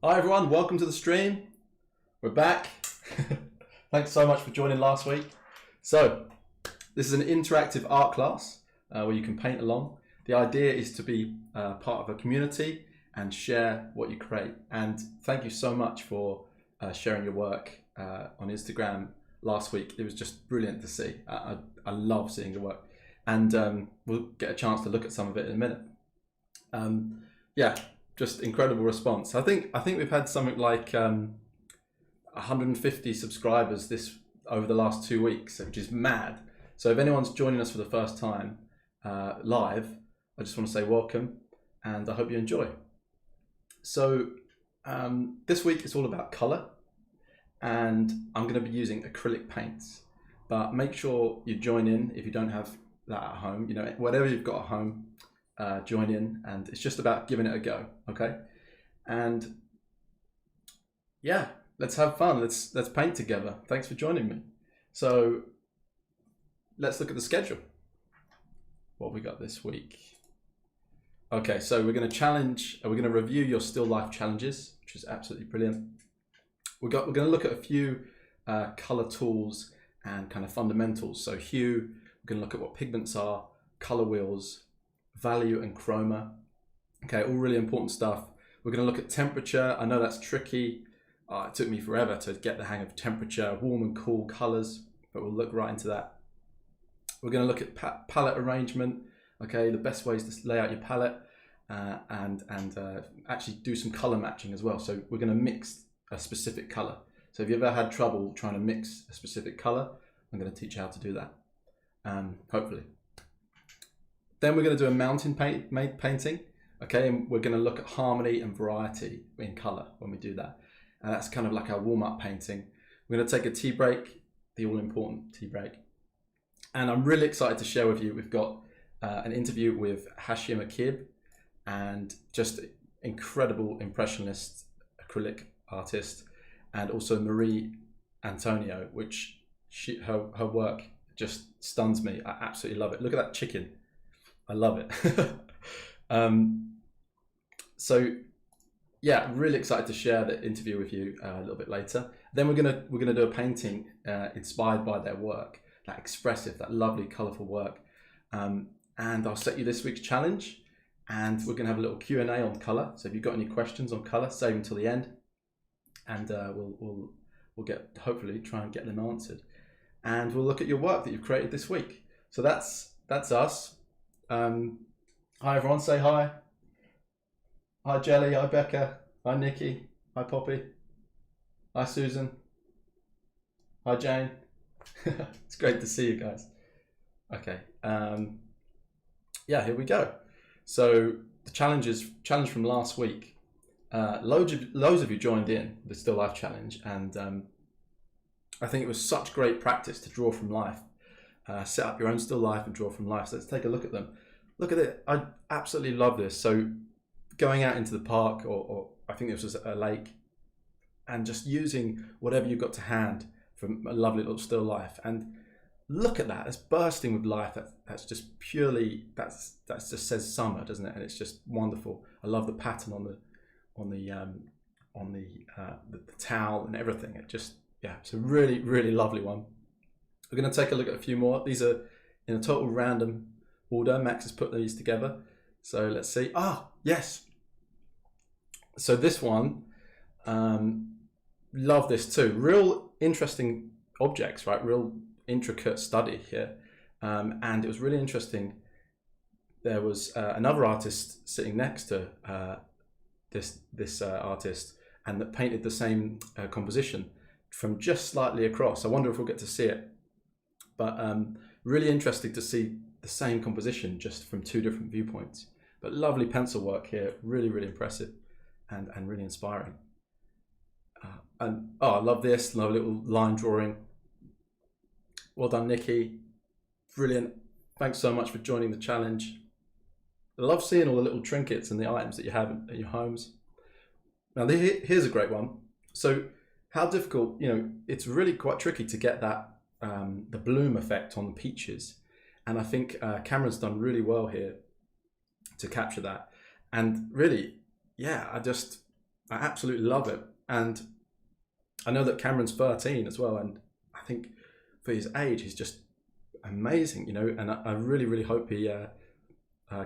Hi everyone, welcome to the stream. We're back. Thanks so much for joining last week. So, this is an interactive art class where you can paint along. The idea is to be part of a community and share what you create. And thank you so much for sharing your work on Instagram last week. It was just brilliant to see. I love seeing your work. And we'll get a chance to look at some of it in a minute. Yeah. Just incredible response. I think we've had something like 150 subscribers over the last 2 weeks, which is mad. So if anyone's joining us for the first time live, I just want to say welcome, and I hope you enjoy. So this week it's all about color, and I'm going to be using acrylic paints. But make sure you join in if you don't have that at home. You know, whatever you've got at home. Join in, and it's just about giving it a go, okay? And yeah, let's have fun. Let's paint together. Thanks for joining me. So let's look at the schedule. What have we got this week? Okay, so we're going to review your still life challenges, which is absolutely brilliant. We're going to look at a few color tools and kind of fundamentals. So hue, we're going to look at what pigments are, color wheels, value and chroma. Okay, all really important stuff. We're going to look at temperature. I know that's tricky. It took me forever to get the hang of temperature, warm and cool colors, but we'll look right into that. We're going to look at palette arrangement. Okay, the best ways to lay out your palette and actually do some color matching as well. So we're going to mix a specific color. So if you've ever had trouble trying to mix a specific color, I'm going to teach you how to do that, hopefully. Then we're going to do a mountain painting, okay, and we're going to look at harmony and variety in color when we do that. And that's kind of like our warm-up painting. We're going to take a tea break, the all-important tea break. And I'm really excited to share with you, we've got an interview with Hashim Akib, and just incredible impressionist acrylic artist, and also Marie Antoniou, which her work just stuns me. I absolutely love it. Look at that chicken. I love it. So yeah, really excited to share the interview with you a little bit later. Then we're gonna do a painting inspired by their work, that expressive, that lovely, colourful work. And I'll set you this week's challenge, and we're gonna have a little Q&A on colour. So if you've got any questions on colour, save them till the end, and we'll hopefully try and get them answered. And we'll look at your work that you've created this week. So that's us. Hi everyone, say hi. Hi Jelly, hi Becca, hi Nikki, hi Poppy, hi Susan, hi Jane. It's great to see you guys. Okay, yeah, here we go. So the challenge from last week. Loads of you joined in the Still Life Challenge, and I think it was such great practice to draw from life. Set up your own still life and draw from life. So let's take a look at them. Look at it. I absolutely love this. So going out into the park, or I think this was a lake, and just using whatever you've got to hand from a lovely little still life. And look at that. It's bursting with life. That's just purely, that just says summer, doesn't it? And it's just wonderful. I love the pattern on the towel and everything. It just, yeah, it's a really, really lovely one. We're going to take a look at a few more. These are in a total random order. Max has put these together. So let's see. Ah, yes. So this one, love this too. Real interesting objects, right? Real intricate study here. And it was really interesting. There was another artist sitting next to this artist, and that painted the same composition from just slightly across. I wonder if we'll get to see it. But really interesting to see the same composition just from two different viewpoints. But lovely pencil work here, really, really impressive and really inspiring. And oh, I love this, love little line drawing. Well done, Nikki. Brilliant. Thanks so much for joining the challenge. I love seeing all the little trinkets and the items that you have in your homes. Now here's a great one. So how difficult, you know, it's really quite tricky to get that the bloom effect on the peaches, and I think Cameron's done really well here to capture that. And really, yeah, I absolutely love it. And I know that Cameron's 13 as well, and I think for his age, he's just amazing, you know. And I really, really hope he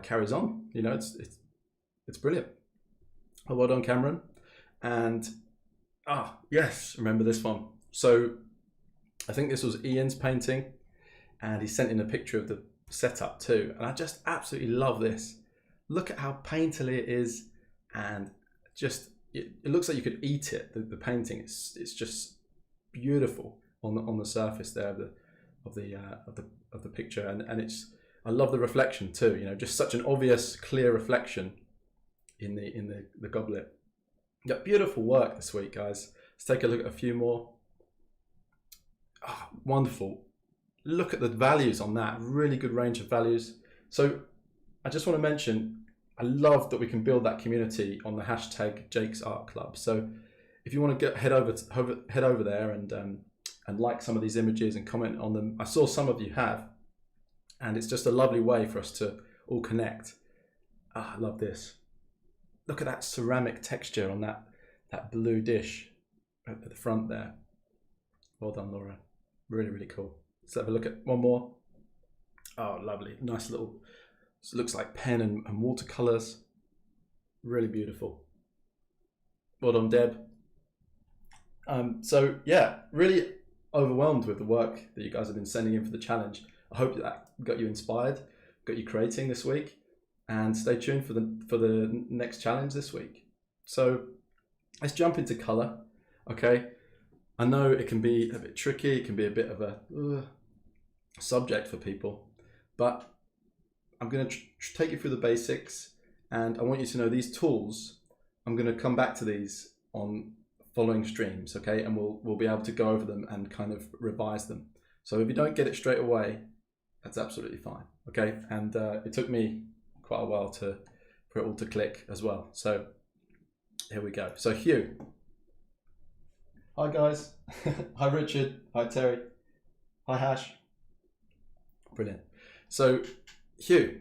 carries on. You know, it's brilliant. Oh, well done, Cameron. And yes, remember this one. So I think this was Ian's painting, and he sent in a picture of the setup too. And I just absolutely love this. Look at how painterly it is, and just it looks like you could eat it. The painting, it's just beautiful on the surface there of the picture, and I love the reflection too. You know, just such an obvious, clear reflection in the goblet. Yeah, beautiful work this week, guys. Let's take a look at a few more. Oh, wonderful. Look at the values on that. Really good range of values. So I just want to mention, I love that we can build that community on the hashtag Jake's Art Club. So if you want to head over there and like some of these images and comment on them. I saw some of you have, and it's just a lovely way for us to all connect. I love this. Look at that ceramic texture on that blue dish at the front there. Well done, Laura. Really, really cool. Let's have a look at one more. Oh, lovely. Nice little, it looks like pen and watercolors. Really beautiful. Well done, Deb. So yeah, really overwhelmed with the work that you guys have been sending in for the challenge. I hope that got you inspired, got you creating this week, and stay tuned for the next challenge this week. So let's jump into color. Okay, I know it can be a bit tricky, it can be a bit of a subject for people, but I'm going to take you through the basics, and I want you to know these tools. I'm going to come back to these on following streams, okay, and we'll be able to go over them and kind of revise them. So if you don't get it straight away, that's absolutely fine, okay. And it took me quite a while for it all to click as well. So here we go. So hue. Hi guys. Hi Richard. Hi Terry. Hi Hash. Brilliant. So hue,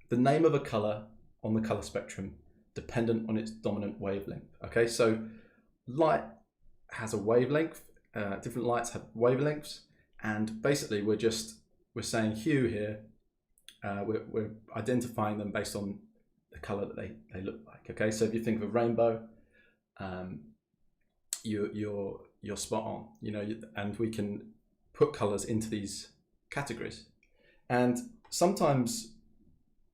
the name of a color on the color spectrum dependent on its dominant wavelength. Okay, so light has a wavelength, different lights have wavelengths, and basically we're saying hue here, we're identifying them based on the color that they look like. Okay, so if you think of a rainbow, you're spot on, you know, and we can put colors into these categories. And sometimes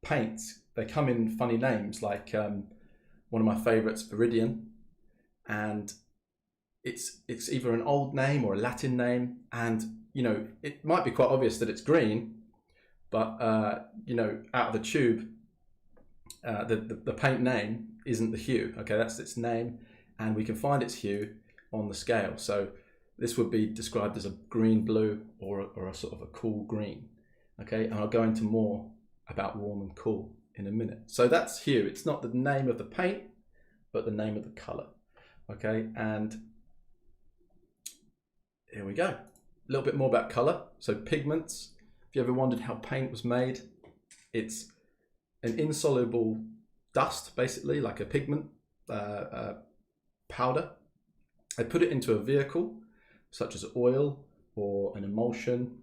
paints, they come in funny names, like one of my favorites, Viridian, and it's either an old name or a Latin name, and you know, it might be quite obvious that it's green, but you know, out of the tube, the paint name isn't the hue. Okay, that's its name, and we can find its hue on the scale. So this would be described as a green blue or a sort of a cool green. Okay, and I'll go into more about warm and cool in a minute. So that's hue. It's not the name of the paint, but the name of the color. Okay, and here we go. A little bit more about color. So pigments. If you ever wondered how paint was made, it's an insoluble dust, basically, like a pigment powder. I put it into a vehicle, such as oil or an emulsion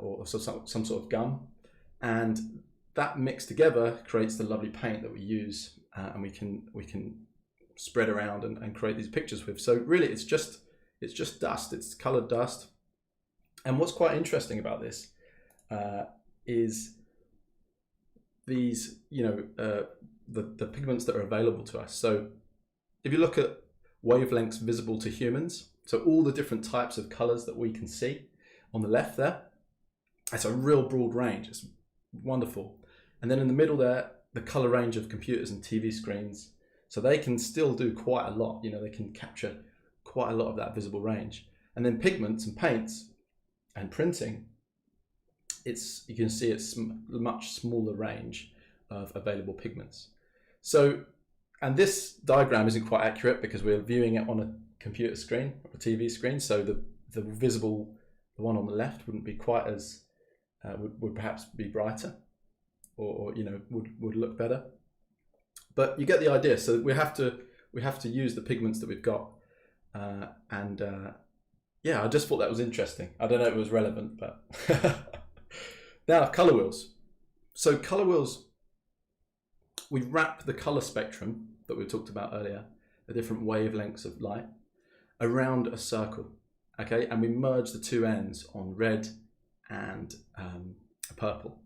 or some sort of gum, and that mixed together creates the lovely paint that we use, and we can spread around and create these pictures with. So really, it's just dust. It's colored dust. And what's quite interesting about this is these, you know, the pigments that are available to us. So if you look at wavelengths visible to humans, so all the different types of colors that we can see on the left there, it's a real broad range. It's wonderful. And then in the middle there, the color range of computers and TV screens. So they can still do quite a lot. You know, they can capture quite a lot of that visible range. And then pigments and paints and printing, you can see it's a much smaller range of available pigments. So, and this diagram isn't quite accurate because we're viewing it on a computer screen or a TV screen. So the visible, the one on the left wouldn't be quite as, would perhaps be brighter or you know, would look better. But you get the idea. So we have to we have to use the pigments that we've got. Yeah, I just thought that was interesting. I don't know if it was relevant, but now color wheels. So color wheels, we wrap the color spectrum that we talked about earlier, the different wavelengths of light, around a circle, okay? And we merge the two ends on red and purple,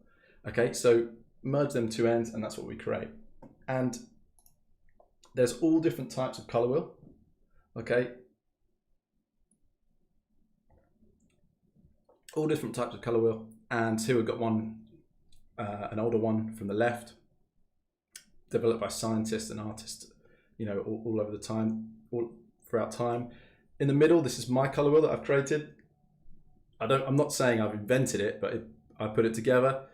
okay? So merge them two ends, and that's what we create. And there's all different types of color wheel, okay? All different types of color wheel, and here we've got one, an older one from the left, developed by scientists and artists, you know, all over the time, all throughout time. In the middle, this is my color wheel that I've created. I'm not saying I've invented it, but I put it together.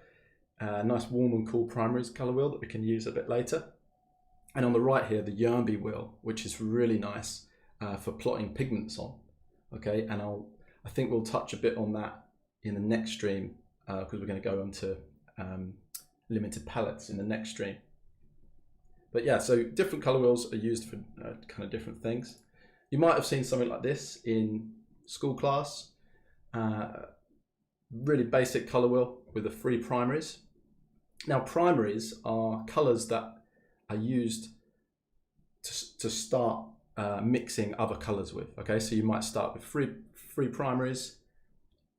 Nice warm and cool Primaries color wheel that we can use a bit later. And on the right here, the Yermby wheel, which is really nice for plotting pigments on. Okay, and I think we'll touch a bit on that in the next stream because we're going to go on to limited palettes in the next stream. But yeah, so different color wheels are used for kind of different things. You might have seen something like this in school class. Really basic color wheel with the 3 primaries. Now primaries are colors that are used to start mixing other colors with. Okay, so you might start with three primaries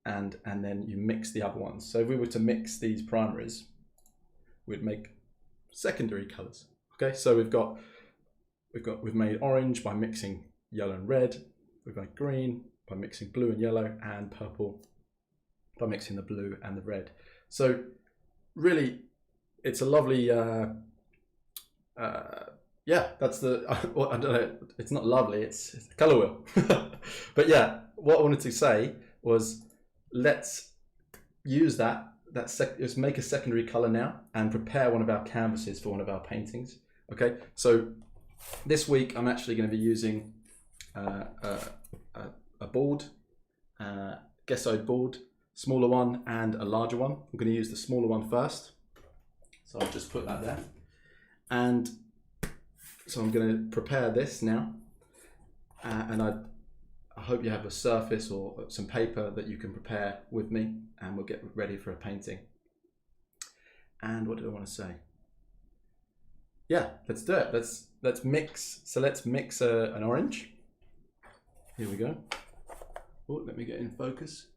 and then you mix the other ones. So if we were to mix these primaries, we'd make secondary colors. Okay, so we've made orange by mixing yellow and red. We've made green by mixing blue and yellow, and purple by mixing the blue and the red. So really, it's a lovely, yeah, that's the, I don't know, it's not lovely, it's a color wheel. But yeah, what I wanted to say was, let's use let's make a secondary color now and prepare one of our canvases for one of our paintings. Okay, so this week I'm actually going to be using a board, gesso board, smaller one and a larger one. I'm going to use the smaller one first, so I'll just put that there. And so I'm going to prepare this now, and I hope you have a surface or some paper that you can prepare with me, and we'll get ready for a painting. And what did I want to say? Yeah, let's do it. Let's mix. So let's mix an orange. Here we go. Oh, let me get in focus.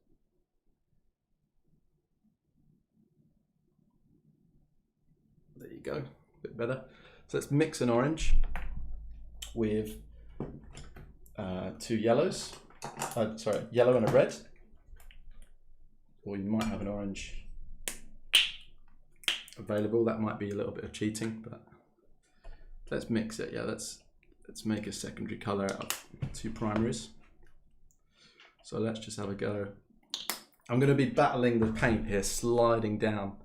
There you go, a bit better. So let's mix an orange with 2 yellows. Sorry, yellow and a red. Or you might have an orange available. That might be a little bit of cheating, but let's mix it. Yeah, let's make a secondary color out of 2 primaries. So let's just have a go. I'm going to be battling the paint here, sliding down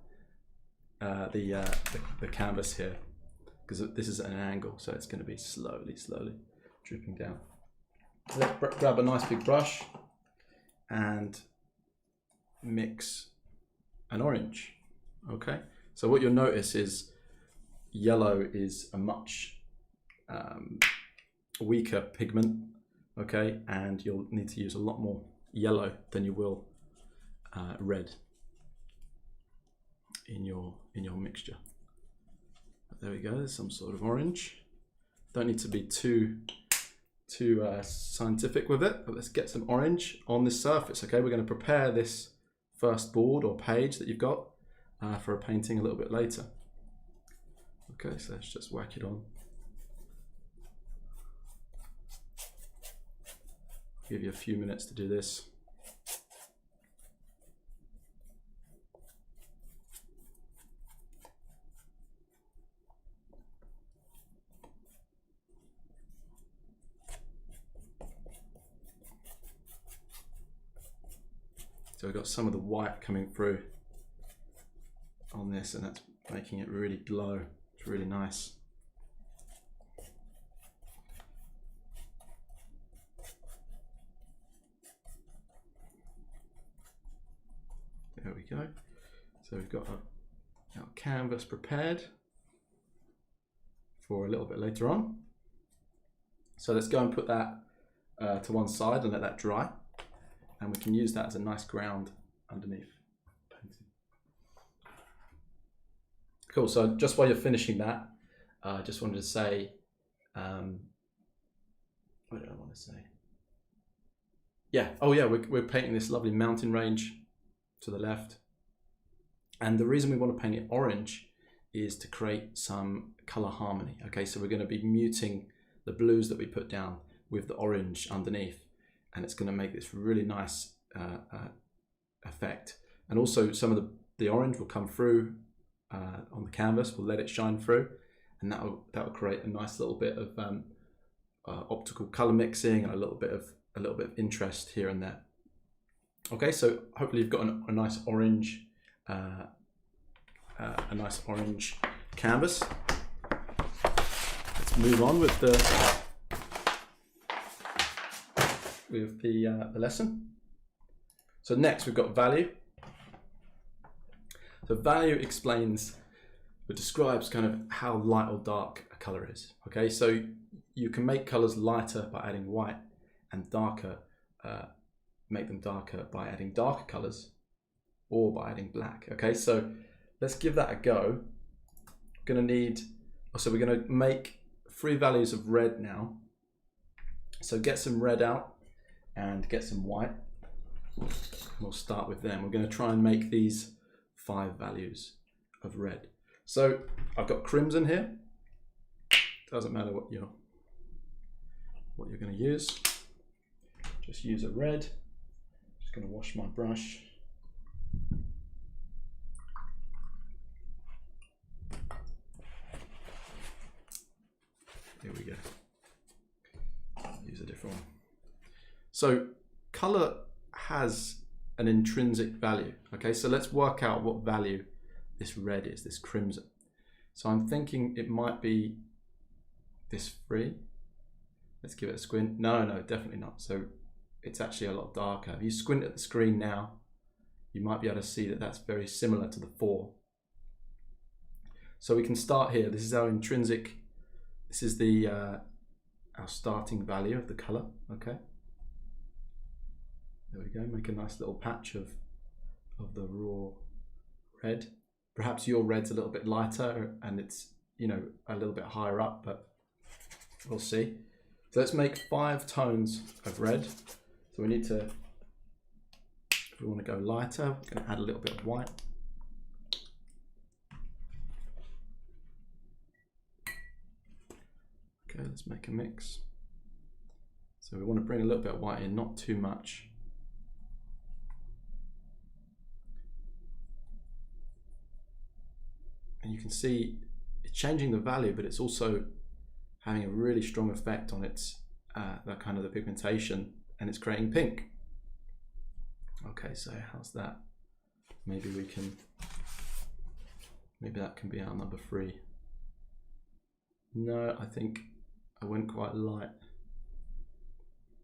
the canvas here, because this is at an angle, so it's going to be slowly dripping down. Let's grab a nice big brush and mix an orange. Okay, so what you'll notice is yellow is a much weaker pigment, okay, and you'll need to use a lot more yellow than you will red in your mixture. There we go, there's some sort of orange. Don't need to be too scientific with it, but let's get some orange on this surface. Okay, we're going to prepare this first board or page that you've got for a painting a little bit later. Okay, so let's just whack it on. Give you a few minutes to do this. So we've got some of the white coming through on this, and that's making it really glow. It's really nice. There we go. So we've got our canvas prepared for a little bit later on. So let's go and put that to one side and let that dry. And we can use that as a nice ground underneath. Cool, so just while you're finishing that, I just wanted to say, what did I want to say? Yeah, oh yeah, we're painting this lovely mountain range to the left. And the reason we want to paint it orange is to create some color harmony. Okay, so we're going to be muting the blues that we put down with the orange underneath, and it's going to make this really nice effect. And also some of the orange will come through on the canvas. We'll let it shine through, and that will create a nice little bit of optical color mixing and a little bit of interest here and there. Okay, so hopefully you've got a nice orange canvas. Let's move on with the lesson. So next we've got value. So value explains or describes kind of how light or dark a color is. Okay, so you can make colors lighter by adding white, and darker, make them darker by adding darker colors, or by adding black. Okay, so let's give that a go. We're going to make 3 values of red now. So get some red out and get some white. We'll start with them. We're going to try and make these 5 values of red. So I've got crimson here. Doesn't matter what you're going to use. Just use a red. Just going to wash my brush. Here we go. Use a different one. So color has an intrinsic value. Okay, so let's work out what value this red is, this crimson. So I'm thinking it might be this 3. Let's give it a squint. No, definitely not. So it's actually a lot darker. If you squint at the screen now, you might be able to see that that's very similar to the 4. So we can start here. This is our intrinsic, this is the our starting value of the color. Okay. There we go. Make a nice little patch of the raw red. Perhaps your red's a little bit lighter and it's, you know, a little bit higher up, but we'll see. So let's make 5 tones of red. So we need to, if we want to go lighter, we're going to add a little bit of white. Okay, let's make a mix. So we want to bring a little bit of white in, not too much. And you can see it's changing the value, but it's also having a really strong effect on its that kind of the pigmentation, and it's creating pink. Okay, so how's that? Maybe that can be our number 3. No, I think I went quite light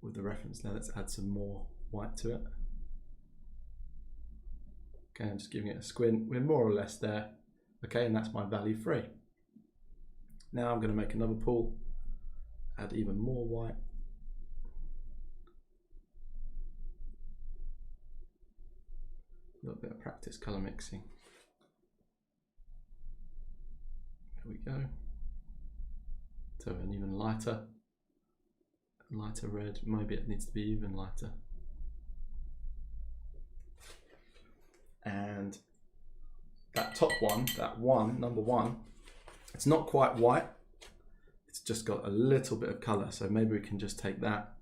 with the reference. Now let's add some more white to it. Okay, I'm just giving it a squint. We're more or less there. Okay, and that's my value 3. Now I'm going to make another pool, add even more white. A little bit of practice color mixing. There we go. So an even lighter red. Maybe it needs to be even lighter. And that top one, number 1, it's not quite white. It's just got a little bit of color. So maybe we can just take that.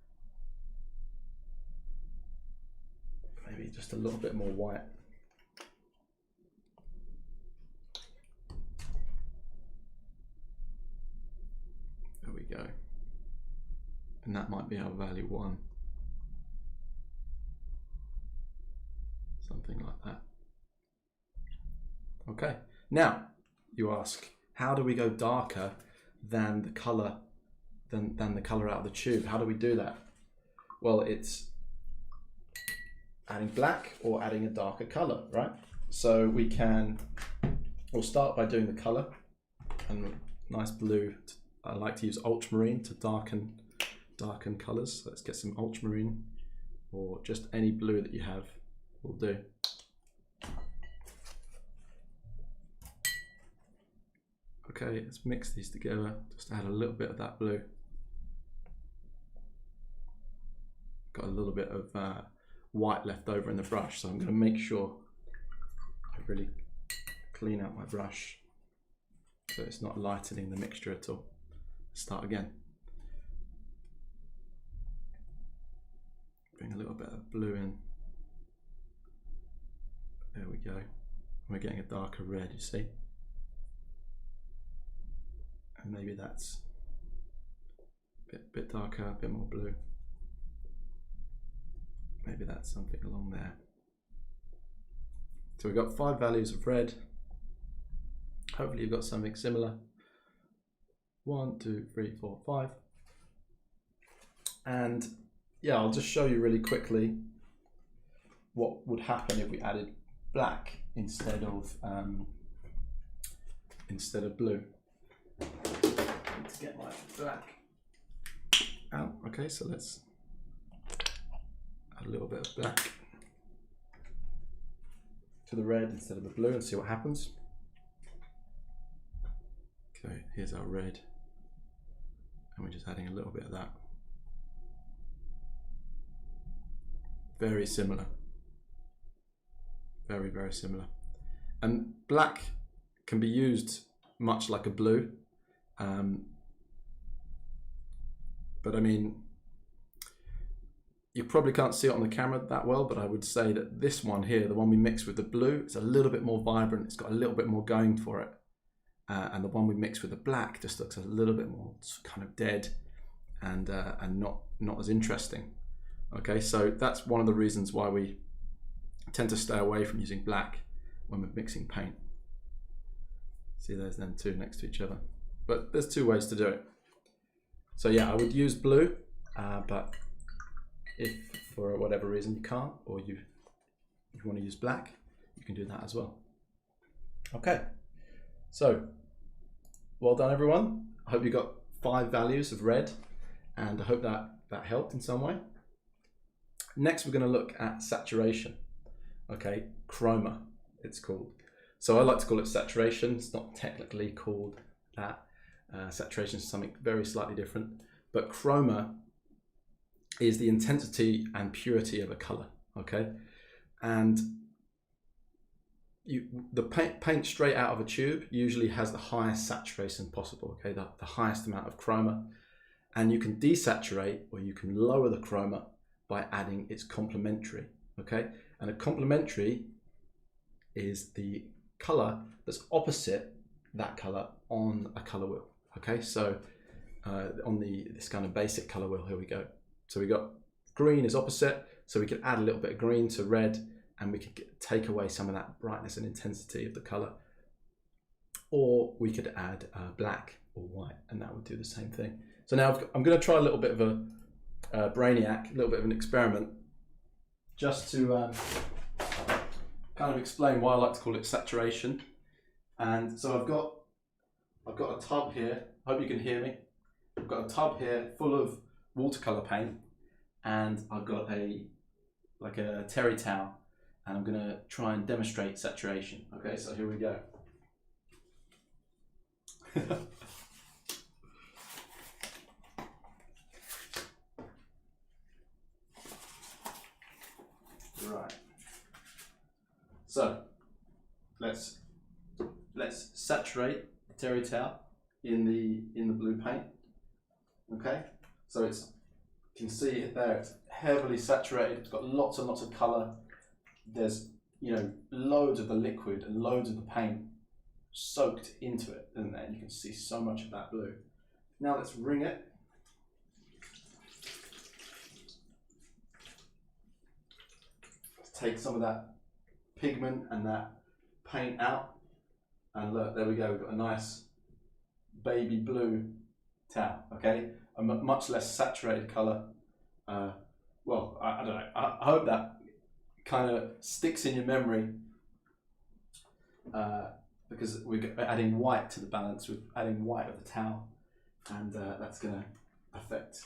Maybe just a little bit more white. There we go. And that might be our value 1. Something like that. Okay, now you ask, how do we go darker than the color than the color out of the tube? How do we do that? Well, it's adding black or adding a darker color, right? So we'll start by doing the color, and nice blue. I like to use ultramarine to darken darken colours. So let's get some ultramarine, or just any blue that you have will do. Okay, let's mix these together, just add a little bit of that blue. Got a little bit of white left over in the brush, so I'm going to make sure I really clean out my brush so it's not lightening the mixture at all. Start again. Bring a little bit of blue in. There we go. We're getting a darker red, you see. And maybe that's a bit darker, a bit more blue. Maybe that's something along there. So we've got 5 values of red. Hopefully you've got something similar. 1, 2, 3, 4, 5. And yeah, I'll just show you really quickly what would happen if we added black instead of blue. I need to get my black out. Okay, so let's add a little bit of black to the red instead of the blue and see what happens. Okay, here's our red, and we're just adding a little bit of that. Very similar. Very, very similar. And black can be used much like a blue. But I mean, you probably can't see it on the camera that well, but I would say that this one here, the one we mixed with the blue, it's a little bit more vibrant. It's got a little bit more going for it. And the one we mixed with the black just looks a little bit more kind of dead and not as interesting. Okay, so that's one of the reasons why we tend to stay away from using black when we're mixing paint. See, there's them two next to each other. But there's 2 ways to do it. So yeah, I would use blue, but if for whatever reason you can't, or you want to use black, you can do that as well. Okay, so well done everyone. I hope you got 5 values of red, and I hope that helped in some way. Next, we're going to look at saturation. Okay, chroma, it's called. So I like to call it saturation. It's not technically called that. Saturation is something very slightly different. But chroma is the intensity and purity of a color. Okay, and the paint straight out of a tube usually has the highest saturation possible. Okay, the highest amount of chroma, and you can desaturate, or you can lower the chroma by adding its complementary. Okay, and a complementary is the color that's opposite that color on a color wheel. Okay, so on this kind of basic color wheel, here we go. So we got green is opposite, so we could add a little bit of green to red, and we could take away some of that brightness and intensity of the color. Or we could add black or white, and that would do the same thing. So now I'm going to try a little bit of a brainiac, a little bit of an experiment, just to kind of explain why I like to call it saturation. And so I've got a tub here. I hope you can hear me. I've got a tub here full of watercolor paint, and I've got like a terry towel, and I'm going to try and demonstrate saturation. Okay, so here we go. Right. So let's saturate the terry towel in the blue paint. Okay, so you can see it there. It's heavily saturated. It's got lots and lots of color. There's loads of the liquid and loads of the paint soaked into it, isn't there? And you can see so much of that blue. Now let's wring it. Let's take some of that pigment and that paint out, and look, there we go. We've got a nice baby blue towel. Okay, a much less saturated color. Well, I don't know. I hope that kind of sticks in your memory, because we're adding white to the balance. We're adding white of the towel, and that's going to affect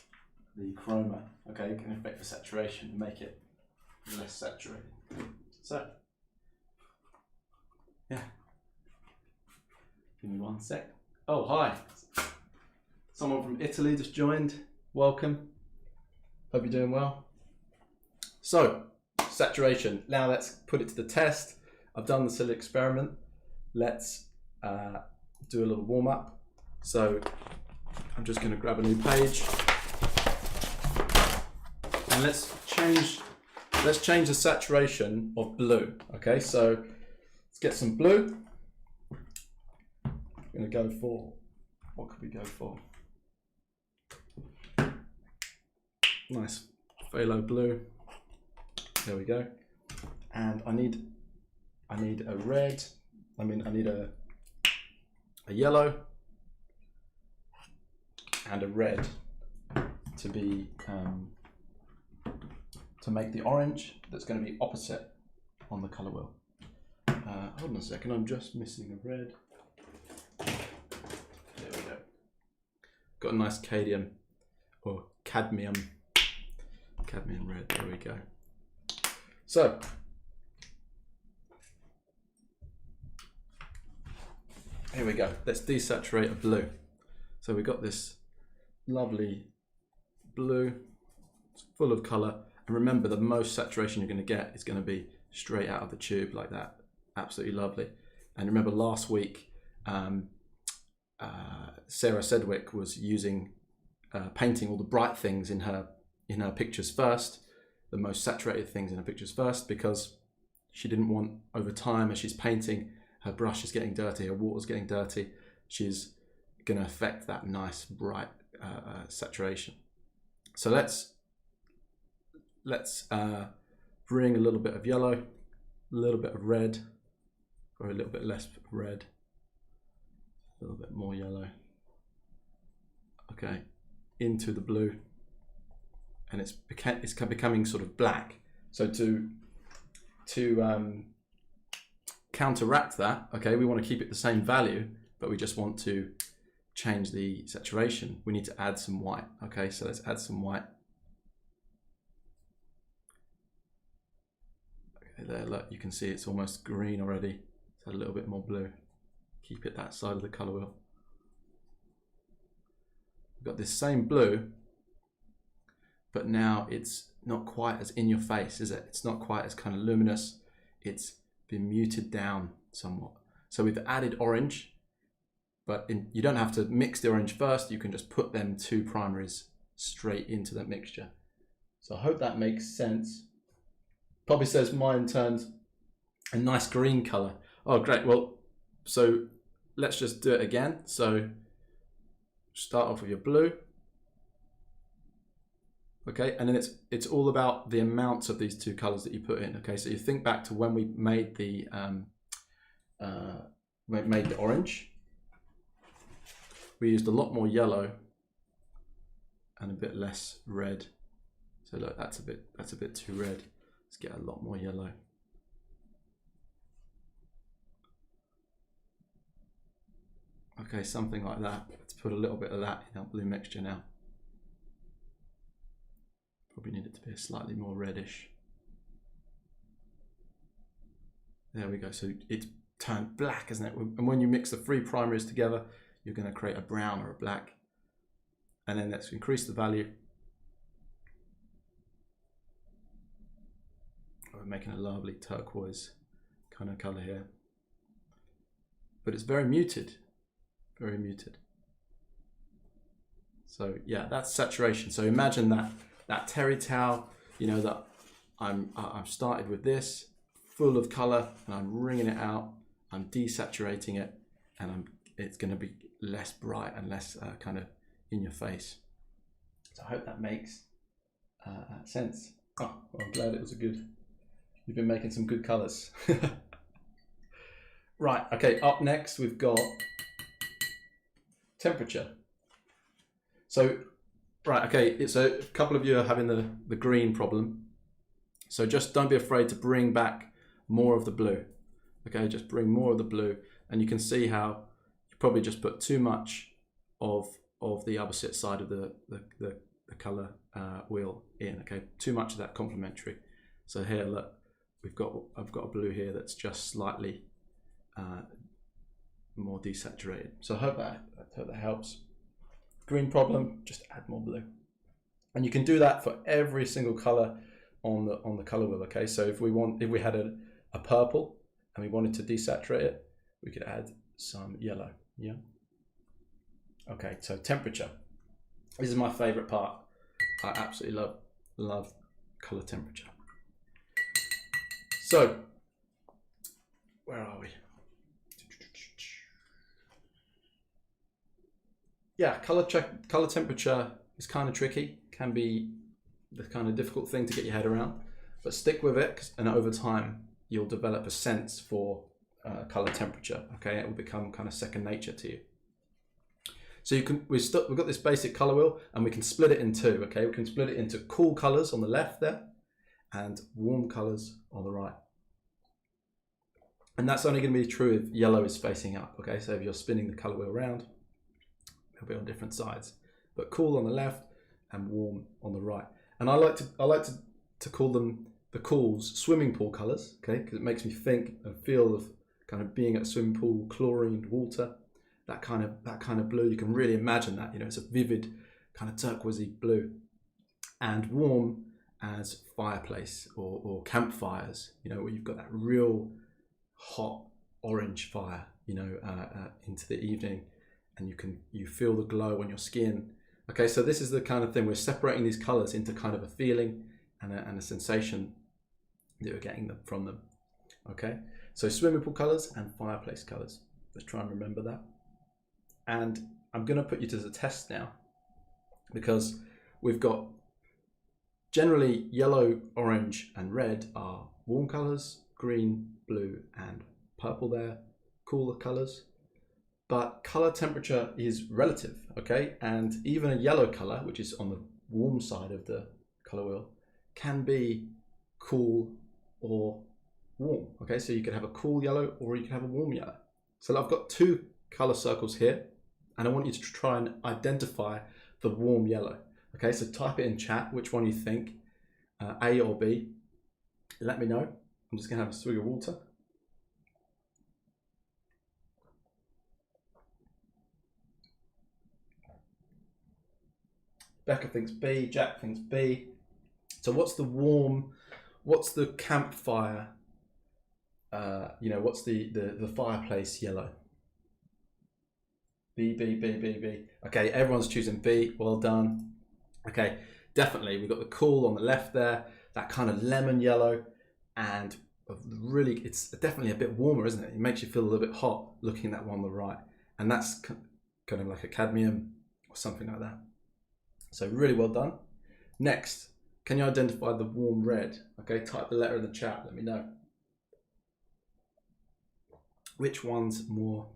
the Chroma, okay, can affect the saturation and make it less saturated. So, yeah. Give me one sec. Oh, hi. Someone from Italy just joined. Welcome. Hope you're doing well. So, saturation. Now let's put it to the test. I've done the silly experiment. Let's do a little warm up. So, I'm just going to grab a new page. And let's change the saturation of blue. Okay, so let's get some blue. I'm going to go for, what could we go for? Nice phthalo blue. There we go. And I need a red. I need a yellow and a red to be to make the orange that's going to be opposite on the color wheel. Hold on a second, I'm just missing a red. There we go. Got a nice cadmium red. There we go. So here we go. Let's desaturate a blue. So we've got this lovely blue. It's full of color. And remember, the most saturation you're going to get is going to be straight out of the tube like that. Absolutely lovely. And remember last week, Sarah Sedgwick was using painting all the bright things in her pictures first, the most saturated things in her pictures first, because she didn't want, over time as she's painting, her brush is getting dirty, her water's getting dirty, she's going to affect that nice bright saturation. So let's bring a little bit of yellow, a little bit of red, or a little bit less red, a little bit more yellow, okay, into the blue, and it's becoming sort of black. So to counteract that, okay, we want to keep it the same value, but we just want to change the saturation. We need to add some white. Okay, so let's add some white. Okay, there, look, you can see it's almost green already. Let's add a little bit more blue. Keep it that side of the color wheel. We've got this same blue, but now it's not quite as in your face, is it? It's not quite as kind of luminous. It's been muted down somewhat. So we've added orange, but you don't have to mix the orange first. You can just put them two primaries straight into that mixture. So I hope that makes sense. Probably says mine turned a nice green color. Oh, great. Well, so let's just do it again. So start off with your blue. Okay, and then it's all about the amounts of these two colors that you put in. Okay, so you think back to when we made the orange. We used a lot more yellow and a bit less red. So look, that's a bit too red. Let's get a lot more yellow. Okay, something like that. Let's put a little bit of that in our blue mixture now. Probably need it to be a slightly more reddish. There we go. So it's turned black, isn't it? And when you mix the three primaries together, you're going to create a brown or a black. And then let's increase the value. We're making a lovely turquoise kind of color here. But it's very muted. Very muted. So yeah, that's saturation. So imagine that terry towel, you know, that I've started with this full of color and I'm wringing it out, I'm desaturating it, and it's going to be less bright and less kind of in your face. So I hope that makes sense. Oh, well, I'm glad it was you've been making some good colors. Right, okay, up next we've got temperature. So, right, okay, so a couple of you are having the green problem. So just don't be afraid to bring back more of the blue. Okay, just bring more of the blue, and you can see how you probably just put too much of the opposite side of the color wheel in. Okay, too much of that complementary. So here, look, I've got a blue here that's just slightly more desaturated. So I hope that helps. Green problem, just add more blue. And you can do that for every single color on the color wheel. Okay, so if we had a purple and we wanted to desaturate it, we could add some yellow. Yeah. Okay, so temperature. This is my favorite part. I absolutely love color temperature. So where are we? Yeah, color temperature is kind of tricky, can be the kind of difficult thing to get your head around, but stick with it, and over time you'll develop a sense for color temperature. Okay, it will become kind of second nature to you. So we've got this basic color wheel, and we can split it in two. Okay, we can split it into cool colors on the left there and warm colors on the right. And that's only going to be true if yellow is facing up. Okay, so if you're spinning the color wheel around, they'll be on different sides, but cool on the left and warm on the right. And I like to call them the cools swimming pool colors, okay, because it makes me think and feel of kind of being at a swimming pool, chlorined water, that kind of blue. You can really imagine that, you know, it's a vivid kind of turquoisey blue. And warm as fireplace or campfires, you know, where you've got that real hot orange fire, you know, into the evening, and you feel the glow on your skin. Okay, so this is the kind of thing, we're separating these colors into kind of a feeling and a sensation that we're getting from them. Okay, so swimming pool colors and fireplace colors. Let's try and remember that. And I'm going to put you to the test now, because we've got generally yellow, orange, and red are warm colors, green, blue, and purple there, cooler colors. But color temperature is relative, okay? And even a yellow color, which is on the warm side of the color wheel, can be cool or warm, okay? So you could have a cool yellow or you can have a warm yellow. So I've got two color circles here, and I want you to try and identify the warm yellow. Okay, so type it in chat which one you think, A or B. Let me know. I'm just gonna have a swig of water. Becca thinks B, Jack thinks B. So what's the warm, what's the campfire, you know, what's the fireplace yellow? B, B, B, B, B. Okay, everyone's choosing B, well done. Okay, definitely, we've got the cool on the left there, that kind of lemon yellow, and really, it's definitely a bit warmer, isn't it? It makes you feel a little bit hot looking at that one on the right, and that's kind of like a cadmium or something like that. So really well done. Next, can you identify the warm red? Okay, type the letter in the chat, let me know. Which one's more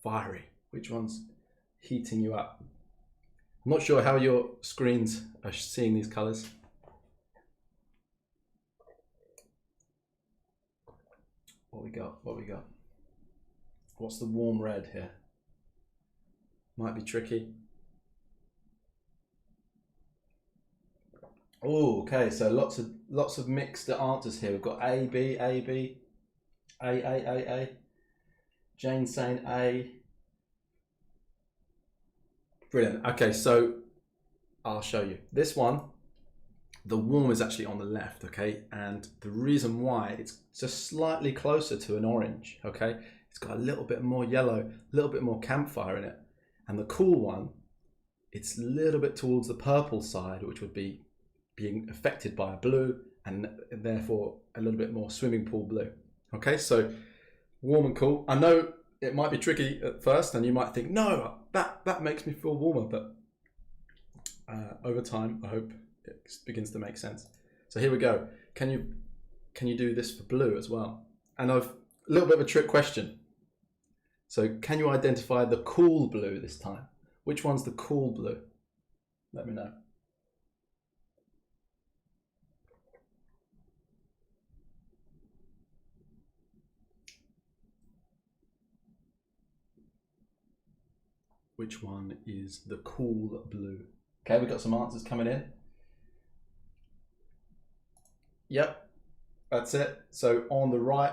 fiery? Which one's heating you up? I'm not sure how your screens are seeing these colors. What we got? What we got? What's the warm red here? Might be tricky. Oh, okay. So lots of mixed answers here. We've got A, B, A, B, A. Jane saying A. Brilliant. Okay, so I'll show you. This one, the warm is actually on the left, okay? And the reason why, it's just slightly closer to an orange, okay? It's got a little bit more yellow, a little bit more campfire in it. And the cool one, it's a little bit towards the purple side, which would be being affected by a blue, and therefore a little bit more swimming pool blue. Okay, so warm and cool. I know it might be tricky at first, and you might think, no, that makes me feel warmer, but over time, I hope it begins to make sense. So here we go. Can you do this for blue as well? And a little bit of a trick question. So can you identify the cool blue this time? Which one's the cool blue? Let me know. Which one is the cool blue? Okay, we've got some answers coming in. Yep, that's it. So on the right,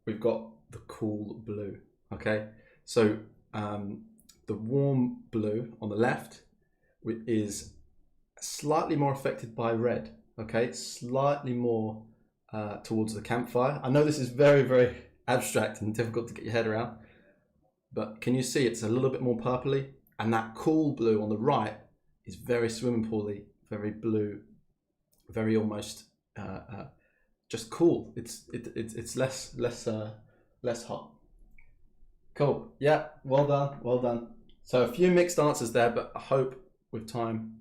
we've got the cool blue. Okay, so the warm blue on the left is slightly more affected by red. Okay, slightly more towards the campfire. I know this is very, very abstract and difficult to get your head around, but can you see it's a little bit more purpley? And that cool blue on the right is very swimming pooly, very blue, very almost just cool. It's less hot. Cool. Yeah. Well done. Well done. So a few mixed answers there, but I hope with time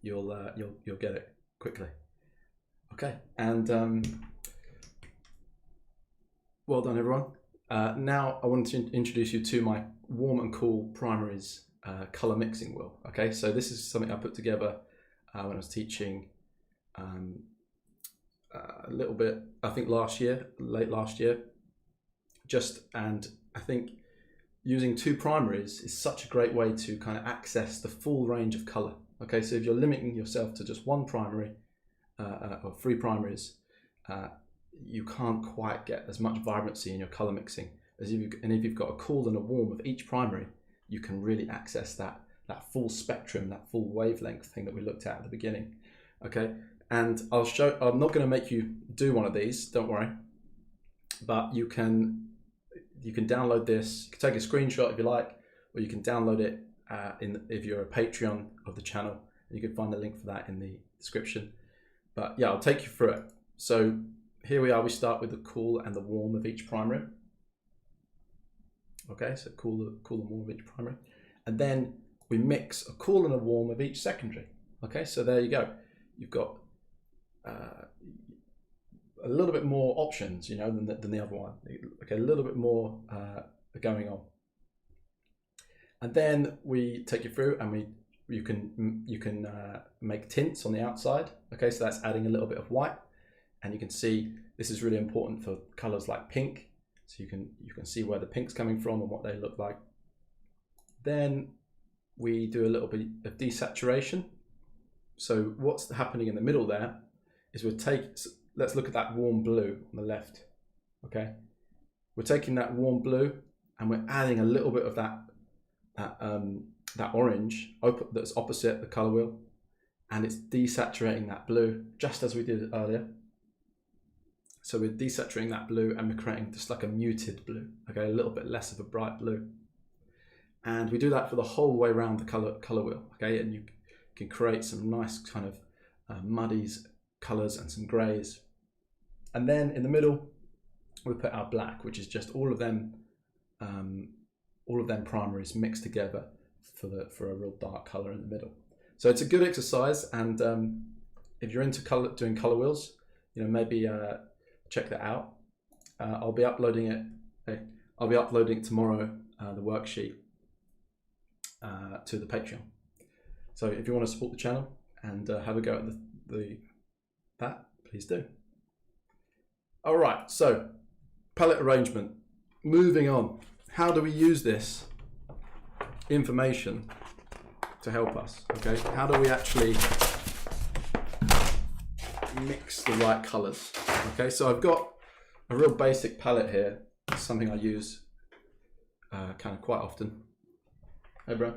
you'll get it quickly. Okay. And well done, everyone. Now I want to introduce you to my warm and cool primaries color mixing wheel. Okay. So this is something I put together when I was teaching a little bit, I think late last year, and I think using two primaries is such a great way to kind of access the full range of color. Okay, so if you're limiting yourself to just one primary or three primaries, you can't quite get as much vibrancy in your color mixing as if you've got a cool and a warm of each primary, you can really access that full spectrum, that full wavelength thing that we looked at the beginning. Okay, and I'm not going to make you do one of these, don't worry, but you can download this. You can take a screenshot if you like, or you can download it if you're a Patreon of the channel. You can find the link for that in the description. But yeah, I'll take you through it. So here we are. We start with the cool and the warm of each primary. Okay, so cool and warm of each primary, and then we mix a cool and a warm of each secondary. Okay, so there you go. You've got a little bit more options, you know, than the other one. Okay, a little bit more going on. And then we take you through, and you can make tints on the outside. Okay, so that's adding a little bit of white, and you can see this is really important for colors like pink. So you can see where the pink's coming from and what they look like. Then we do a little bit of desaturation. So what's happening in the middle there is let's look at that warm blue on the left. Okay, we're taking that warm blue and we're adding a little bit of that orange that's opposite the color wheel, and it's desaturating that blue just as we did earlier. So we're desaturating that blue and we're creating just like a muted blue, okay, a little bit less of a bright blue. And we do that for the whole way around the color wheel, okay, and you can create some nice kind of muddies colors and some grays. And then in the middle, we put our black, which is just all of them primaries mixed together for a real dark color in the middle. So it's a good exercise, and if you're into doing color wheels, you know, maybe check that out. I'll be uploading it. I'll be uploading it tomorrow, the worksheet, to the Patreon. So if you want to support the channel and have a go at that, please do. All right, so palette arrangement. Moving on. How do we use this information to help us? Okay, how do we actually mix the right colors? Okay, so I've got a real basic palette here. It's something I use kind of quite often. Hey, bro.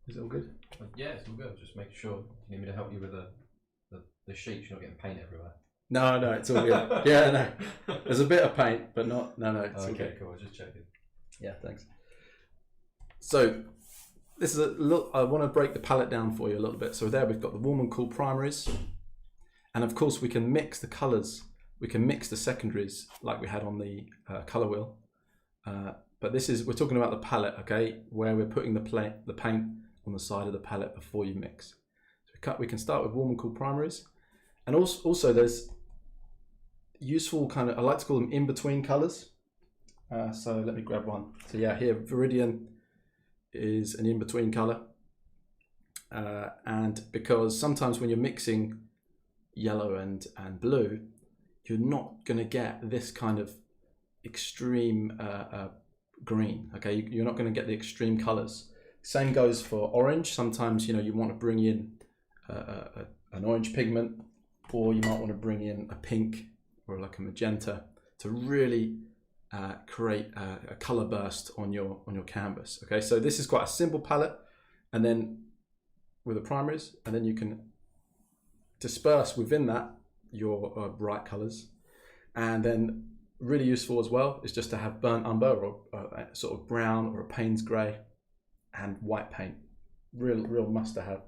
Is it all good? Yeah, it's all good. Just making sure. You need me to help you with the sheets? You're not getting paint everywhere. No, it's all good. Yeah, no. There's a bit of paint, but no. It's okay, all good. Cool. I was just checking. Yeah, thanks. So this is a look. I want to break the palette down for you a little bit. So there we've got the warm and cool primaries, and of course we can mix the colors. We can mix the secondaries like we had on the color wheel. But we're talking about the palette, okay, where we're putting the paint on the side of the palette before you mix. So we can start with warm and cool primaries, and also there's useful kind of, I like to call them in-between colors. So let me grab one. So yeah, here Viridian is an in-between color, and because sometimes when you're mixing yellow and blue, you're not going to get this kind of extreme green. Okay, you're not going to get the extreme colors. Same goes for orange. Sometimes, you know, you want to bring in an orange pigment, or you might want to bring in a pink or like a magenta to really create a color burst on your canvas. Okay, so this is quite a simple palette, and then with the primaries, and then you can disperse within that your bright colors. And then really useful as well is just to have burnt umber or sort of brown or a Payne's grey and white paint. Real must have.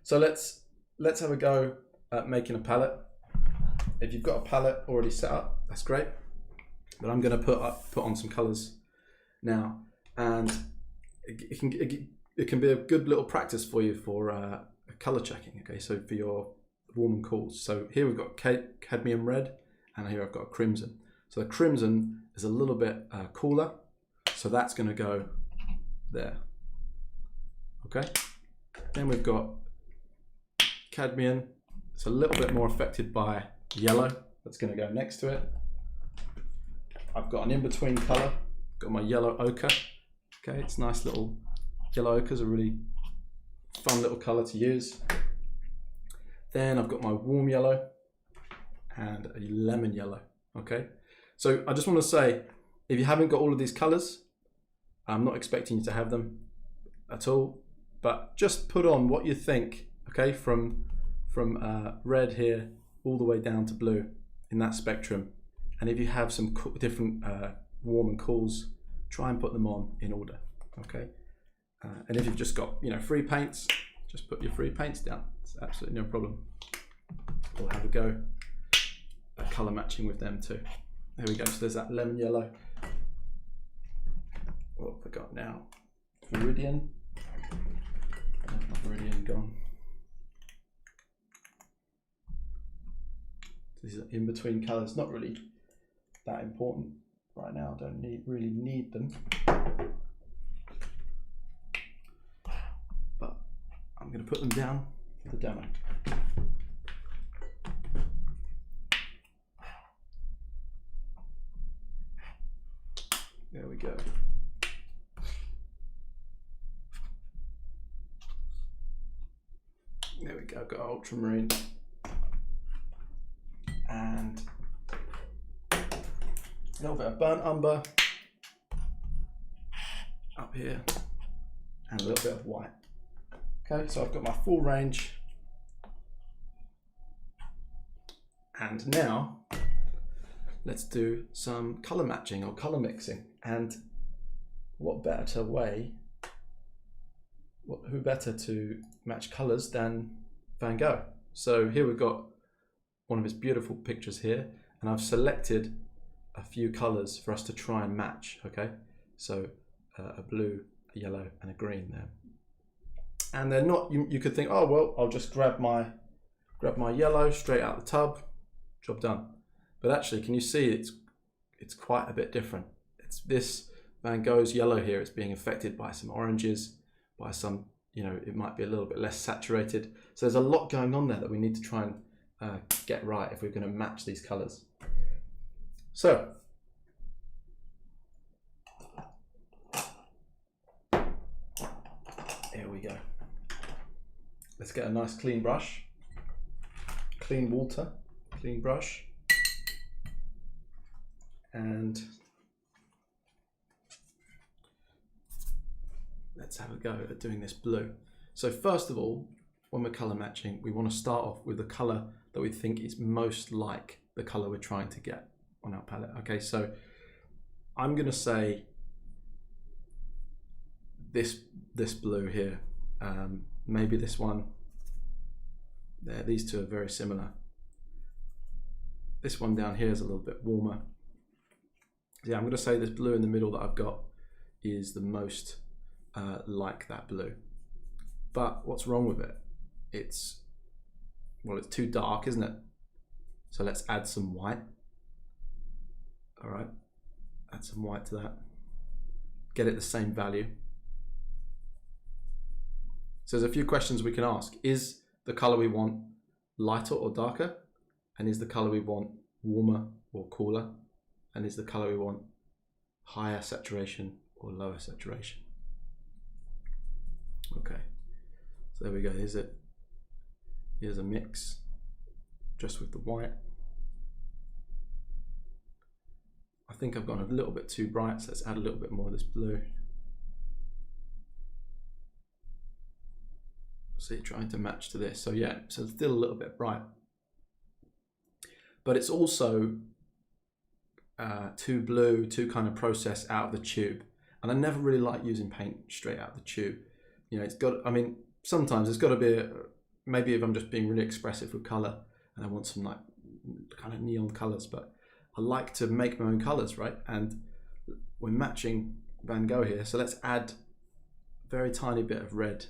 So let's have a go at making a palette. If you've got a palette already set up, that's great. But I'm going to put on some colors now, and it can be a good little practice for you for color checking. Okay, so for your warm and cools. So here we've got cadmium red, and here I've got a crimson. So the crimson is a little bit cooler, so that's going to go there. Okay. Then we've got cadmium. It's a little bit more affected by yellow. That's going to go next to it. I've got an in-between color. Got my yellow ochre. Okay, it's nice little yellow ochre is a really fun little color to use. Then I've got my warm yellow and a lemon yellow. Okay, so I just want to say, if you haven't got all of these colors, I'm not expecting you to have them at all, but just put on what you think. Okay, from red here all the way down to blue in that spectrum, and if you have some different warm and cools, try and put them on in order. Okay, and if you've just got free paints, just put your free paints down. It's absolutely no problem. We'll have a go at color matching with them too. There we go. So there's that lemon yellow. What have we got now? Viridian. Viridian gone. These are in between colors. Not really that important right now. Don't really need them. But I'm going to put them down for the demo. There we go. There we go. I've got ultramarine and a little bit of burnt umber up here and a little bit of white. Okay, so I've got my full range, and now let's do some color matching or color mixing. And what better way, who better to match colors than Van Gogh? So here we've got one of his beautiful pictures here, and I've selected a few colors for us to try and match. Okay, so a blue, a yellow, and a green there. And they're not, you could think, oh well, I'll just grab my yellow straight out the tub, job done. But actually, can you see it's quite a bit different? It's this Van Gogh's yellow here, it's being affected by some oranges, by some, it might be a little bit less saturated. So there's a lot going on there that we need to try and get right if we're going to match these colors. So here we go. Let's get a nice clean brush, clean water, clean brush, and let's have a go at doing this blue. So first of all, when we're color matching, we want to start off with the color that we think is most like the color we're trying to get on our palette. Okay, so I'm going to say this blue here, maybe this one there. These two are very similar. This one down here is a little bit warmer. Yeah, I'm going to say this blue in the middle that I've got is the most like that blue. But what's wrong with it? It's too dark, isn't it? So let's add some white. All right, add some white to that. Get it the same value. So there's a few questions we can ask. Is the color we want lighter or darker? And is the color we want warmer or cooler? And is the color we want higher saturation or lower saturation? Okay, so there we go. Is it Here's a mix just with the white. I think I've gone a little bit too bright, so let's add a little bit more of this blue. See, trying to match to this. So yeah, so it's still a little bit bright. But it's also too blue, too kind of processed out of the tube. And I never really like using paint straight out of the tube. You know, it's got, I mean, sometimes it's got to be, maybe if I'm just being really expressive with color and I want some like kind of neon colors, but I like to make my own colors, right? And we're matching Van Gogh here. So let's add a very tiny bit of red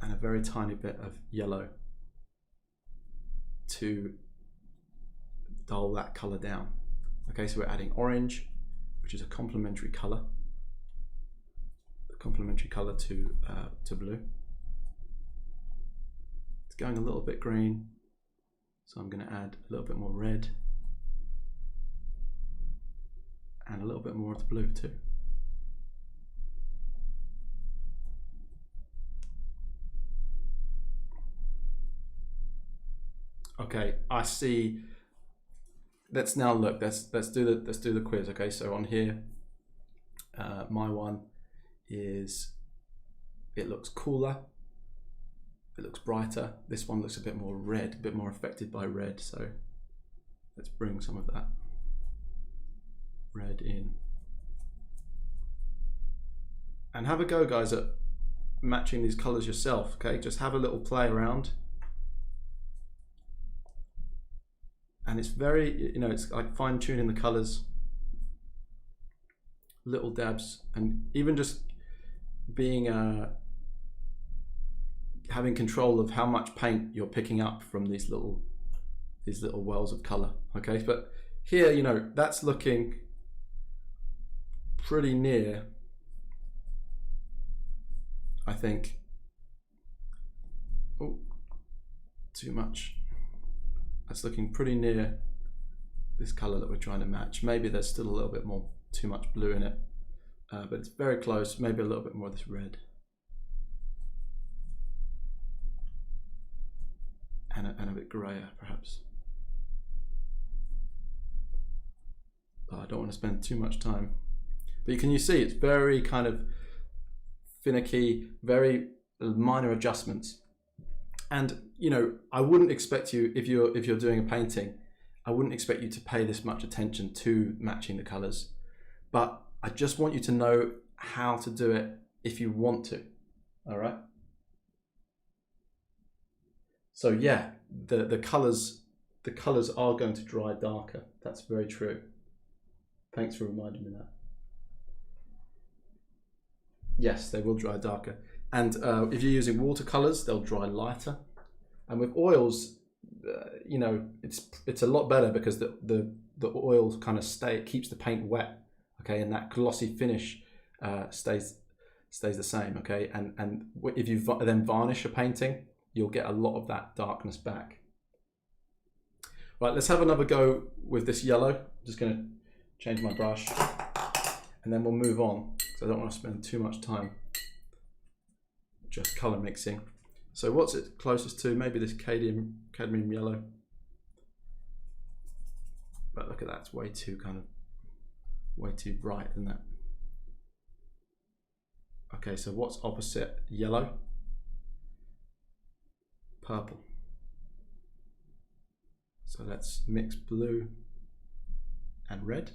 and a very tiny bit of yellow to dull that color down. Okay, so we're adding orange, which is a complementary color, to blue. It's going a little bit green, so I'm going to add a little bit more red and a little bit more of the blue too. Okay, I see. Let's now look. Let's do the quiz. Okay, so on here, my one is, it looks cooler. It looks brighter. This one looks a bit more red, a bit more affected by red. So let's bring some of that red in. And have a go, guys, at matching these colors yourself. Okay, just have a little play around. And it's very, you know, it's like fine tuning the colors, little dabs, and even just being, having control of how much paint you're picking up from these little wells of color. Okay, but here, you know, that's looking pretty near, I think. Oh, too much. That's looking pretty near this color that we're trying to match. Maybe there's still a little bit more, too much blue in it, but it's very close. Maybe a little bit more of this red. And a bit grayer, perhaps. But I don't want to spend too much time. But can you see it's very kind of finicky, very minor adjustments. And you know, I wouldn't expect you, if you're doing a painting, I wouldn't expect you to pay this much attention to matching the colors. But I just want you to know how to do it if you want to. All right. So yeah, the colors are going to dry darker. That's very true. Thanks for reminding me that. Yes, they will dry darker. And if you're using watercolors, they'll dry lighter. And with oils, you know, it's a lot better because the oil kind of keeps the paint wet, okay, and that glossy finish stays the same, okay. And if you then varnish a painting, you'll get a lot of that darkness back. Right, let's have another go with this yellow. I'm just going to change my brush, and then we'll move on because I don't want to spend too much time just color mixing. So what's it closest to? Maybe this cadmium yellow. But look at that, it's way too bright, isn't it? Okay, so what's opposite yellow? Purple. So let's mix blue and red.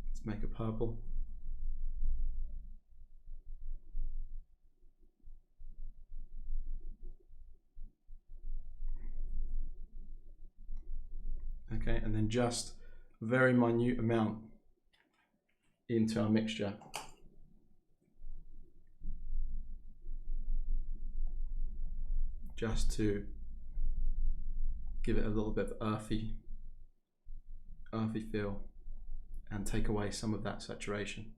Let's make a purple. Okay, and then just a very minute amount into our mixture. Just to give it a little bit of earthy feel and take away some of that saturation.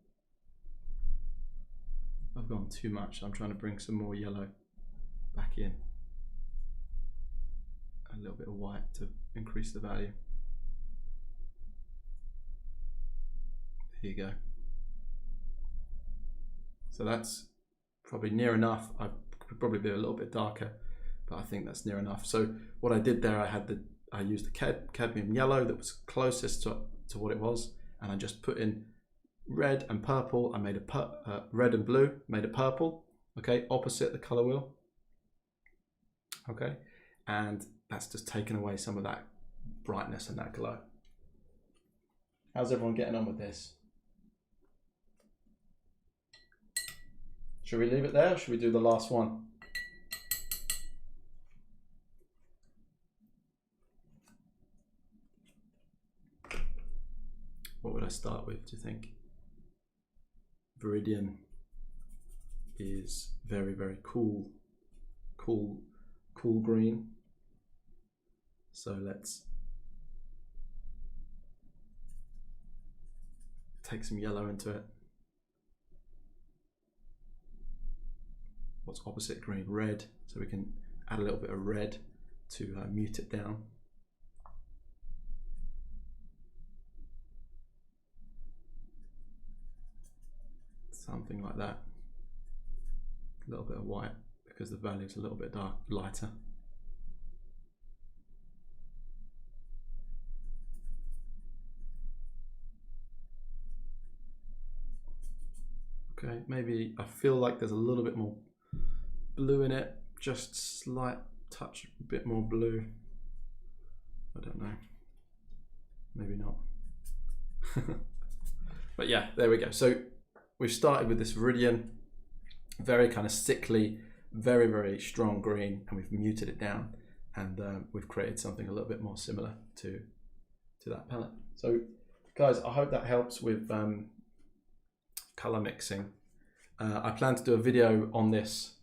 I've gone too much. I'm trying to bring some more yellow back in. A little bit of white to increase the value. There you go. So that's probably near enough. I could probably be a little bit darker, but I think that's near enough. So what I did there, I used the cadmium yellow that was closest to what it was, and I just put in red and purple. I made a red and blue, made a purple, okay, opposite the color wheel, okay, and that's just taken away some of that brightness and that glow. How's everyone getting on with this? Should we leave it there, or should we do the last one? What would I start with, do you think? Viridian is very, very cool green. So let's take some yellow into it. What's opposite green? Red. So we can add a little bit of red to mute it down. Something like that. A little bit of white because the value is a little bit lighter. Okay, maybe I feel like there's a little bit more blue in it, just slight touch, a bit more blue. I don't know, maybe not. But yeah, there we go. So we've started with this Viridian, very kind of sickly, very, very strong green, and we've muted it down, and we've created something a little bit more similar to that palette. So guys, I hope that helps with color mixing. I plan to do a video on this,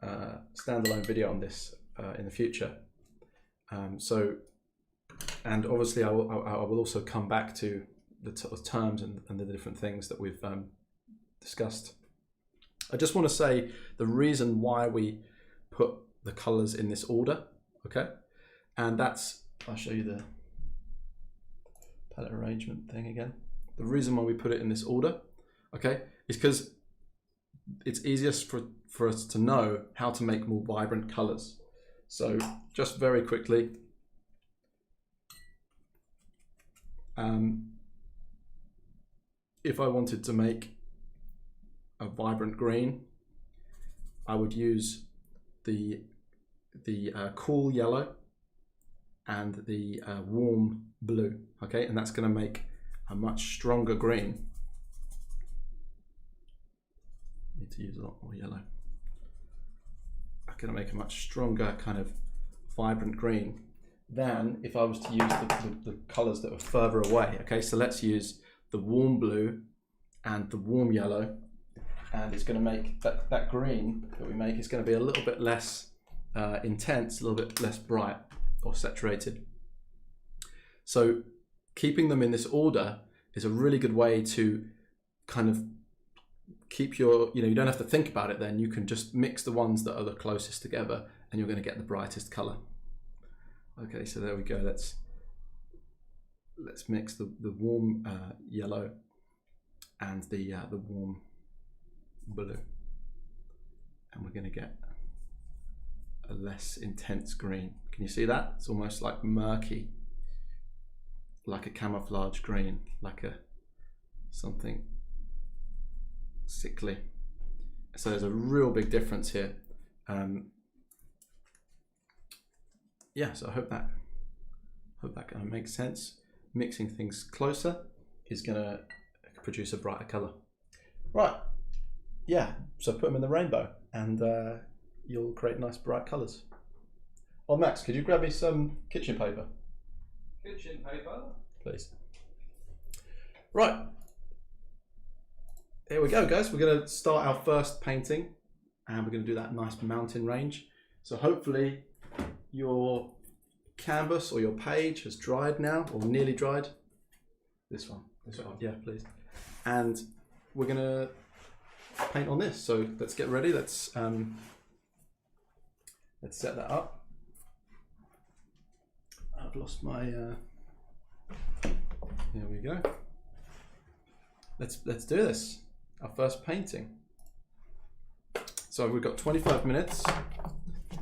standalone video on this in the future. And obviously I will also come back to the terms and the different things that we've discussed. I just want to say the reason why we put the colors in this order, okay? And that's, I'll show you the palette arrangement thing again. The reason why we put it in this order, okay, is because it's easiest for us to know how to make more vibrant colors. So just very quickly, if I wanted to make a vibrant green, I would use the cool yellow and the warm blue, okay, and that's going to make a much stronger green. Need to use a lot more yellow. I'm going to make a much stronger kind of vibrant green than if I was to use the colors that are further away. Okay, so let's use the warm blue and the warm yellow, and it's going to make that green that we make is going to be a little bit less intense, a little bit less bright or saturated. So keeping them in this order is a really good way to kind of keep your, you don't have to think about it then. You can just mix the ones that are the closest together and you're going to get the brightest color. Okay, so there we go. Let's mix the warm yellow and the warm blue, and we're going to get a less intense green. Can you see that? It's almost like murky, like a camouflage green, like something sickly. So there's a real big difference here. Yeah, so I hope that kind of makes sense. Mixing things closer is going to produce a brighter color. Right, yeah, so put them in the rainbow and you'll create nice bright colors. Oh, Max, could you grab me some kitchen paper? Kitchen paper? Please. Right, here we go, guys. We're going to start our first painting and we're going to do that nice mountain range. So hopefully your canvas or your page has dried now, or nearly dried. This one. Yeah, please. And we're going to paint on this. So let's get ready. Let's set that up. I've lost my. Here we go. Let's do this. Our first painting. So we've got 25 minutes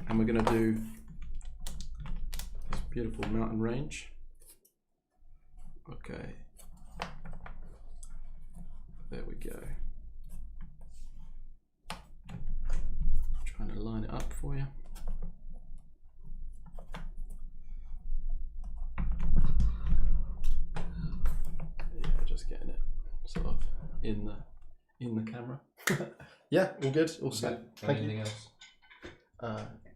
and we're going to do this beautiful mountain range. Okay. There we go. Trying to line it up for you. Yeah, just getting it sort of in the camera. Yeah, all good, all set. Thank you. Anything else?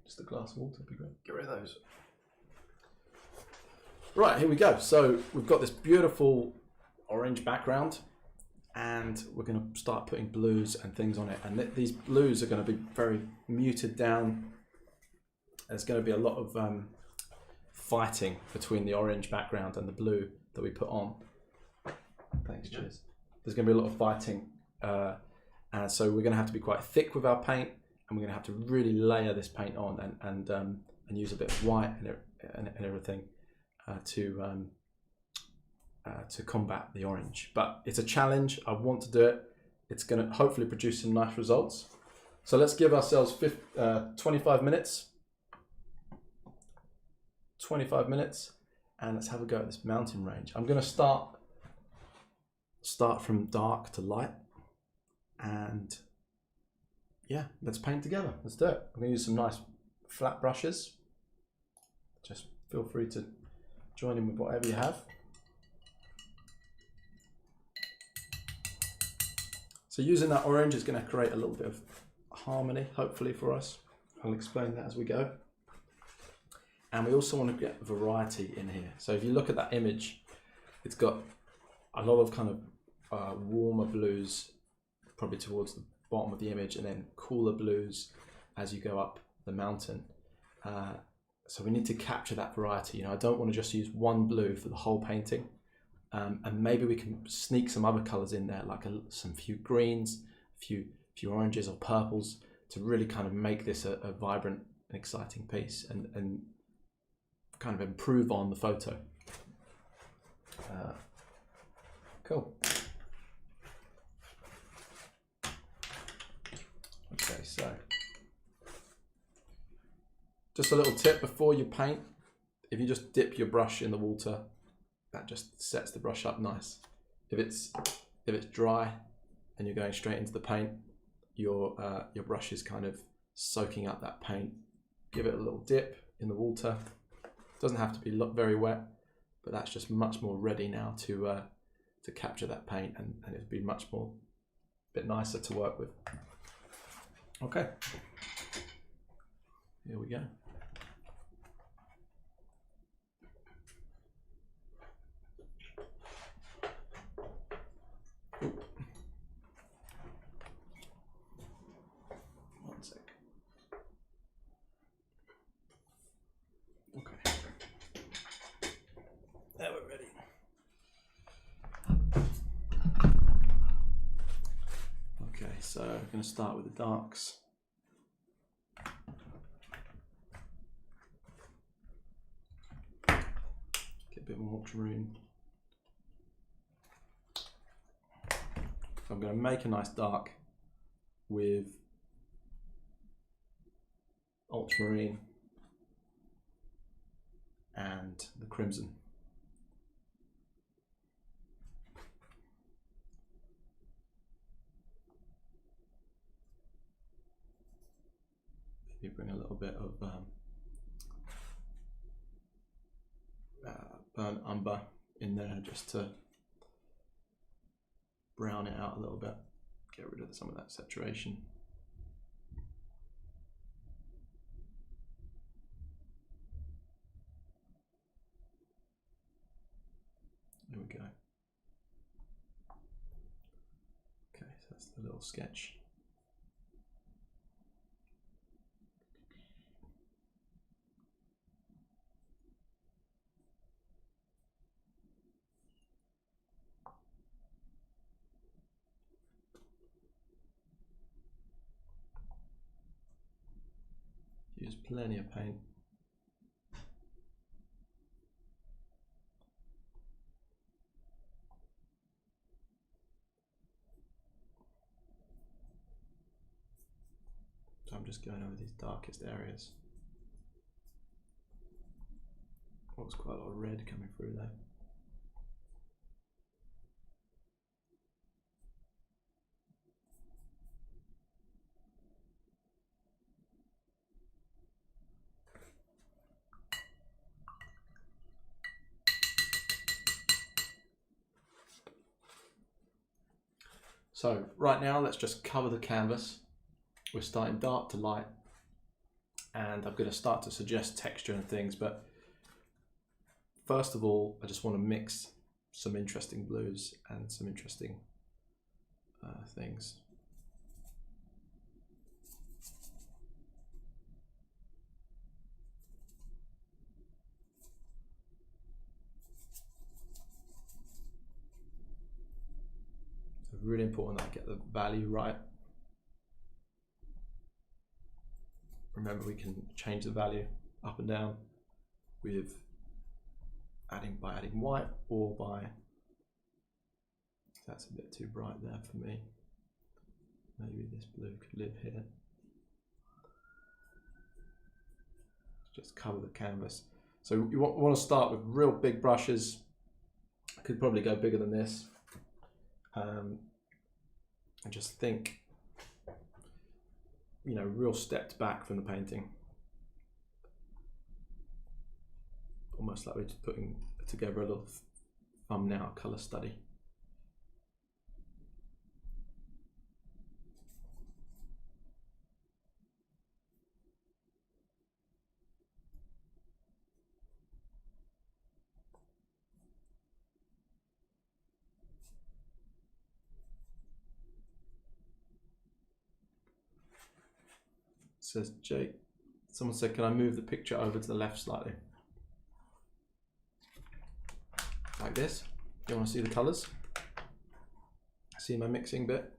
Just a glass of water would be great. Get rid of those. Right, here we go. So we've got this beautiful orange background and we're going to start putting blues and things on it. And these blues are going to be very muted down. There's going to be a lot of fighting between the orange background and the blue that we put on. Thanks, cheers. There's going to be a lot of fighting. And so we're going to have to be quite thick with our paint, and we're going to have to really layer this paint on and use a bit of white and everything to combat the orange. But it's a challenge. I want to do it. It's going to hopefully produce some nice results. So let's give ourselves 25 minutes. 25 minutes, and let's have a go at this mountain range. I'm going to start from dark to light, and yeah, let's paint together. Let's do it. I'm going to use some nice flat brushes. Just feel free to join in with whatever you have. So using that orange is going to create a little bit of harmony, hopefully, for us. I'll explain that as we go. And we also want to get variety in here. So if you look at that image, it's got a lot of kind of warmer blues, probably towards the bottom of the image, and then cooler blues as you go up the mountain. So we need to capture that variety. You know, I don't want to just use one blue for the whole painting. And maybe we can sneak some other colors in there, like some few greens, a few oranges or purples, to really kind of make this a vibrant and exciting piece, and kind of improve on the photo. Cool. Okay, so just a little tip before you paint: if you just dip your brush in the water, that just sets the brush up nice. If it's dry and you're going straight into the paint, your brush is kind of soaking up that paint. Give it a little dip in the water. Doesn't have to be very wet, but that's just much more ready now to capture that paint, and it'll be much more, bit nicer to work with. Okay, here we go. Oop. One sec. Okay. Now we're ready. Okay, so I'm going to start with the darks. Get a bit more ultramarine. So I'm going to make a nice dark with ultramarine and the crimson. Maybe bring a little bit of burnt umber in there just to brown it out a little bit, get rid of some of that saturation. There we go. Okay, so that's the little sketch. Use plenty of paint. So I'm just going over these darkest areas. Oh, there's quite a lot of red coming through there. So right now, let's just cover the canvas. We're starting dark to light, and I'm going to start to suggest texture and things, but first of all, I just want to mix some interesting blues and some interesting things. So really important that I get the value right. Remember, we can change the value up and down with by adding white, or by, that's a bit too bright there for me. Maybe this blue could live here. Just cover the canvas. So you want to start with real big brushes. I could probably go bigger than this. And just think, you know, real stepped back from the painting. Almost like we're just putting together a little thumbnail colour study. Says Jake, someone said, can I move the picture over to the left slightly? Like this. You want to see the colours? See my mixing bit?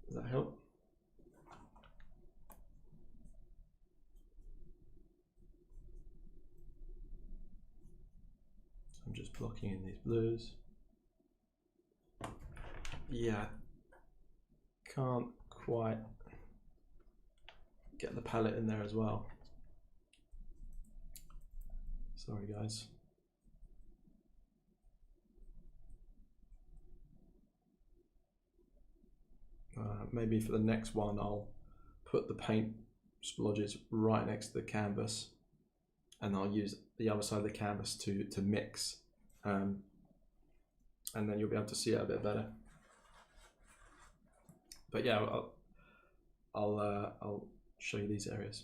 Does that help? I'm just blocking in these blues. Yeah, can't quite get the palette in there as well. Sorry guys. Maybe for the next one I'll put the paint splodges right next to the canvas, and I'll use the other side of the canvas to mix, and then you'll be able to see it a bit better. But yeah, I'll show you these areas.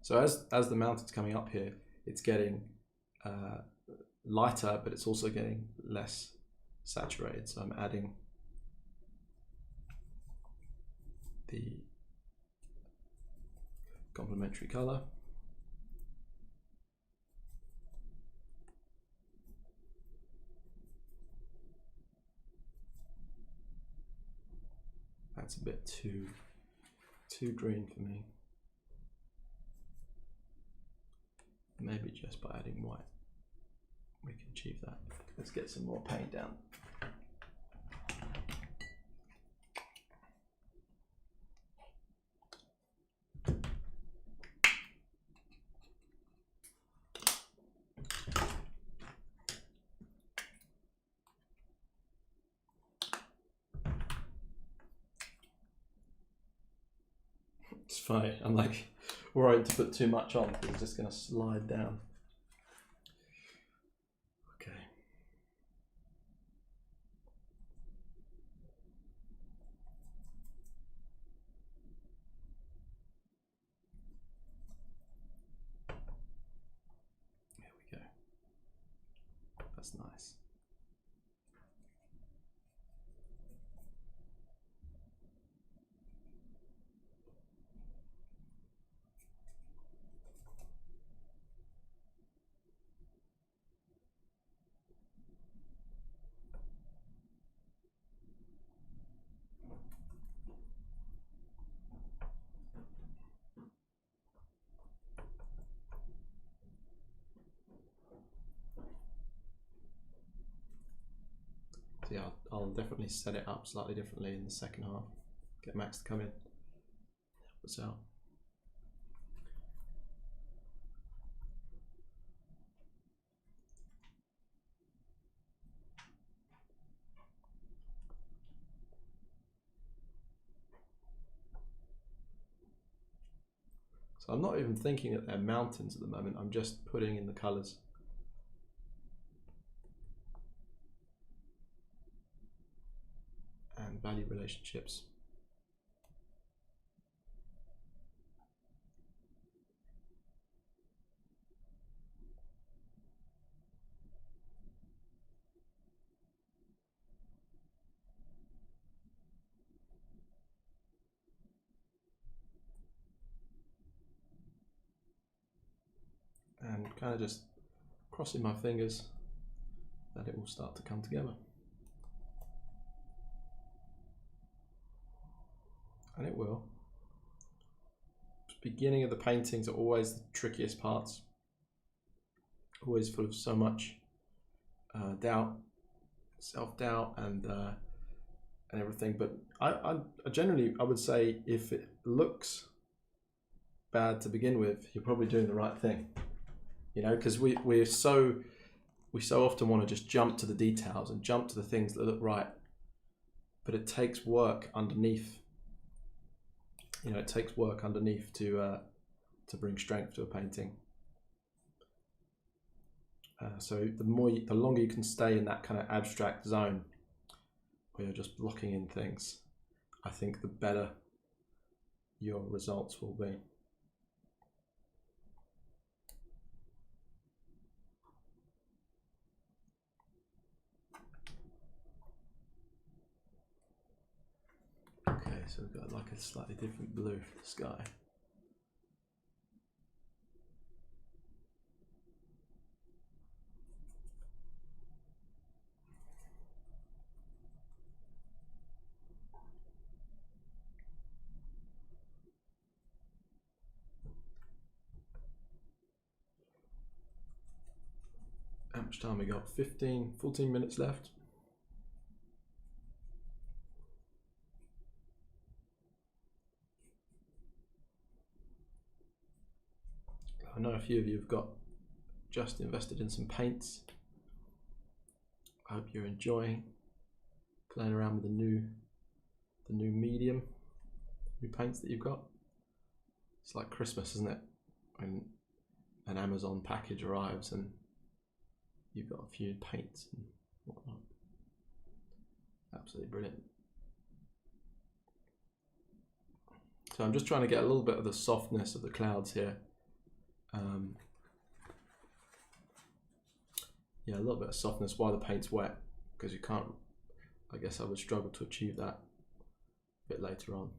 So as the mountain's coming up here, it's getting lighter, but it's also getting less saturated. So I'm adding the complementary color. That's a bit too green for me. Maybe just by adding white we can achieve that. Let's get some more paint down. It's funny, I'm like worried to put too much on because it's just going to slide down. Okay. Here we go. That's nice. I'll definitely set it up slightly differently in the second half. Get Max to come in. What's out? So I'm not even thinking that they're mountains at the moment. I'm just putting in the colors. And value relationships. And kind of just crossing my fingers that it will start to come together. And it will. The beginning of the paintings are always the trickiest parts. Always full of so much doubt, self-doubt, and everything. But I generally, I would say, if it looks bad to begin with, you're probably doing the right thing. You know, because we so often want to just jump to the details and jump to the things that look right, but it takes work underneath. You know, it takes work underneath to bring strength to a painting. So the longer you can stay in that kind of abstract zone, where you're just blocking in things, I think the better your results will be. Okay, so we've got like a slightly different blue for the sky. How much time we got? 14 minutes left. I know a few of you have got just invested in some paints. I hope you're enjoying playing around with the new medium, new paints that you've got. It's like Christmas, isn't it? When an Amazon package arrives and you've got a few paints and whatnot. Absolutely brilliant. So I'm just trying to get a little bit of the softness of the clouds here. Yeah, a little bit of softness while the paint's wet, because you can't, I guess I would struggle to achieve that a bit later on.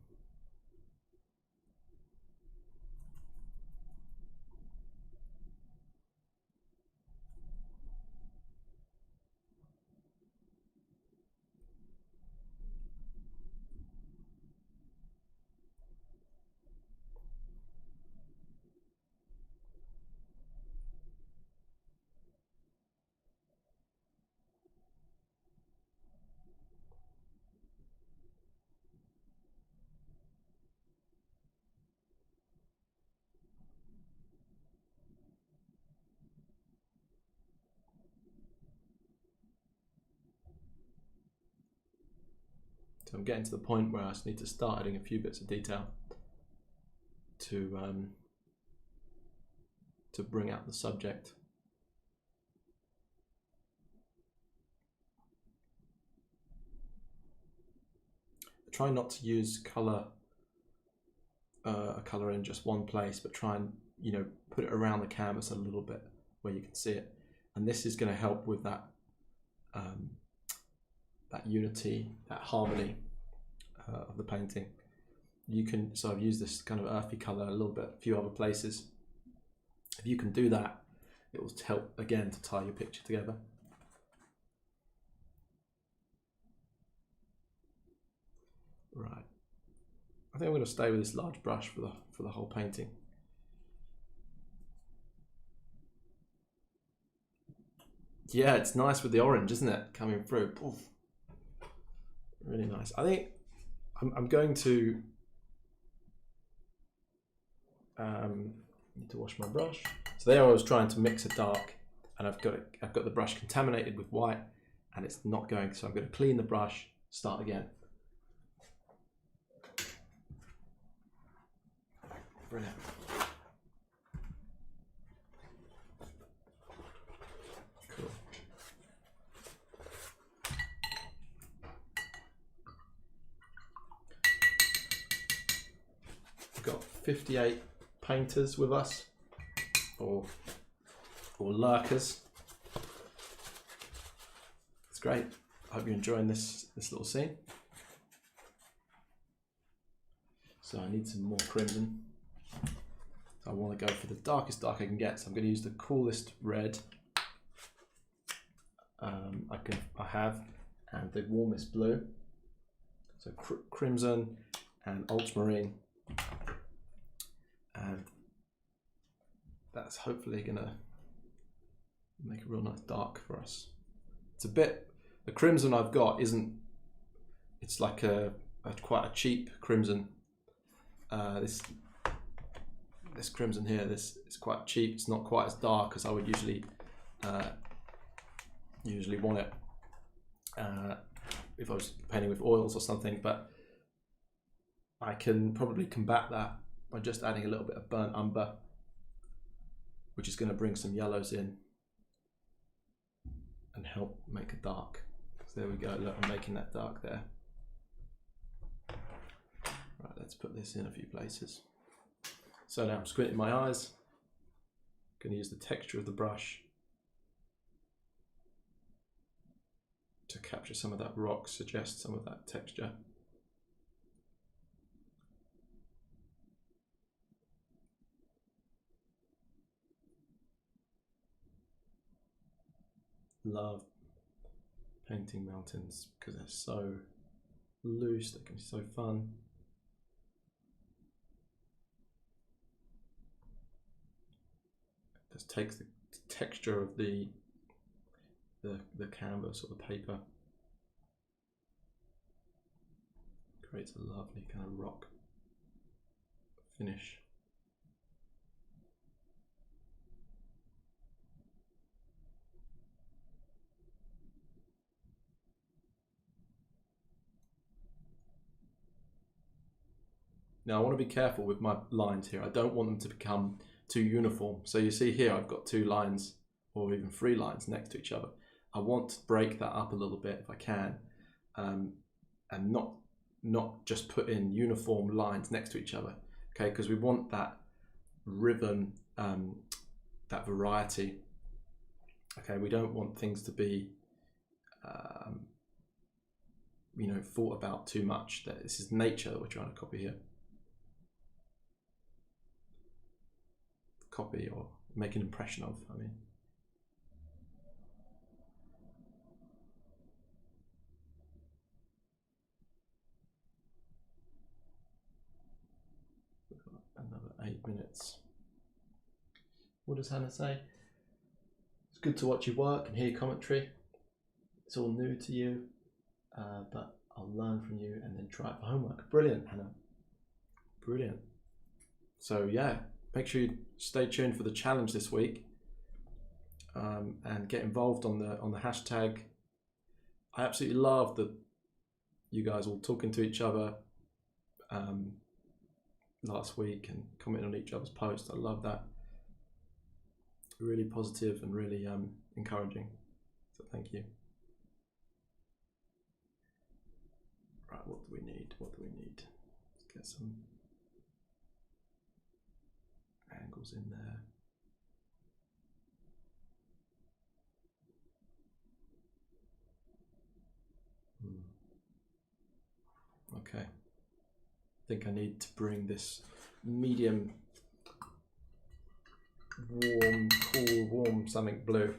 So I'm getting to the point where I just need to start adding a few bits of detail to bring out the subject. I try not to use a color in just one place, but try and, you know, put it around the canvas a little bit where you can see it. And this is going to help with that that unity, that harmony of the painting. You can, so I've used this kind of earthy color a little bit, a few other places. If you can do that, it will help again to tie your picture together. Right, I think I'm going to stay with this large brush for the whole painting. Yeah, it's nice with the orange, isn't it? Coming through. Poof. Really nice. I think I'm going to need to wash my brush. So there I was trying to mix a dark, and I've got the brush contaminated with white, and it's not going. So I'm going to clean the brush, start again. Brilliant. Cool. We've got 58 painters with us, or lurkers. It's great. I hope you're enjoying this little scene. So I need some more crimson. I want to go for the darkest dark I can get, so I'm going to use the coolest red I have, and the warmest blue. So crimson and ultramarine, and that's hopefully going to make a real nice dark for us. It's a bit, the crimson I've got isn't, it's like quite a cheap crimson. This crimson here, this is quite cheap. It's not quite as dark as I would usually want it if I was painting with oils or something, but I can probably combat that by just adding a little bit of burnt umber, which is going to bring some yellows in and help make a dark. So there we go, look, I'm making that dark there. Right, let's put this in a few places. So now I'm squinting my eyes. I'm going to use the texture of the brush to capture some of that rock, suggest some of that texture. Love painting mountains because they're so loose, they can be so fun. Just takes the texture of the canvas or the paper, creates a lovely kind of rock finish. Now I want to be careful with my lines here. I don't want them to become too uniform. So you see here I've got 2 lines or even 3 lines next to each other. I want to break that up a little bit if I can, and not just put in uniform lines next to each other, okay? Because we want that rhythm, that variety. Okay, we don't want things to be, you know, thought about too much. This is nature that we're trying to copy here. Copy or make an impression of, I mean. We've got another 8 minutes. What does Hannah say? It's good to watch your work and hear your commentary. It's all new to you, but I'll learn from you and then try it for homework. Brilliant, Hannah. Brilliant. So yeah, make sure you stay tuned for the challenge this week, and get involved on the hashtag. I absolutely love that you guys all talking to each other last week and commenting on each other's posts. I love that. Really positive and really encouraging. So thank you. Right, what do we need? What do we need? Let's get some angles in there. Okay. I think I need to bring this medium warm, cool, warm something blue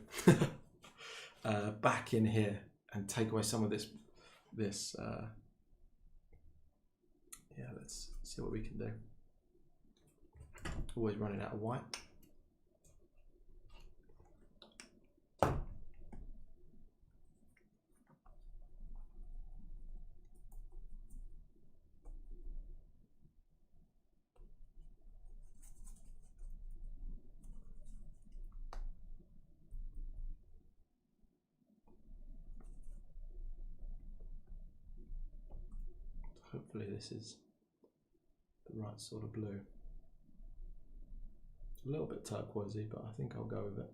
back in here and take away some of this yeah, let's see what we can do. Always running out of white. Hopefully this is the right sort of blue. It's a little bit turquoisey, but I think I'll go with it.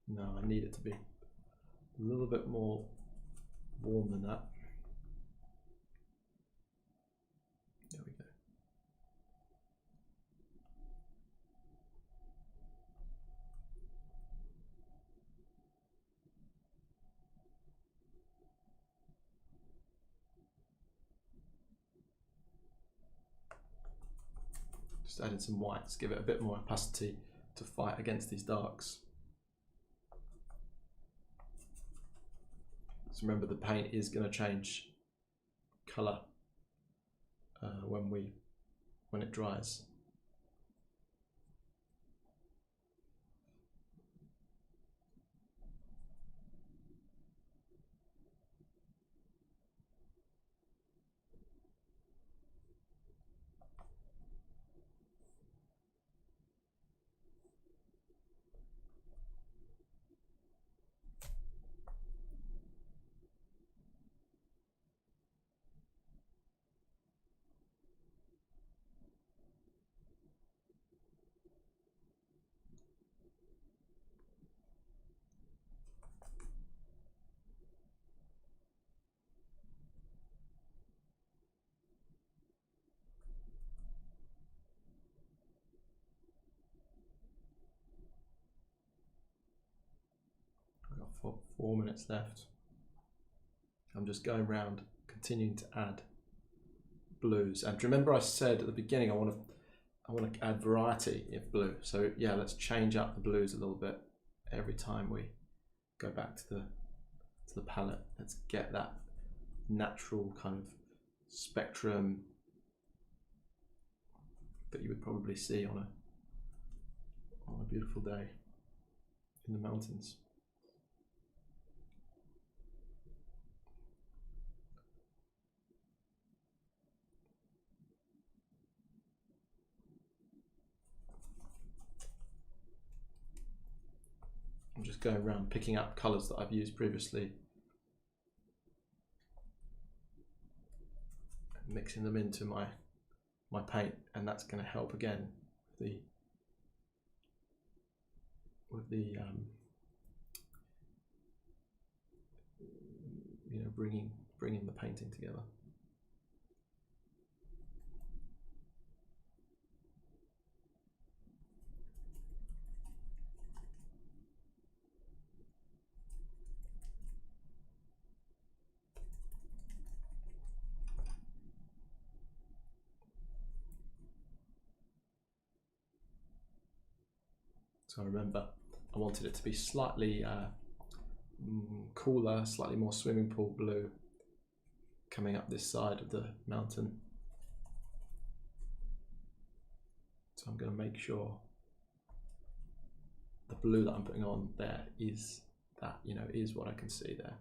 No, I need it to be a little bit more warm than that. There we go. Just adding some whites, give it a bit more opacity to fight against these darks. So remember, the paint is going to change colour when it dries. I've got 4 minutes left. I'm just going around, continuing to add blues. And remember, I said at the beginning I want to add variety of blue. So yeah, let's change up the blues a little bit every time we go back to the palette. Let's get that natural kind of spectrum that you would probably see on a beautiful day in the mountains. I'm just going around picking up colours that I've used previously, and mixing them into my paint, and that's going to help again with the you know, bringing the painting together. So remember, I wanted it to be slightly cooler, slightly more swimming pool blue coming up this side of the mountain. So I'm going to make sure the blue that I'm putting on there is that, you know, is what I can see there.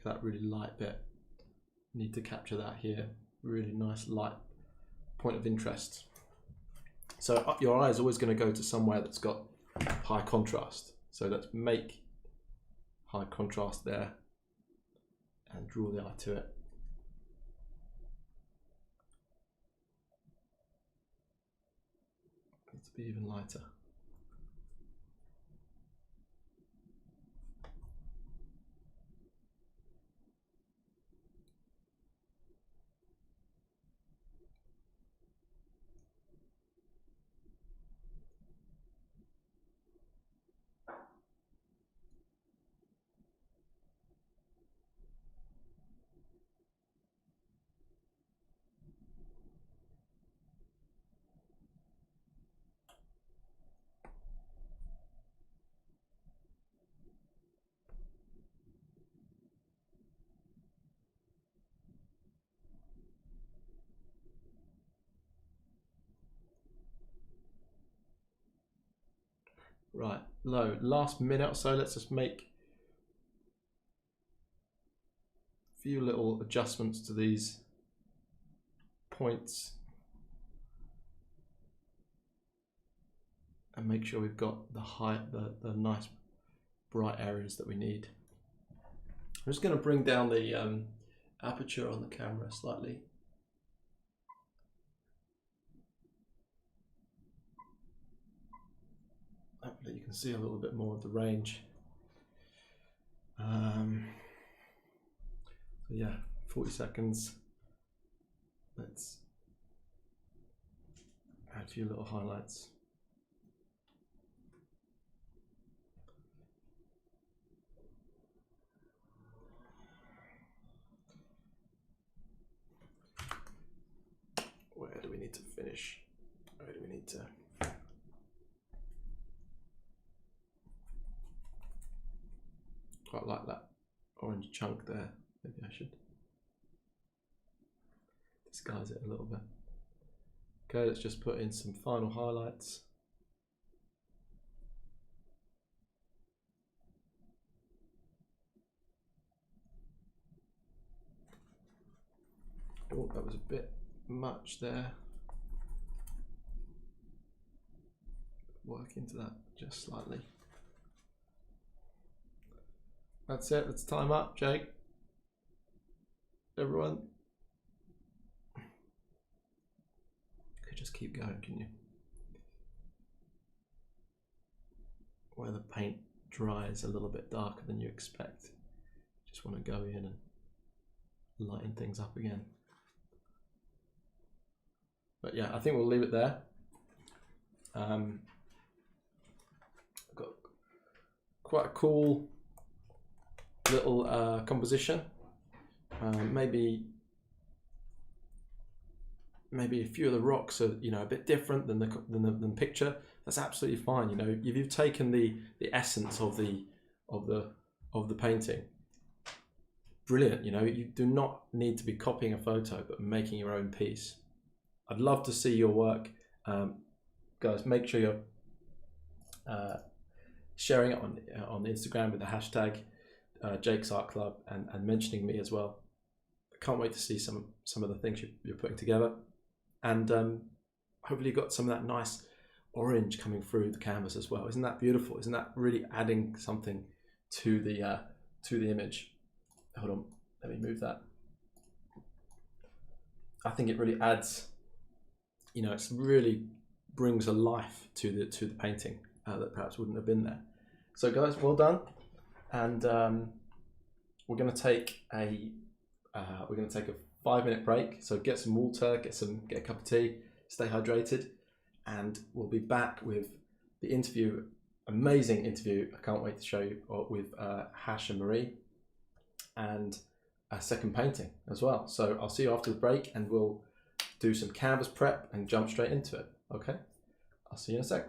That really light bit, need to capture that here. Really nice light point of interest. So your eye is always going to go to somewhere that's got high contrast. So let's make high contrast there and draw the eye to it. Needs to be even lighter. Right, low. Last minute or so, let's just make a few little adjustments to these points and make sure we've got the height, the nice bright areas that we need. I'm just going to bring down the aperture on the camera slightly. Hopefully you can see a little bit more of the range. So yeah, 40 seconds. Let's add a few little highlights. Where do we need to finish? Where do we need to? Quite like that orange chunk there. Maybe I should disguise it a little bit. Okay, let's just put in some final highlights. Oh, that was a bit much there. Work into that just slightly. That's it, let's time up, Jake. Everyone. Okay, just keep going, can you? Where the paint dries a little bit darker than you expect. Just want to go in and lighten things up again. But yeah, I think we'll leave it there. I've got quite a cool little composition. Maybe a few of the rocks are, you know, a bit different than the picture. That's absolutely fine. You know, if you've taken the essence of the painting, brilliant. You know, you do not need to be copying a photo, but making your own piece. I'd love to see your work, guys. Make sure you're sharing it on the Instagram with the hashtag Jake's Art Club and mentioning me as well. I can't wait to see some of the things you're putting together, and hopefully you got some of that nice orange coming through the canvas as well. Isn't that beautiful? Isn't that really adding something to the image? Hold on, let me move that. I think it really adds, you know, it really brings a life to the painting that perhaps wouldn't have been there. So guys, well done, and we're going to take a 5-minute break. So get some water, get a cup of tea, stay hydrated, and we'll be back with the interview. Amazing interview! I can't wait to show you with Hash and Marie, and a second painting as well. So I'll see you after the break, and we'll do some canvas prep and jump straight into it. Okay, I'll see you in a sec.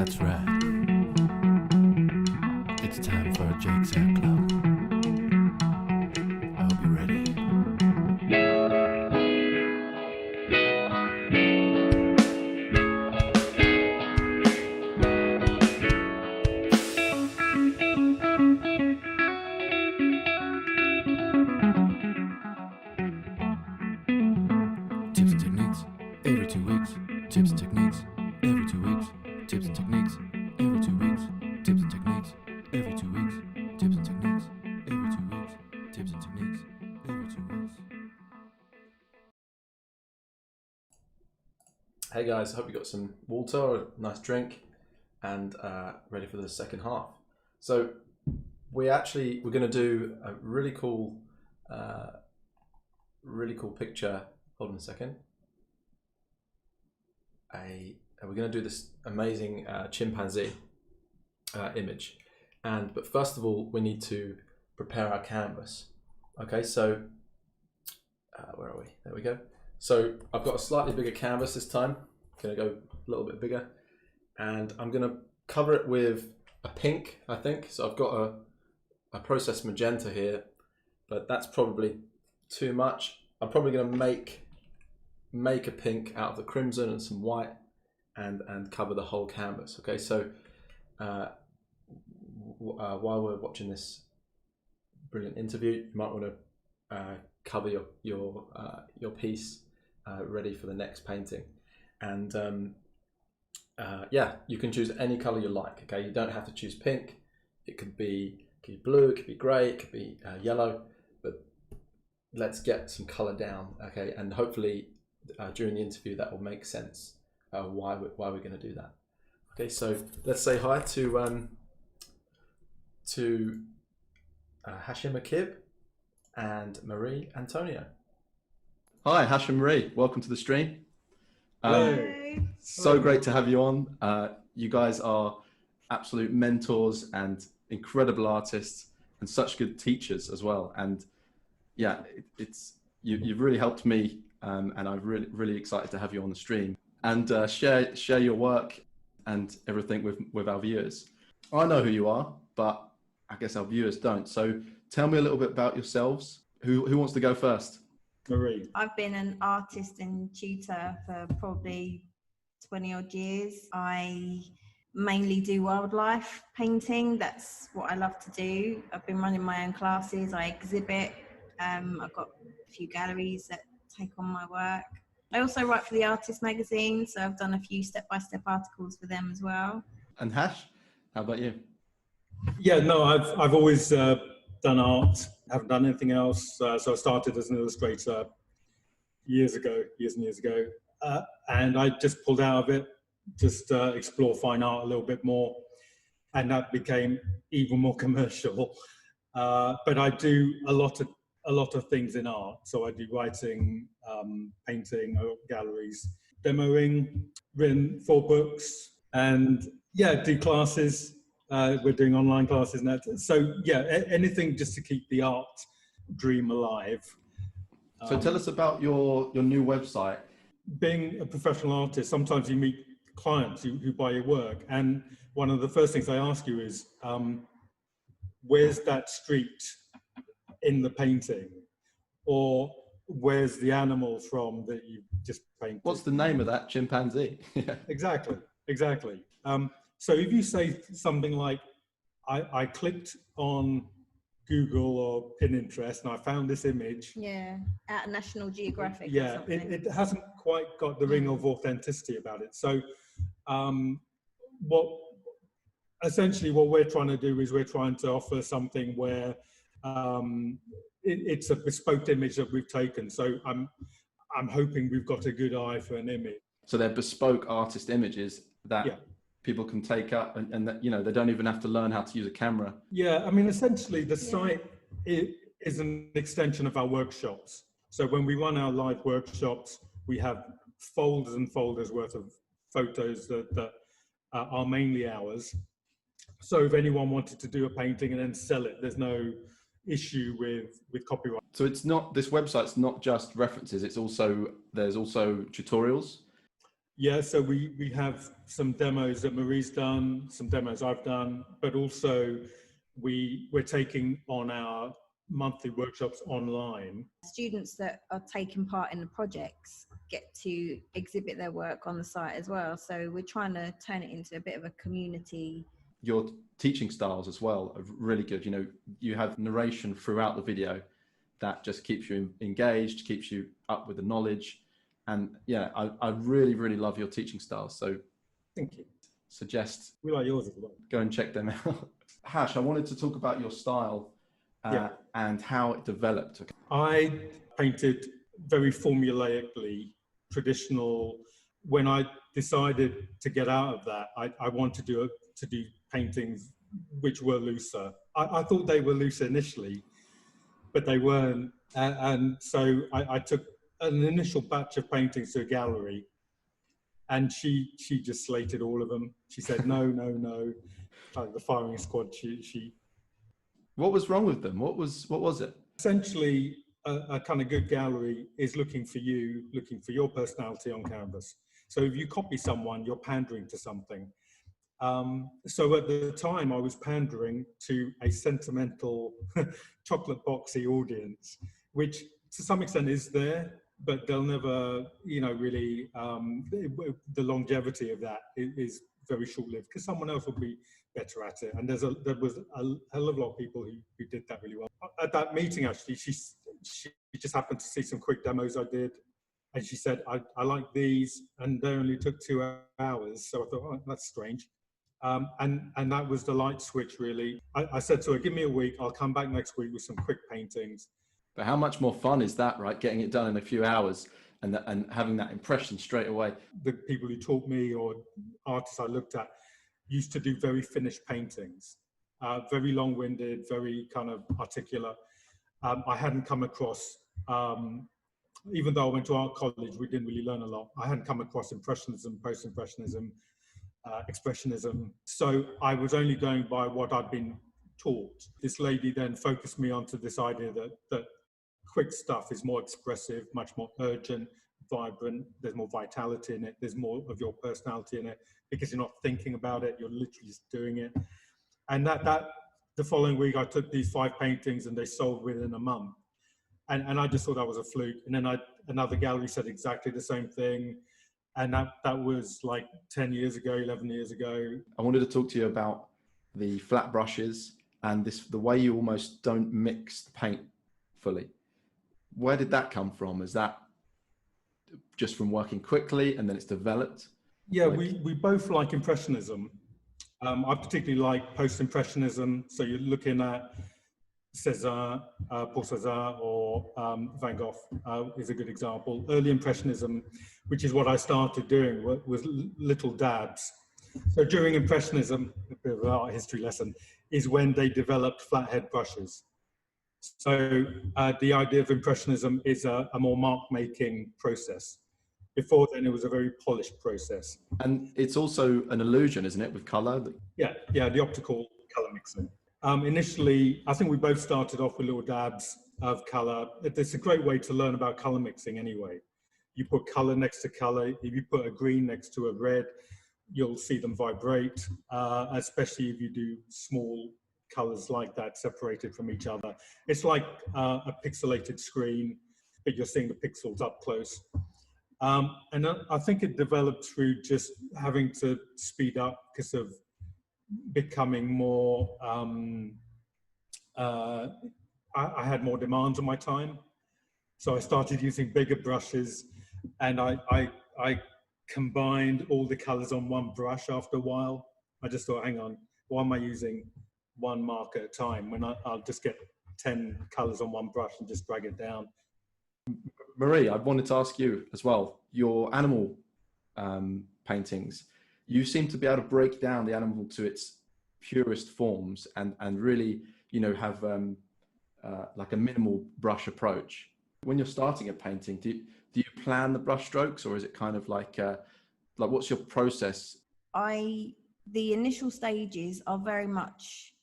That's right. It's time for a Jake's Art Club. I hope you're ready. Tips and techniques every 2 weeks. Tips and techniques every 2 weeks. Tips and techniques every 2 weeks. Tips and techniques every 2 weeks. Tips and techniques every 2 weeks. Tips and techniques every 2 weeks. Hey guys, hope you got some water or a nice drink and ready for the second half. So we're going to do a really cool picture. Hold on a second. We're going to do this amazing chimpanzee image, but first of all we need to prepare our canvas. Okay, so where are we? There we go. So I've got a slightly bigger canvas this time. I'm going to go a little bit bigger, and I'm going to cover it with a pink, I think. So I've got a processed magenta here, but that's probably too much. I'm probably going to make a pink out of the crimson and some white, and cover the whole canvas. Okay, so while we're watching this brilliant interview, you might want to cover your piece ready for the next painting. And yeah, you can choose any color you like. Okay, you don't have to choose pink. It could be blue, it could be gray, it could be yellow, but let's get some color down. Okay, and hopefully during the interview that will make sense why we're going to do that. Okay, so let's say hi to Hashim Akib and Marie Antoniou. Hi, Hashim, Marie. Welcome to the stream. Hello. So great to have you on. You guys are absolute mentors and incredible artists, and such good teachers as well. And yeah, you've really helped me, and I'm really excited to have you on the stream and share your work and everything with our viewers. I know who you are, but I guess our viewers don't. So tell me a little bit about yourselves. Who wants to go first? Marie. I've been an artist and tutor for probably 20 odd years. I mainly do wildlife painting. That's what I love to do. I've been running my own classes. I exhibit. I've got a few galleries that take on my work. I also write for the Artist magazine, so I've done a few step-by-step articles for them as well. And Hash, how about you? Yeah, no, I've always done art. Haven't done anything else. So I started as an illustrator years and years ago, and I just pulled out of it, just explore fine art a little bit more, and that became even more commercial. But I do a lot of things in art. So I do writing, painting, galleries, demoing, written 4 books, and yeah, do classes. We're doing online classes now. So yeah, anything just to keep the art dream alive. So tell us about your new website. Being a professional artist, sometimes you meet clients who buy your work, and one of the first things they ask you is, where's that street in the painting? Or where's the animal from that you just painted? What's the name of that chimpanzee? Exactly. So if you say something like, I clicked on Google or Pinterest and I found this image. Yeah, at National Geographic. Yeah, or something. it hasn't quite got the ring of authenticity about it. So essentially what we're trying to do is we're trying to offer something where it's a bespoke image that we've taken. So I'm hoping we've got a good eye for an image. So they're bespoke artist images that people can take up, and that, you know, they don't even have to learn how to use a camera. Yeah, I mean, essentially the site is an extension of our workshops. So when we run our live workshops, we have folders and folders worth of photos that are mainly ours. So if anyone wanted to do a painting and then sell it, there's no issue with copyright. So it's not, this website's not just references, there's also tutorials. Yeah, so we have some demos that Marie's done, some demos I've done, but also we're taking on our monthly workshops online. Students that are taking part in the projects get to exhibit their work on the site as well. So we're trying to turn it into a bit of a community. Your teaching styles as well are really good. You know, you have narration throughout the video that just keeps you engaged, keeps you up with the knowledge. And yeah, I really, really love your teaching styles. So Thank you. suggest We like yours as well. go and check them out. Hash, I wanted to talk about your style and how it developed. I painted very formulaically, traditional. When I decided to get out of that, I wanted to do paintings which were looser. I thought they were looser initially, but they weren't. And so I took an initial batch of paintings to a gallery, and she just slated all of them. She said, no, no, no. Like the firing squad, she What was wrong with them? What was it? essentially a kind of good gallery is looking for you, looking for your personality on canvas. So if you copy someone, you're pandering to something. So at the time, I was pandering to a sentimental, chocolate boxy audience, which to some extent is there, but they'll never, really, the longevity of that is very short-lived because someone else will be better at it. And there was a hell of a lot of people who did that really well. At that meeting, actually, she just happened to see some quick demos I did. And she said, I like these, and they only took 2 hours. So I thought, oh, that's strange. And that was the light switch, really. I said to her, give me a week, I'll come back next week with some quick paintings. But how much more fun is that, right? Getting it done in a few hours and having that impression straight away. The people who taught me or artists I looked at used to do very finished paintings, very long-winded, very kind of articulate. I hadn't come across, even though I went to art college, we didn't really learn a lot. I hadn't come across Impressionism, Post-Impressionism, Expressionism. So I was only going by what I'd been taught. This lady then focused me onto this idea that quick stuff is more expressive, much more urgent, vibrant. There's more vitality in it. There's more of your personality in it because you're not thinking about it. You're literally just doing it. And that the following week, I took these 5 paintings and they sold within a month. And I just thought that was a fluke. And then another gallery said exactly the same thing. And that was like 10 years ago, 11 years ago. I wanted to talk to you about the flat brushes and the way you almost don't mix the paint fully. Where did that come from? Is that just from working quickly and then it's developed? Yeah, we both like Impressionism. I particularly like Post-Impressionism. So you're looking at Cézanne, Paul Cézanne, or Van Gogh is a good example. Early Impressionism, which is what I started doing, was little dabs. So during Impressionism, a bit of an art history lesson, is when they developed flathead brushes. So the idea of Impressionism is a more mark-making process. Before then, it was a very polished process. And it's also an illusion, isn't it, with color? Yeah, the optical color mixing. Initially, I think we both started off with little dabs of color. It's a great way to learn about color mixing anyway. You put color next to color. If you put a green next to a red, you'll see them vibrate, especially if you do small colors like that separated from each other. It's like a pixelated screen, but you're seeing the pixels up close. And I think it developed through just having to speed up because of becoming more, I had more demands on my time. So I started using bigger brushes and I combined all the colors on one brush after a while. I just thought, hang on, why am I using one mark at a time when I'll just get 10 colors on one brush and just drag it down. Marie, I wanted to ask you as well, your animal paintings, you seem to be able to break down the animal to its purest forms and really, have like a minimal brush approach. When you're starting a painting, do you plan the brush strokes, or is it kind of like what's your process? The initial stages are very much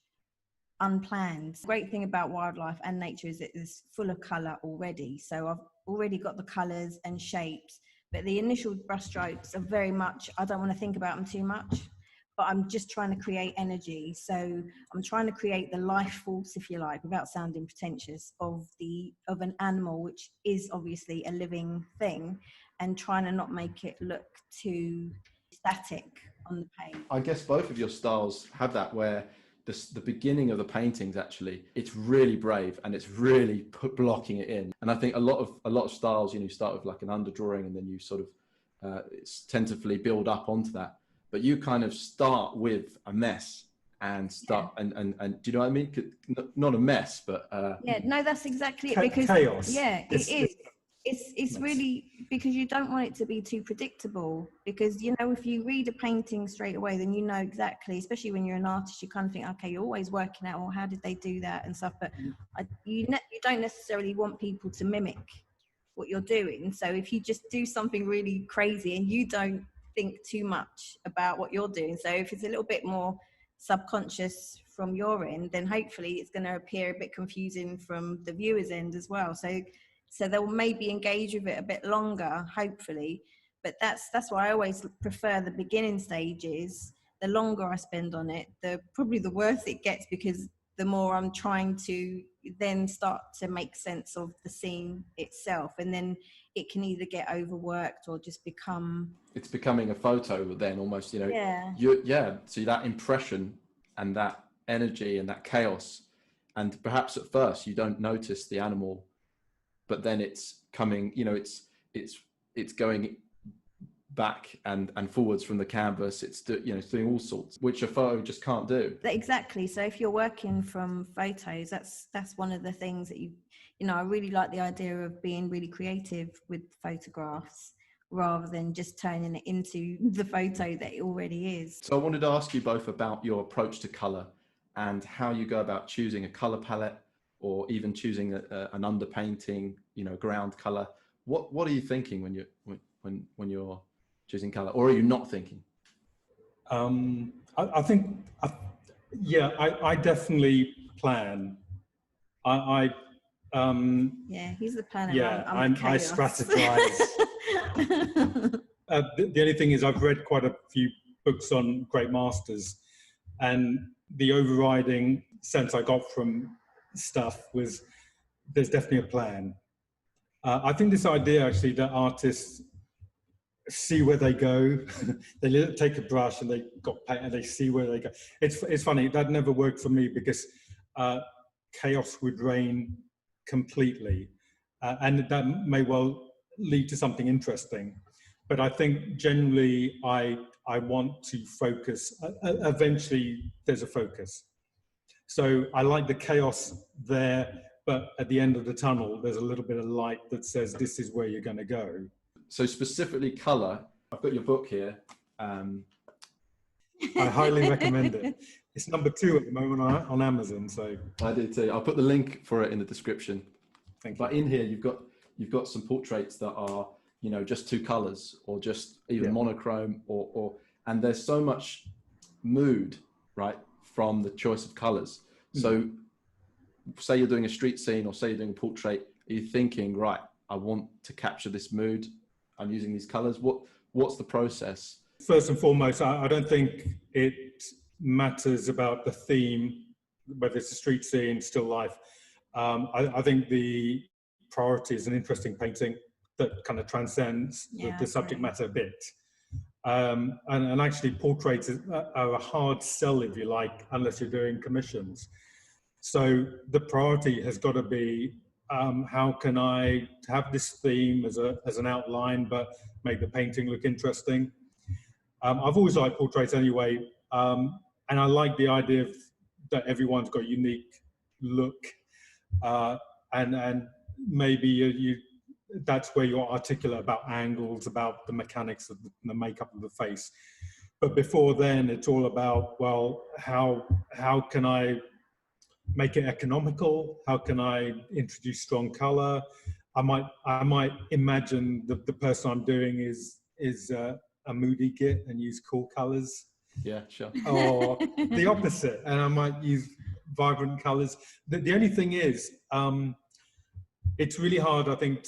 unplanned. The great thing about wildlife and nature is it is full of colour already. So I've already got the colours and shapes, But the initial brush strokes are very much, I don't want to think about them too much, but I'm just trying to create energy. So I'm trying to create the life force, if you like, without sounding pretentious, of an animal, which is obviously a living thing, and trying to not make it look too static on the paint. I guess both of your styles have that, where the beginning of the paintings, actually, it's really brave and it's really blocking it in. And I think a lot of styles, you start with like an underdrawing and then you sort of tentatively build up onto that. But you kind of start with a mess and start, and do you know what I mean? Not a mess, but yeah, no, that's exactly it. Because chaos. Yeah, it is. It's really, because you don't want it to be too predictable, because if you read a painting straight away, then you know exactly, especially when you're an artist, you kind of think, okay, you're always working out, well, how did they do that and stuff, but you don't necessarily want people to mimic what you're doing. So if you just do something really crazy and you don't think too much about what you're doing, so if it's a little bit more subconscious from your end, then hopefully it's going to appear a bit confusing from the viewer's end as well. So they'll maybe engage with it a bit longer, hopefully. But that's why I always prefer the beginning stages. The longer I spend on it, probably the worse it gets, because the more I'm trying to then start to make sense of the scene itself. And then it can either get overworked or just become... It's becoming a photo then, almost, Yeah. So that impression and that energy and that chaos, and perhaps at first you don't notice the animal, but then it's coming, it's going back and forwards from the canvas. It's doing all sorts, which a photo just can't do. Exactly. So if you're working from photos, that's one of the things that I really like the idea of being really creative with photographs, rather than just turning it into the photo that it already is. So I wanted to ask you both about your approach to color and how you go about choosing a color palette, or even choosing an underpainting, ground color. What are you thinking when you're choosing color, or are you not thinking? I think, I definitely plan. Yeah, he's the planner. Yeah, I'm I strategize. The only thing is, I've read quite a few books on great masters, and the overriding sense I got from stuff was there's definitely a plan. I think this idea actually that artists see where they go, they take a brush and they got paint and they see where they go. It's funny, that never worked for me, because chaos would reign completely, and that may well lead to something interesting. But I think generally I want to focus. Eventually there's a focus. So I like the chaos there, but at the end of the tunnel, there's a little bit of light that says this is where you're going to go. So specifically color, I've got your book here. I highly recommend it. It's number 2 at the moment on Amazon. So I do too. I'll put the link for it in the description. Thank you. But in here, you've got some portraits that are, just 2 colors, or just even monochrome, and there's so much mood, right, from the choice of colors. So say you're doing a street scene, or say you're doing a portrait, are you thinking, right, I want to capture this mood, I'm using these colors? What's the process? First and foremost, I don't think it matters about the theme, whether it's a street scene, still life. I think the priority is an interesting painting that kind of transcends the subject matter a bit. And actually portraits are a hard sell, if you like, unless you're doing commissions. So the priority has got to be, how can I have this theme as an outline, but make the painting look interesting? I've always liked portraits anyway, and I like the idea that everyone's got a unique look, and maybe that's where you're articulate about angles, about the mechanics of the makeup of the face. But before then, it's all about, well, how can I make it economical? How can I introduce strong color? I might imagine the person I'm doing is a moody git and use cool colors. Yeah, sure. Or the opposite, and I might use vibrant colors. The only thing is, it's really hard, I think,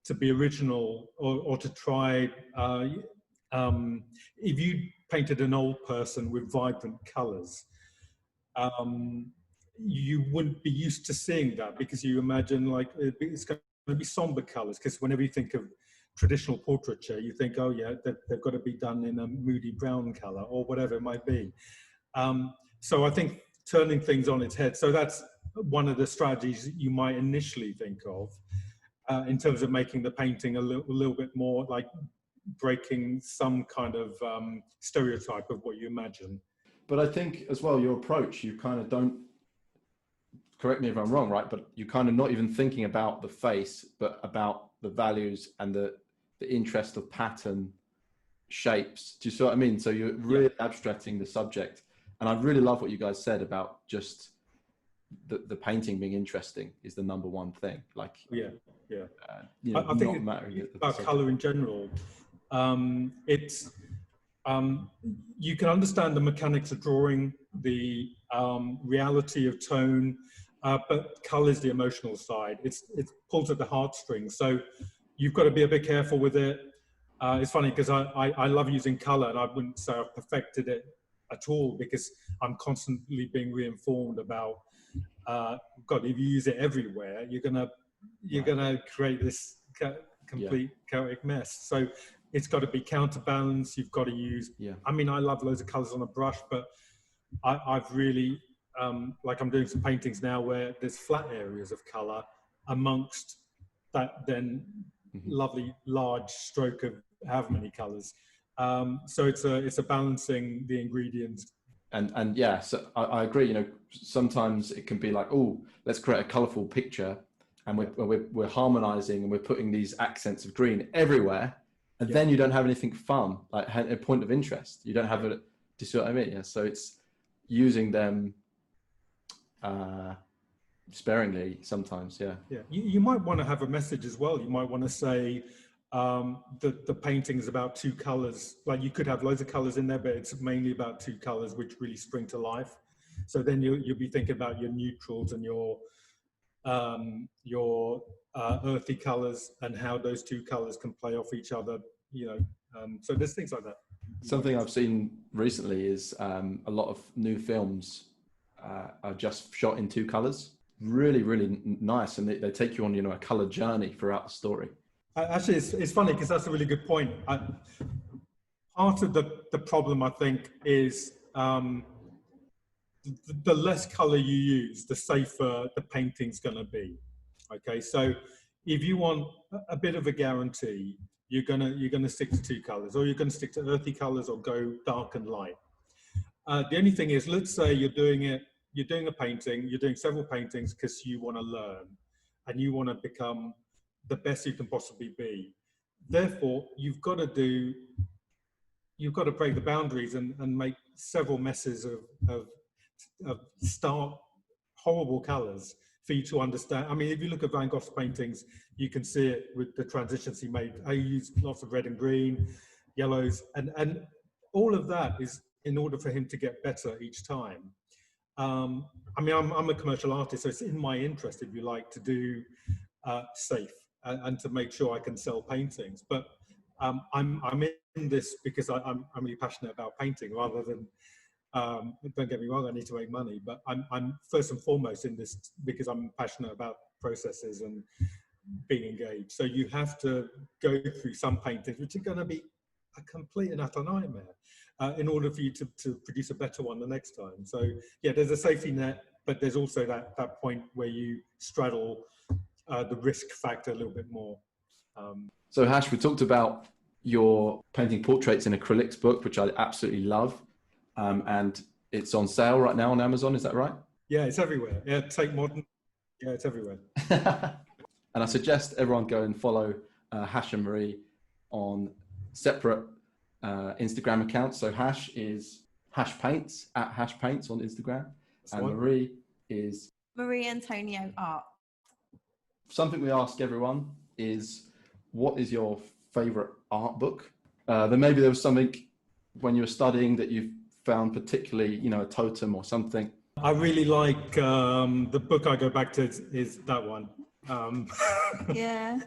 to be original or to try. If you painted an old person with vibrant colours, you wouldn't be used to seeing that, because you imagine like it's going to be somber colours. Because whenever you think of traditional portraiture, you think, oh yeah, they've got to be done in a moody brown colour or whatever it might be. So I think turning things on its head. So that's one of the strategies you might initially think of in terms of making the painting a little bit more like breaking some kind of stereotype of what you imagine. But I think as well, your approach, you kind of don't, correct me if I'm wrong, right? But you're kind of not even thinking about the face, but about the values and the interest of pattern, shapes. Do you see what I mean? So you're really abstracting the subject. And I really love what you guys said about just the painting being interesting is the number one thing. Like, You know, I not think mattering about colour in general. It's you can understand the mechanics of drawing, the reality of tone, but colour is the emotional side. It pulls at the heartstrings. So you've got to be a bit careful with it. It's funny because I love using colour, and I wouldn't say I've perfected it at all, because I'm constantly being reinformed about God, if you use it everywhere, you're gonna create this complete chaotic mess. So it's got to be counterbalanced. You've got to use. I mean, I love loads of colours on a brush, but I've really like I'm doing some paintings now where there's flat areas of colour amongst that then lovely large stroke of however many colours. So it's a balancing the ingredients. And yeah, so I agree. You know, sometimes it can be like, oh, let's create a colourful picture, and we're harmonising and we're putting these accents of green everywhere, and then you don't have anything fun, like a point of interest. You don't have it. Do you see what I mean? Yeah. So it's using them sparingly sometimes. Yeah. Yeah. You might want to have a message as well. You might want to say the painting is about two colours. Like you could have loads of colours in there, but it's mainly about two colours which really spring to life. So then you'll be thinking about your neutrals and your earthy colours and how those two colours can play off each other. You know, so there's things like that. Something I've seen recently is a lot of new films are just shot in two colours. Really, really nice, and they take you on, you know, a colour journey throughout the story. Actually, it's funny because that's a really good point. Part of the problem, I think, is the less colour you use, the safer the painting's going to be. Okay, so if you want a bit of a guarantee, you're gonna stick to two colours, or you're going to stick to earthy colours, or go dark and light. The only thing is, let's say you're doing a painting, you're doing several paintings because you want to learn and you want to become the best you can possibly be. Therefore, you've got to break the boundaries and make several messes of stark, horrible colours for you to understand. I mean, if you look at Van Gogh's paintings, you can see it with the transitions he made. I used lots of red and green, yellows, and all of that is in order for him to get better each time. I mean, I'm a commercial artist, so it's in my interest, if you like, to do safe and to make sure I can sell paintings. But I'm in this because I'm really passionate about painting, rather than don't get me wrong, I need to make money, but I'm first and foremost in this because I'm passionate about processes and being engaged. So you have to go through some paintings which are going to be a complete and utter nightmare in order for you to produce a better one the next time. So yeah, there's a safety net, but there's also that point where you straddle the risk factor a little bit more. So Hash, we talked about your painting portraits in acrylics book, which I absolutely love. And it's on sale right now on Amazon, is that right? Yeah, it's everywhere. Yeah, Take Modern. Yeah, it's everywhere. And I suggest everyone go and follow Hash and Marie on separate Instagram accounts. So Hash is Hash Paints, at Hash Paints on Instagram. And Marie is Marie Antoniou Art. Something we ask everyone is, what is your favorite art book? Then maybe there was something when you were studying that you found particularly, you know, a totem or something. I really like the book I go back to is that one. Yeah.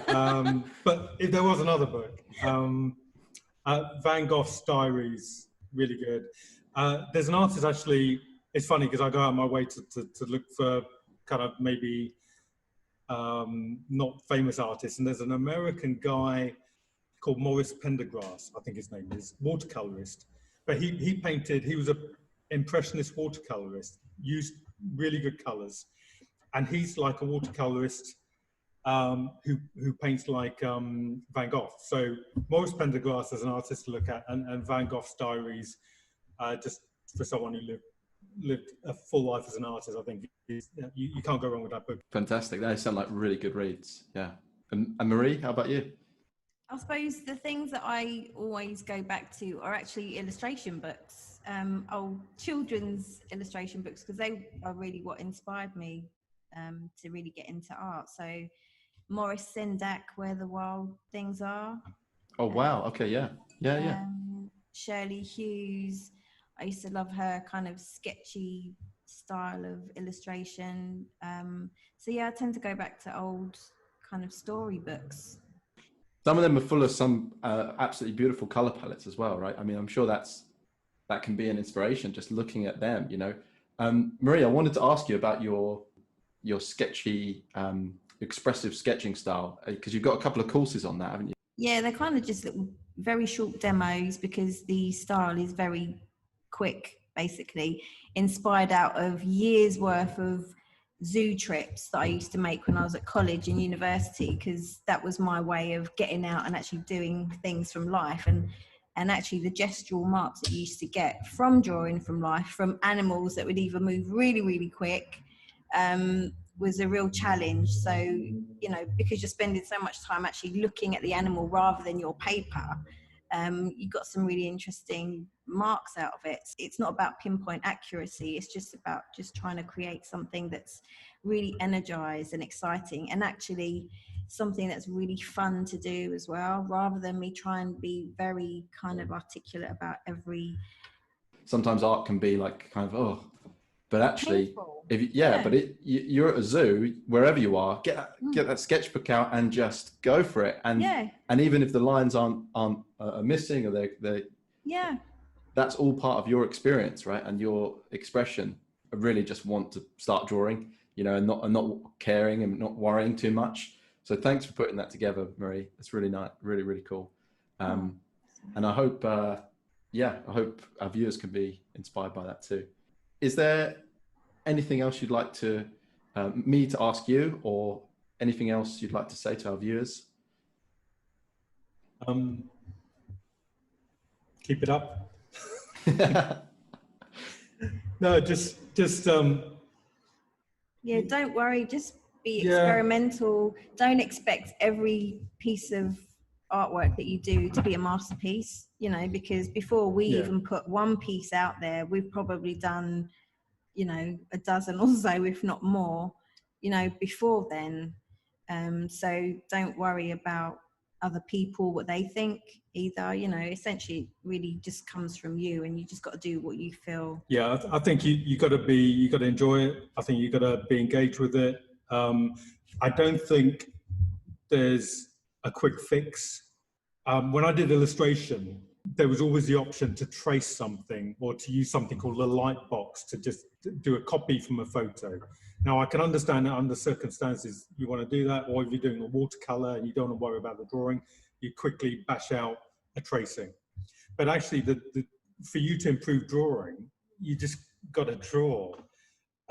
No, but if there was another book, Van Gogh's Diaries, really good. There's an artist actually, it's funny because I go out of my way to look for kind of maybe not famous artists, and there's an American guy called Maurice Pendergrass, I think his name is, watercolorist. But he painted, he was an impressionist watercolorist, used really good colors. And he's like a watercolorist who paints like Van Gogh. So Maurice Pendergrass as an artist to look at, and Van Gogh's Diaries, just for someone who lived a full life as an artist, I think you can't go wrong with that book. Fantastic. They sound like really good reads. Yeah. And Marie, how about you? I suppose the things that I always go back to are actually illustration books, old children's illustration books, because they are really what inspired me to really get into art. So Maurice Sendak, Where the Wild Things Are. Oh, wow. Okay, yeah. Yeah. Shirley Hughes. I used to love her kind of sketchy style of illustration. So yeah, I tend to go back to old kind of storybooks. Some of them are full of some absolutely beautiful color palettes as well, right? I mean, I'm sure that can be an inspiration just looking at them, you know. Marie, I wanted to ask you about your sketchy, expressive sketching style, because you've got a couple of courses on that, haven't you? Yeah, they're kind of just little, very short demos because the style is very quick, basically, inspired out of years worth of zoo trips that I used to make when I was at college and university, because that was my way of getting out and actually doing things from life, and actually the gestural marks that you used to get from drawing from life, from animals that would either move really, really quick, was a real challenge. So, you know, because you're spending so much time actually looking at the animal rather than your paper, you got some really interesting marks out of it. It's not about pinpoint accuracy, it's just about just trying to create something that's really energized and exciting, and actually something that's really fun to do as well, rather than me try and be very kind of articulate about every... Sometimes art can be like kind of, but actually, painful. but you're at a zoo, wherever you are, get that sketchbook out and just go for it. And even if the lines aren't missing, or they that's all part of your experience, right? And your expression. I really just want to start drawing, you know, and not caring and not worrying too much. So thanks for putting that together, Marie. It's really nice, really, really cool. And I hope, I hope our viewers can be inspired by that too. Is there anything else you'd like to me to ask you, or anything else you'd like to say to our viewers? Keep it up. No, just don't worry, just be experimental. Don't expect every piece of artwork that you do to be a masterpiece, you know, because before we even put one piece out there, we've probably done, you know, a dozen or so, if not more, you know, before then. So don't worry about other people, what they think either, you know. Essentially it really just comes from you, and you just got to do what you feel. I think you got to enjoy it. I think you got to be engaged with it. I don't think there's a quick fix. When I did illustration, there was always the option to trace something, or to use something called a light box to just do a copy from a photo. Now, I can understand that under circumstances you want to do that, or if you're doing a watercolor and you don't want to worry about the drawing, you quickly bash out a tracing. But actually, for you to improve drawing, you just got to draw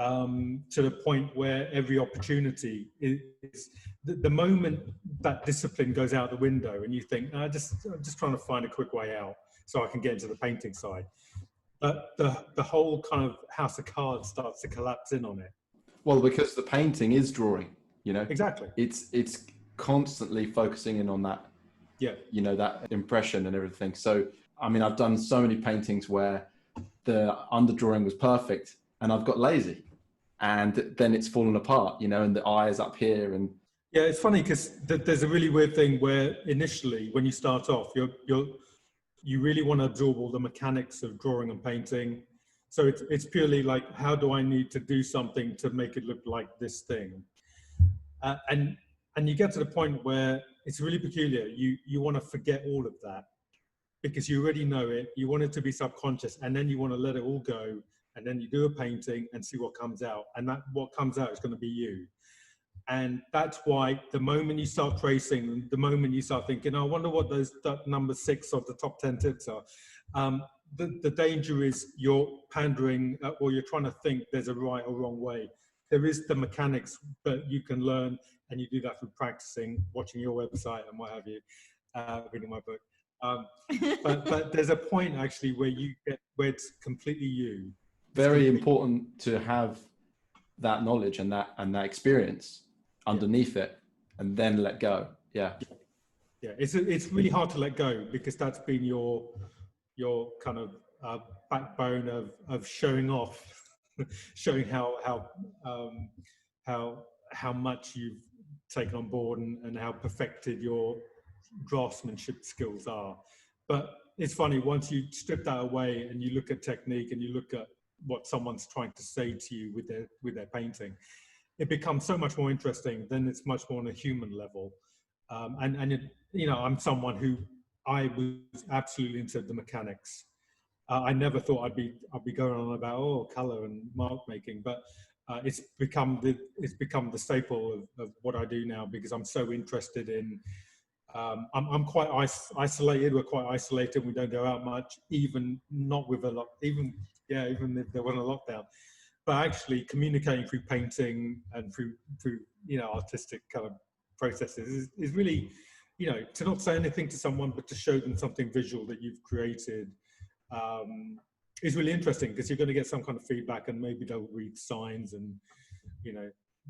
to the point where every opportunity is the moment that discipline goes out the window, and you think, I'm just trying to find a quick way out so I can get into the painting side. But the whole kind of house of cards starts to collapse in on it. Well, because the painting is drawing, you know. Exactly. It's constantly focusing in on that, you know, that impression and everything. So, I mean, I've done so many paintings where the underdrawing was perfect and I've got lazy, and then it's fallen apart, you know, and the eye is up here. And yeah, it's funny because there's a really weird thing where initially when you start off, you really want to absorb all the mechanics of drawing and painting. So it's purely like, how do I need to do something to make it look like this thing? And you get to the point where it's really peculiar. You want to forget all of that because you already know it. You want it to be subconscious, and then you want to let it all go. And then you do a painting and see what comes out, and that what comes out is going to be you. And that's why the moment you start tracing, the moment you start thinking, I wonder what those number 6 of the top 10 tips are. The danger is you're pandering, or you're trying to think there's a right or wrong way. There is the mechanics, but you can learn, and you do that through practicing, watching your website and what have you, reading my book. But there's a point actually where it's completely you. Very important to have that knowledge and that experience underneath it, and then let go. Yeah, it's really hard to let go because that's been your kind of backbone of showing off, showing how much you've taken on board and how perfected your draftsmanship skills are. But it's funny, once you strip that away and you look at technique and you look at what someone's trying to say to you with their painting, it becomes so much more interesting. Then it's much more on a human level. I'm someone who I was absolutely into the mechanics. I never thought I'd be going on about color and mark making, but it's become the staple of what I do now because I'm so interested in. I'm quite isolated. We're quite isolated. We don't go out much, even not with a lot. Even if there wasn't a lockdown. But actually, communicating through painting and through artistic kind of processes is really, to not say anything to someone, but to show them something visual that you've created is really interesting because you're going to get some kind of feedback, and maybe they'll read signs, and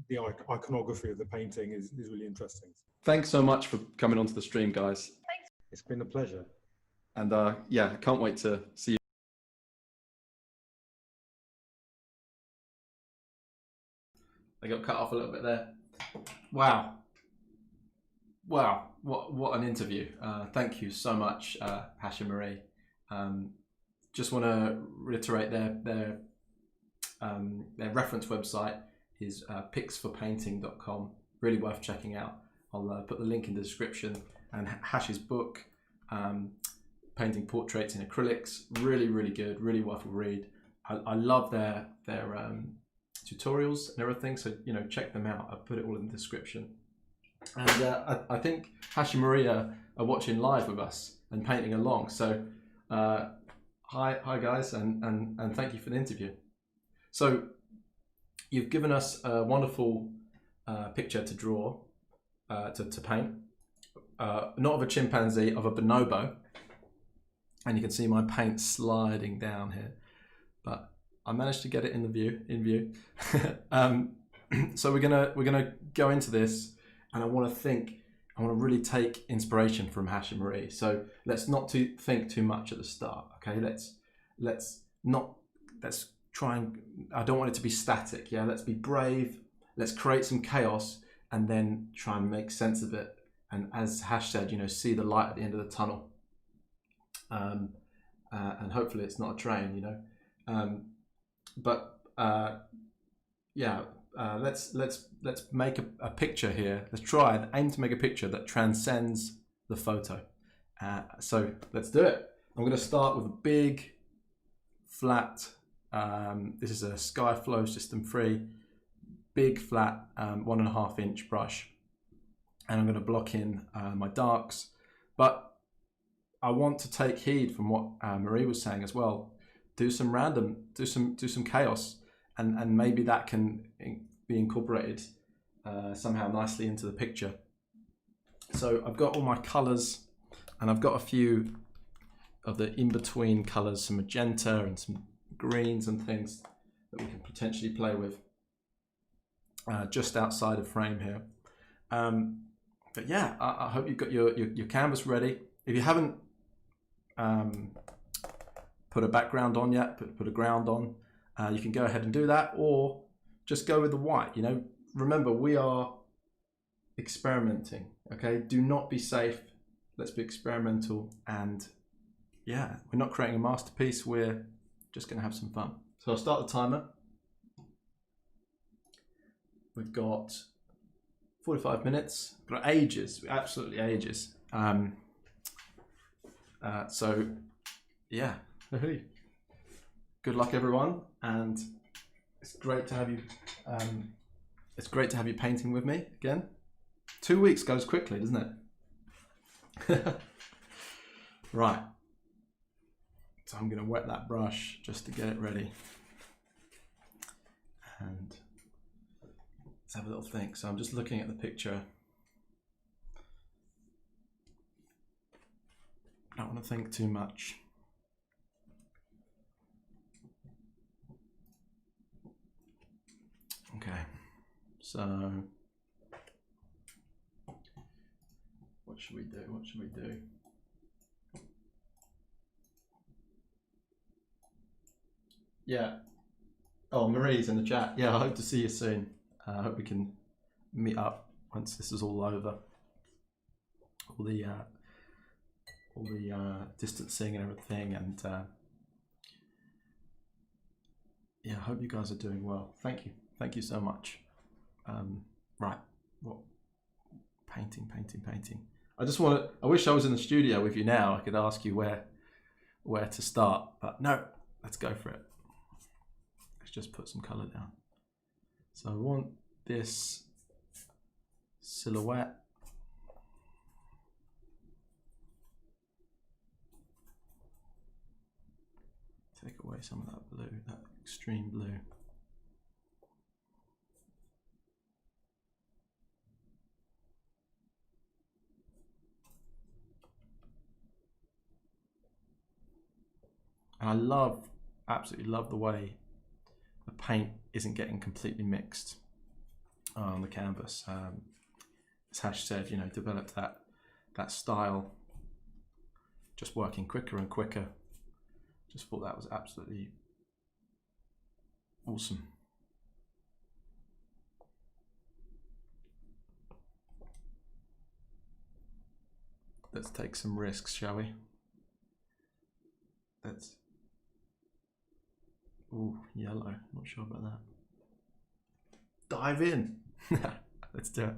the iconography of the painting is really interesting. Thanks so much for coming onto the stream, guys. It's been a pleasure. And I can't wait to see you. I got cut off a little bit there. Wow, what an interview. Thank you so much, Hashim Akib. Just want to reiterate their reference website is picsforpainting.com. Really worth checking out. I'll put the link in the description. And Hash's book, Painting Portraits in Acrylics, really, really good, really worth a read. I love their tutorials and everything, so check them out. I'll put it all in the description. And I think Hashim Akib are watching live with us and painting along. So hi guys, and thank you for the interview. So you've given us a wonderful picture to draw, to paint, not of a chimpanzee, of a bonobo, and you can see my paint sliding down here, but I managed to get it in view. So we're gonna go into this, and I want to really take inspiration from Hashim Akib. So let's not think too much at the start. Okay, let's try and, I don't want it to be static. Yeah, let's be brave. Let's create some chaos and then try and make sense of it. And as Hash said, see the light at the end of the tunnel. And hopefully it's not a train, let's make a picture here. Let's try and aim to make a picture that transcends the photo. So let's do it. I'm going to start with a big flat, this is a Skyflow System 3, big flat 1.5 inch brush, and I'm going to block in my darks, but I want to take heed from what Marie was saying as well. Do some chaos, and maybe that can be incorporated somehow nicely into the picture. So I've got all my colors, and I've got a few of the in-between colors, some magenta and some greens and things that we can potentially play with just outside of frame here. But yeah, I hope you've got your canvas ready. If you haven't put a background on yet, put a ground on, you can go ahead and do that, or just go with the white. Remember, we are experimenting. Okay, do not be safe. Let's be experimental, and yeah, we're not creating a masterpiece. We're just going to have some fun. So I'll start the timer. We've got 45 minutes. Got ages, absolutely ages. So, yeah. Good luck, everyone, and it's great to have you. It's great to have you painting with me again. 2 weeks goes quickly, doesn't it? Right. So I'm going to wet that brush just to get it ready. And let's have a little think. So I'm just looking at the picture. I don't want to think too much. Okay, so what should we do? What should we do? Yeah. Oh, Marie's in the chat. Yeah, I hope to see you soon. I hope we can meet up once this is all over. All the distancing and everything, and yeah, I hope you guys are doing well. Thank you so much. Right, what? Painting. I just want to. I wish I was in the studio with you now. I could ask you where to start, but no. Let's go for it. Let's just put some color down. So I want this silhouette. Take away some of that blue, that extreme blue. And I absolutely love the way the paint isn't getting completely mixed on the canvas. As Hash said, you know, developed that style, just working quicker and quicker. Just thought that was absolutely awesome. Let's take some risks, shall we? Let's. Ooh, yellow. Not sure about that. Dive in. Let's do it.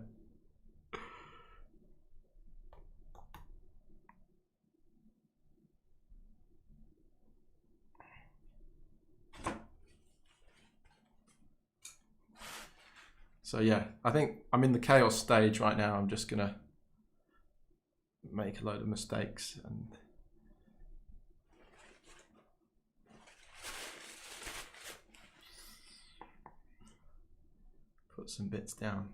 So yeah, I think I'm in the chaos stage right now. I'm just gonna make a load of mistakes and put some bits down.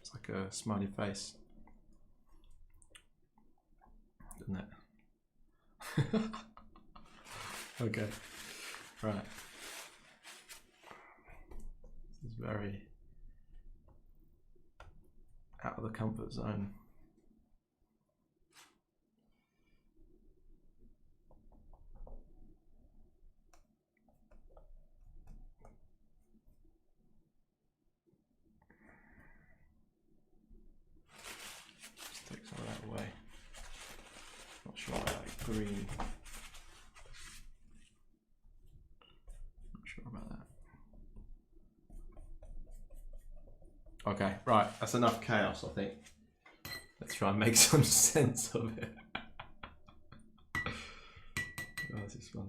It's like a smiley face, isn't it? Okay, right. This is very out of the comfort zone. Just take some of that away. Not sure I like green. Not sure about that. Okay, right, that's enough chaos, I think. Let's try and make some sense of it. Oh, this is fun.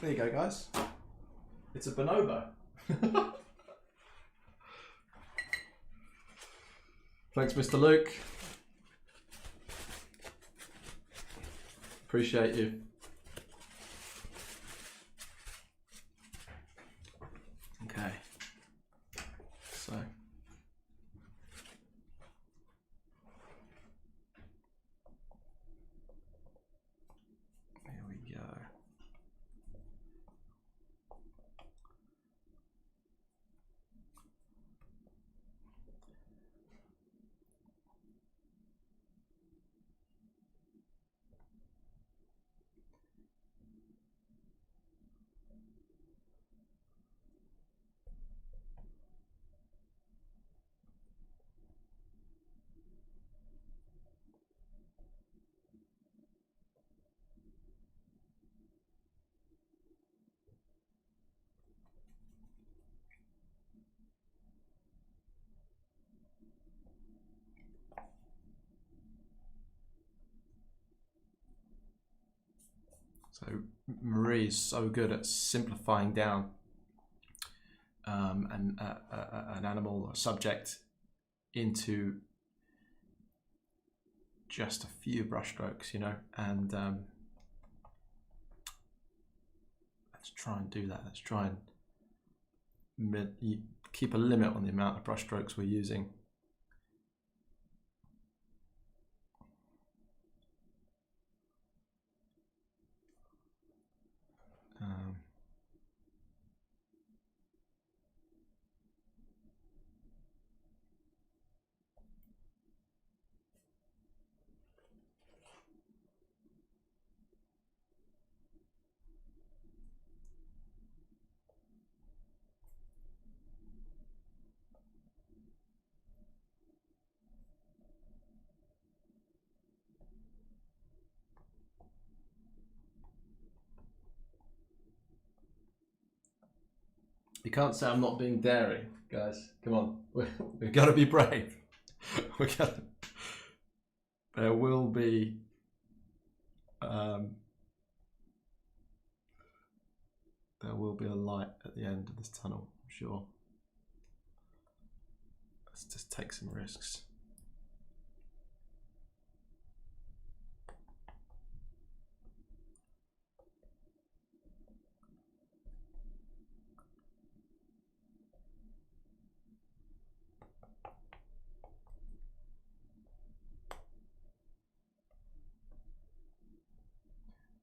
There you go, guys. It's a bonobo. Thanks, Mr. Luke. Appreciate you. Okay. So. Here we go. So Marie is so good at simplifying down an animal or a subject into just a few brush strokes, you know, and let's try and do that. Let's try and keep a limit on the amount of brush strokes we're using. You can't say I'm not being daring, guys. Come on, we've got to be brave. There will be a light at the end of this tunnel, I'm sure. Let's just take some risks.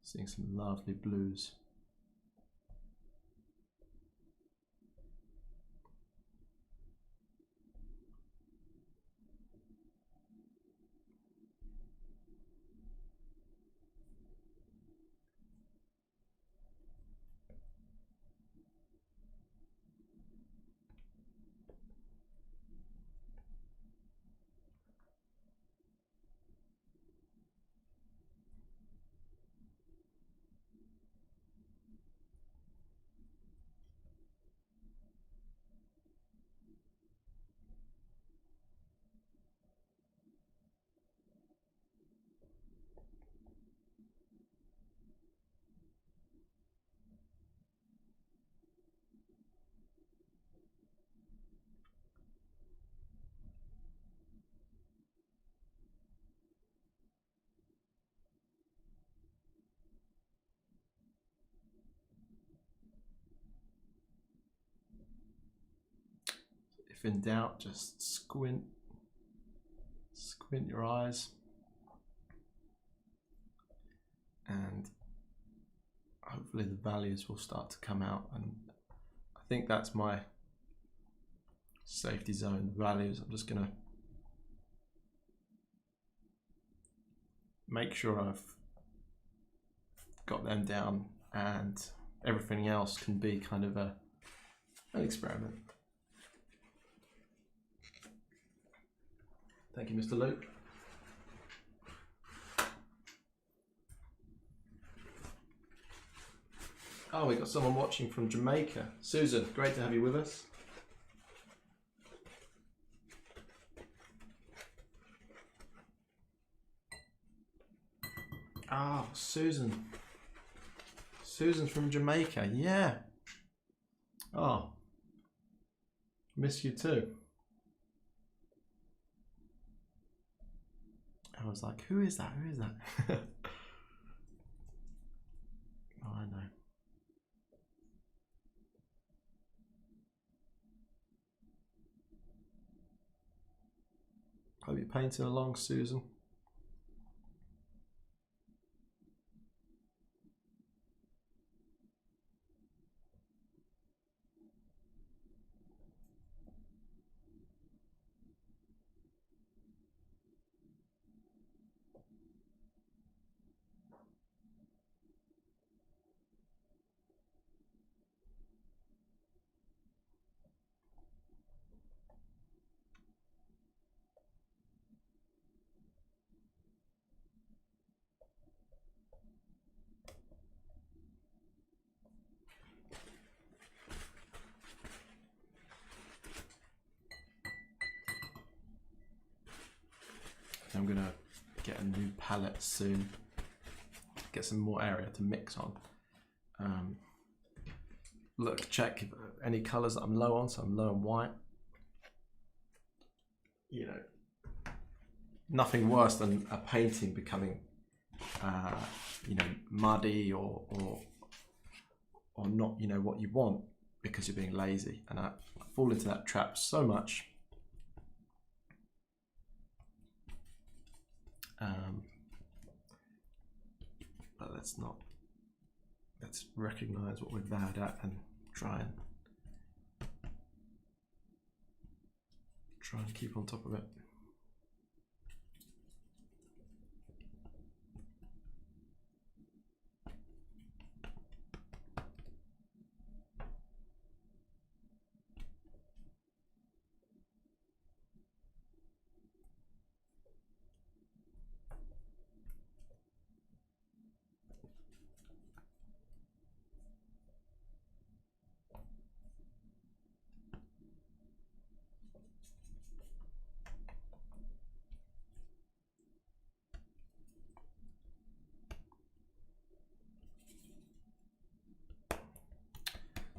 Seeing some lovely blues. If in doubt, just squint your eyes, and hopefully the values will start to come out. And I think that's my safety zone, the values. I'm just gonna make sure I've got them down, and everything else can be kind of an experiment. Thank you, Mr. Luke. Oh, we got someone watching from Jamaica. Susan, great to have you with us. Ah, Susan. Susan's from Jamaica, yeah. Oh, miss you too. I was like, who is that? Who is that? Oh, I know. Hope you're painting along, Susan. I'm gonna get a new palette soon. get some more area to mix on. Look, check any colours that I'm low on, so I'm low on white. You know, nothing worse than a painting becoming, you know, muddy or not, you know, what you want because you're being lazy. And I fall into that trap so much. But let's recognize what we're bad at and try and keep on top of it.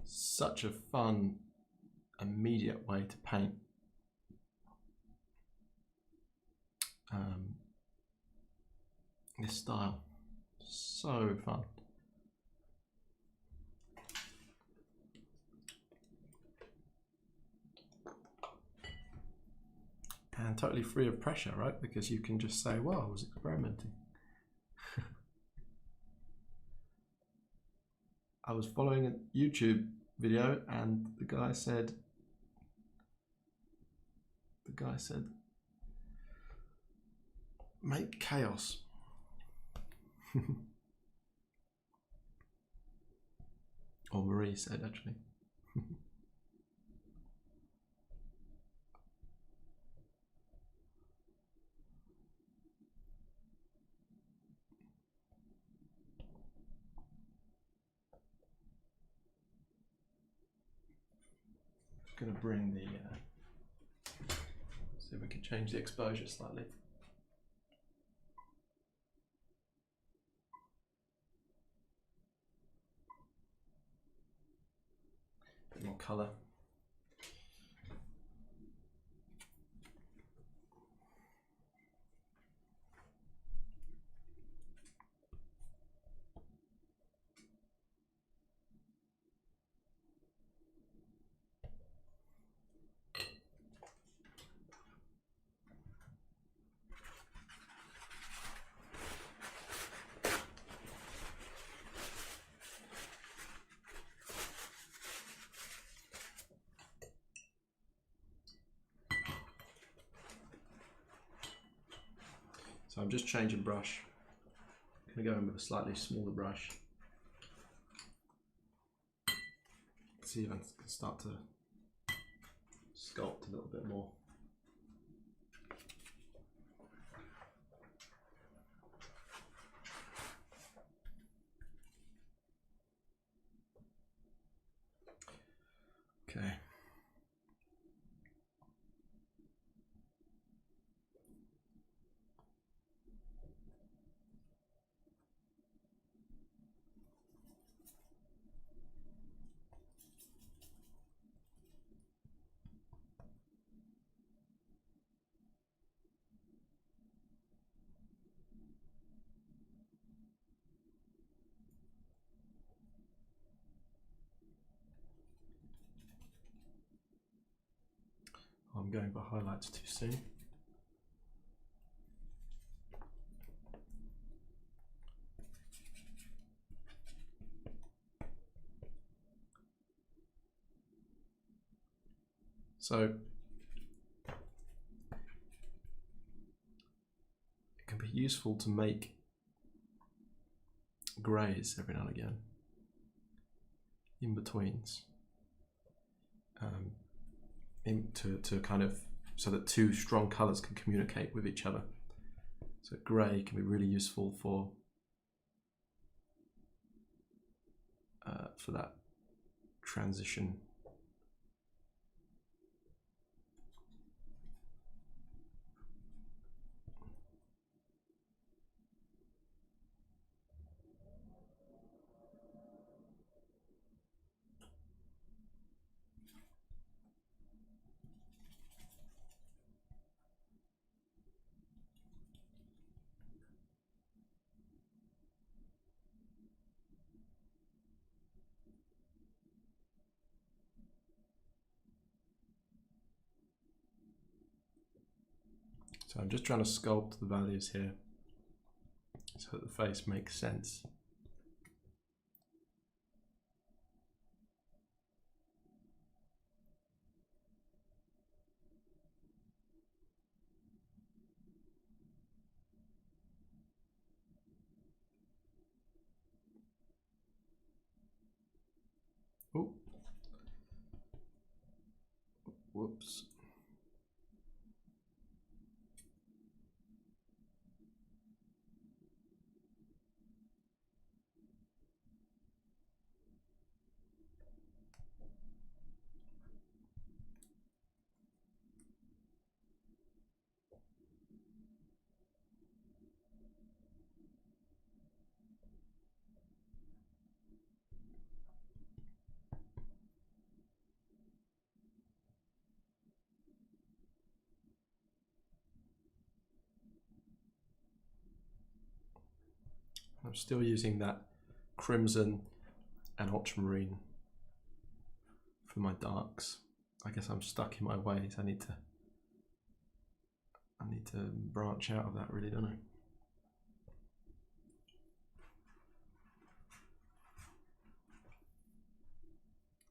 Such a fun, immediate way to paint. This style, so fun. And totally free of pressure, right? Because you can just say, well, I was experimenting. I was following a YouTube video and the guy said, make chaos. Or Marie said, actually. Going to bring the, see if we can change the exposure slightly. Bit more colour. So I'm just changing brush. I'm going to go in with a slightly smaller brush. See if I can start to sculpt a little bit more. Okay. I'm going for highlights too soon. So it can be useful to make greys every now and again, in betweens, to kind of, so that two strong colours can communicate with each other. So grey can be really useful for that transition. So I'm just trying to sculpt the values here so that the face makes sense. Ooh. Whoops. I'm still using that crimson and ultramarine for my darks. I guess I'm stuck in my ways. I need to branch out of that, really, don't I?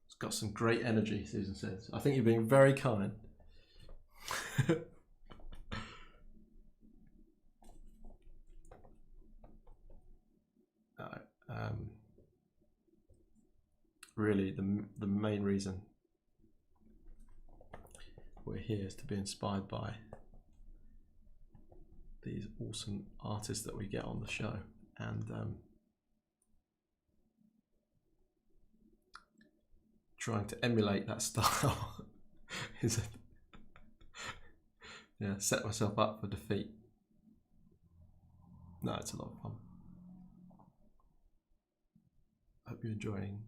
It's got some great energy, Susan says. I think you're being very kind. Really, the main reason we're here is to be inspired by these awesome artists that we get on the show, and trying to emulate that style is yeah, set myself up for defeat. No, it's a lot of fun. Hope you're enjoying.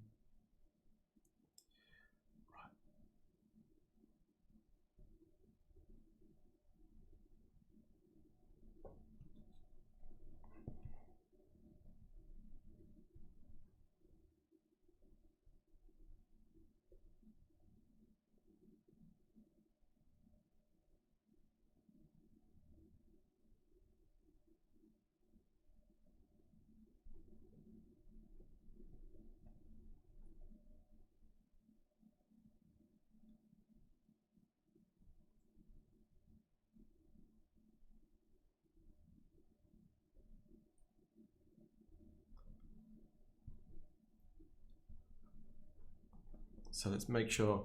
So let's make sure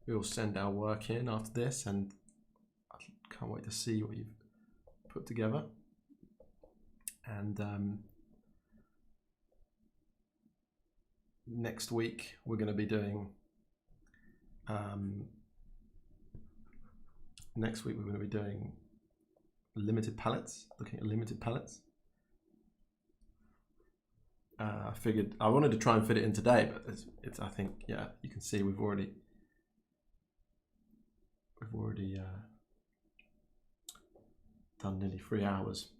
we all send our work in after this, and I can't wait to see what you've put together. And next week we're going to be doing limited palettes, looking at limited palettes. I figured I wanted to try and fit it in today, but it's I think, yeah, you can see we've already done nearly 3 hours.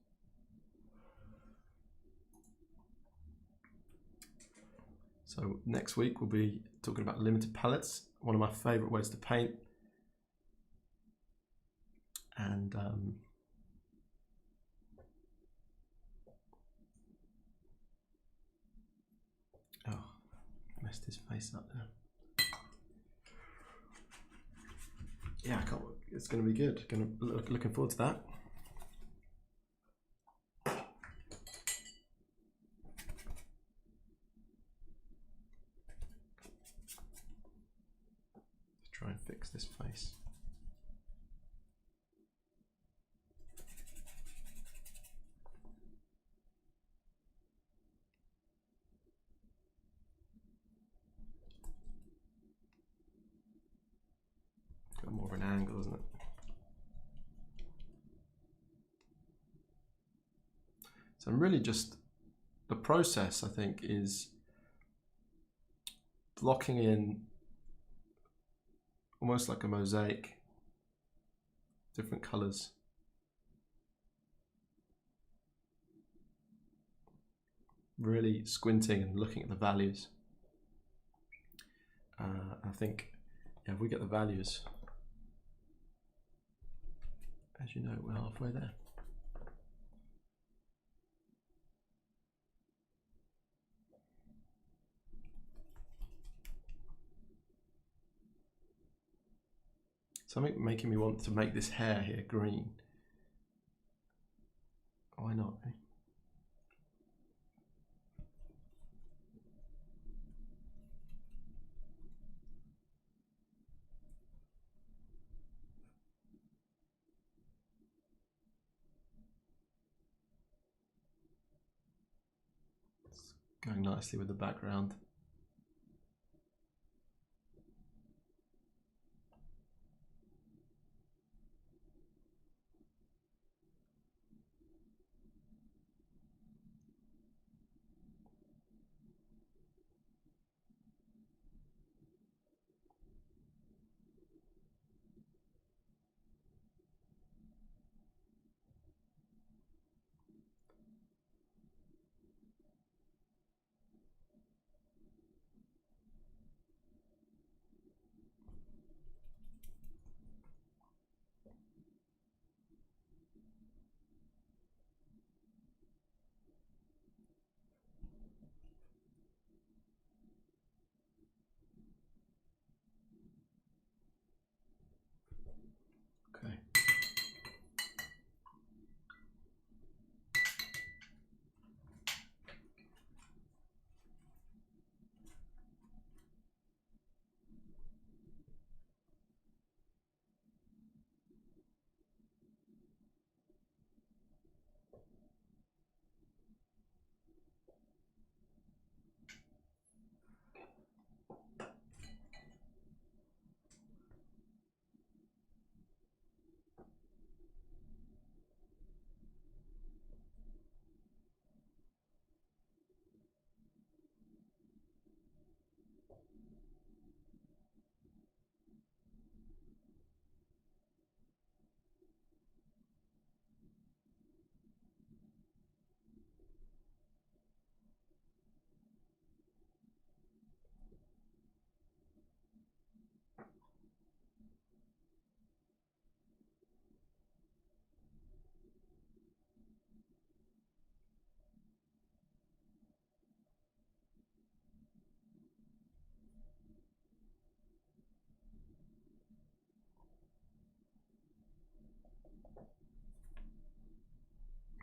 So next week we'll be talking about limited palettes, one of my favorite ways to paint. And oh, messed his face up there. Yeah, I can't. It's going to be good. Looking forward to that. Let's try and fix this face. Got more of an angle, isn't it? So I'm really just, the process I think is blocking in almost like a mosaic, different colors. Really squinting and looking at the values. I think, yeah, if we get the values as you know, we're halfway there. Something making me want to make this hair here green. Why not? Eh? It's going nicely with the background. Okay.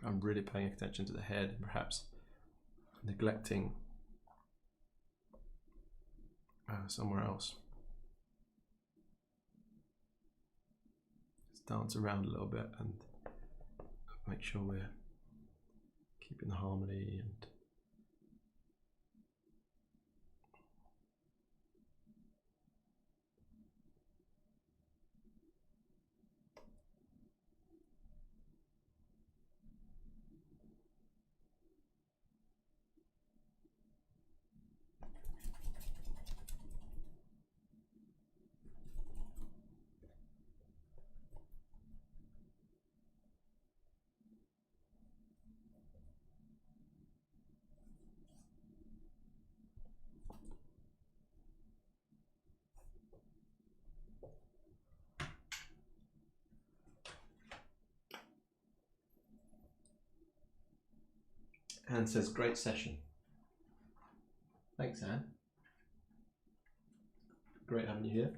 I'm really paying attention to the head, perhaps neglecting somewhere else. Let's dance around a little bit and make sure we're keeping the harmony and Anne says, great session. Thanks, Anne. Great having you here.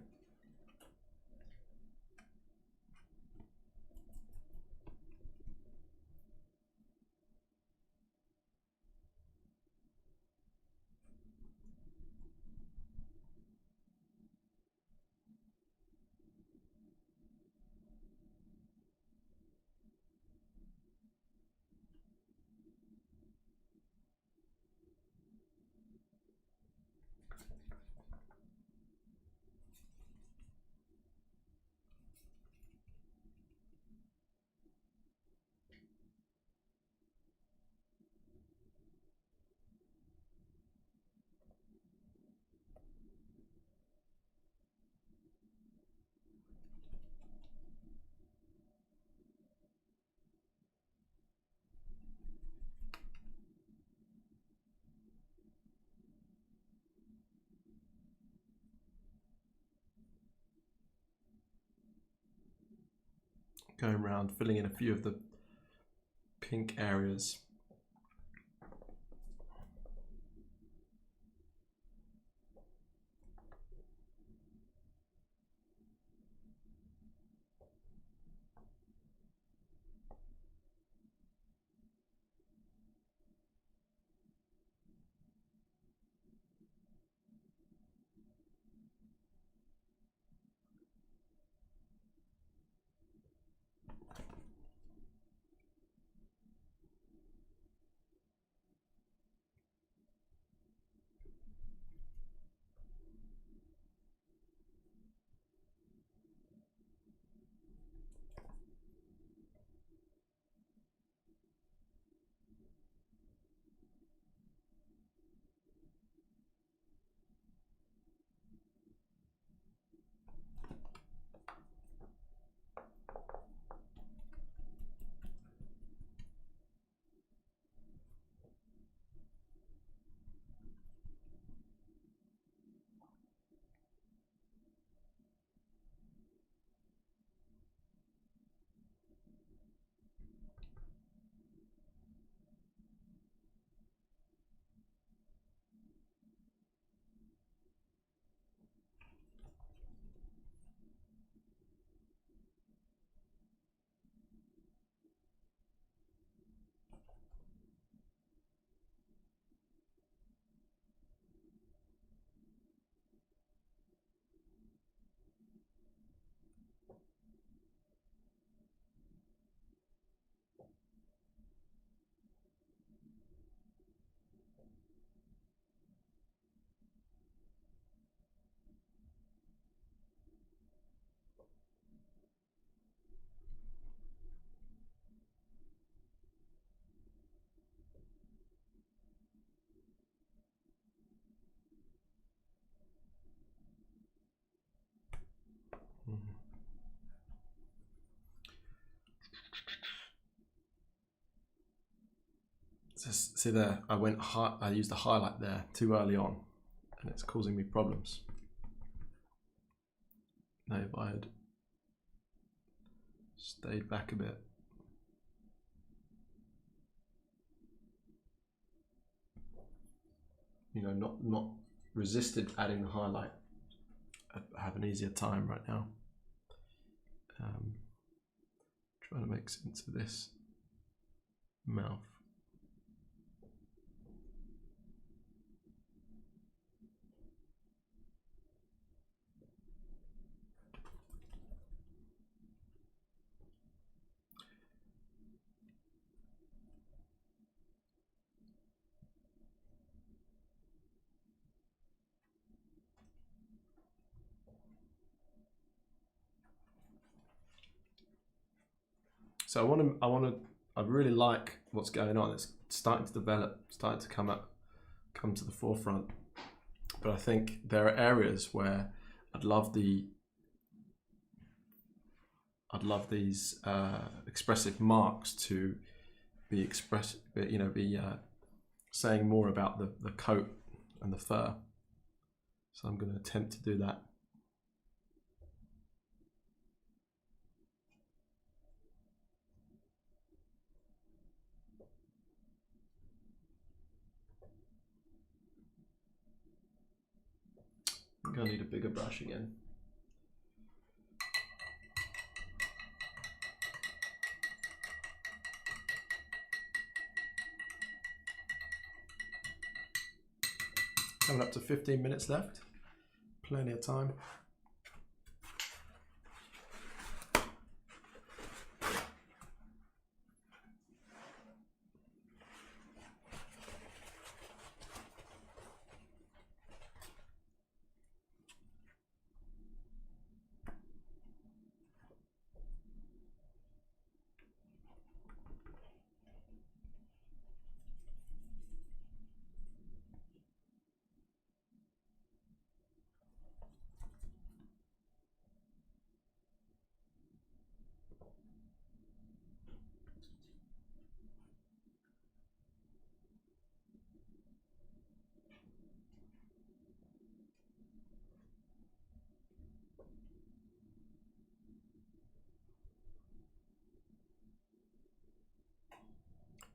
going around, filling in a few of the pink areas. See there, I used the highlight there too early on, and it's causing me problems. Now if I had stayed back a bit. You know, not resisted adding the highlight. I have an easier time right now. Trying to make sense of this mouth. So I really like what's going on. It's starting to develop, starting to come to the forefront. But I think there are areas where I'd love these expressive marks to be saying more about the coat and the fur. So I'm going to attempt to do that. I'm going to need a bigger brush again. Coming up to 15 minutes left. Plenty of time.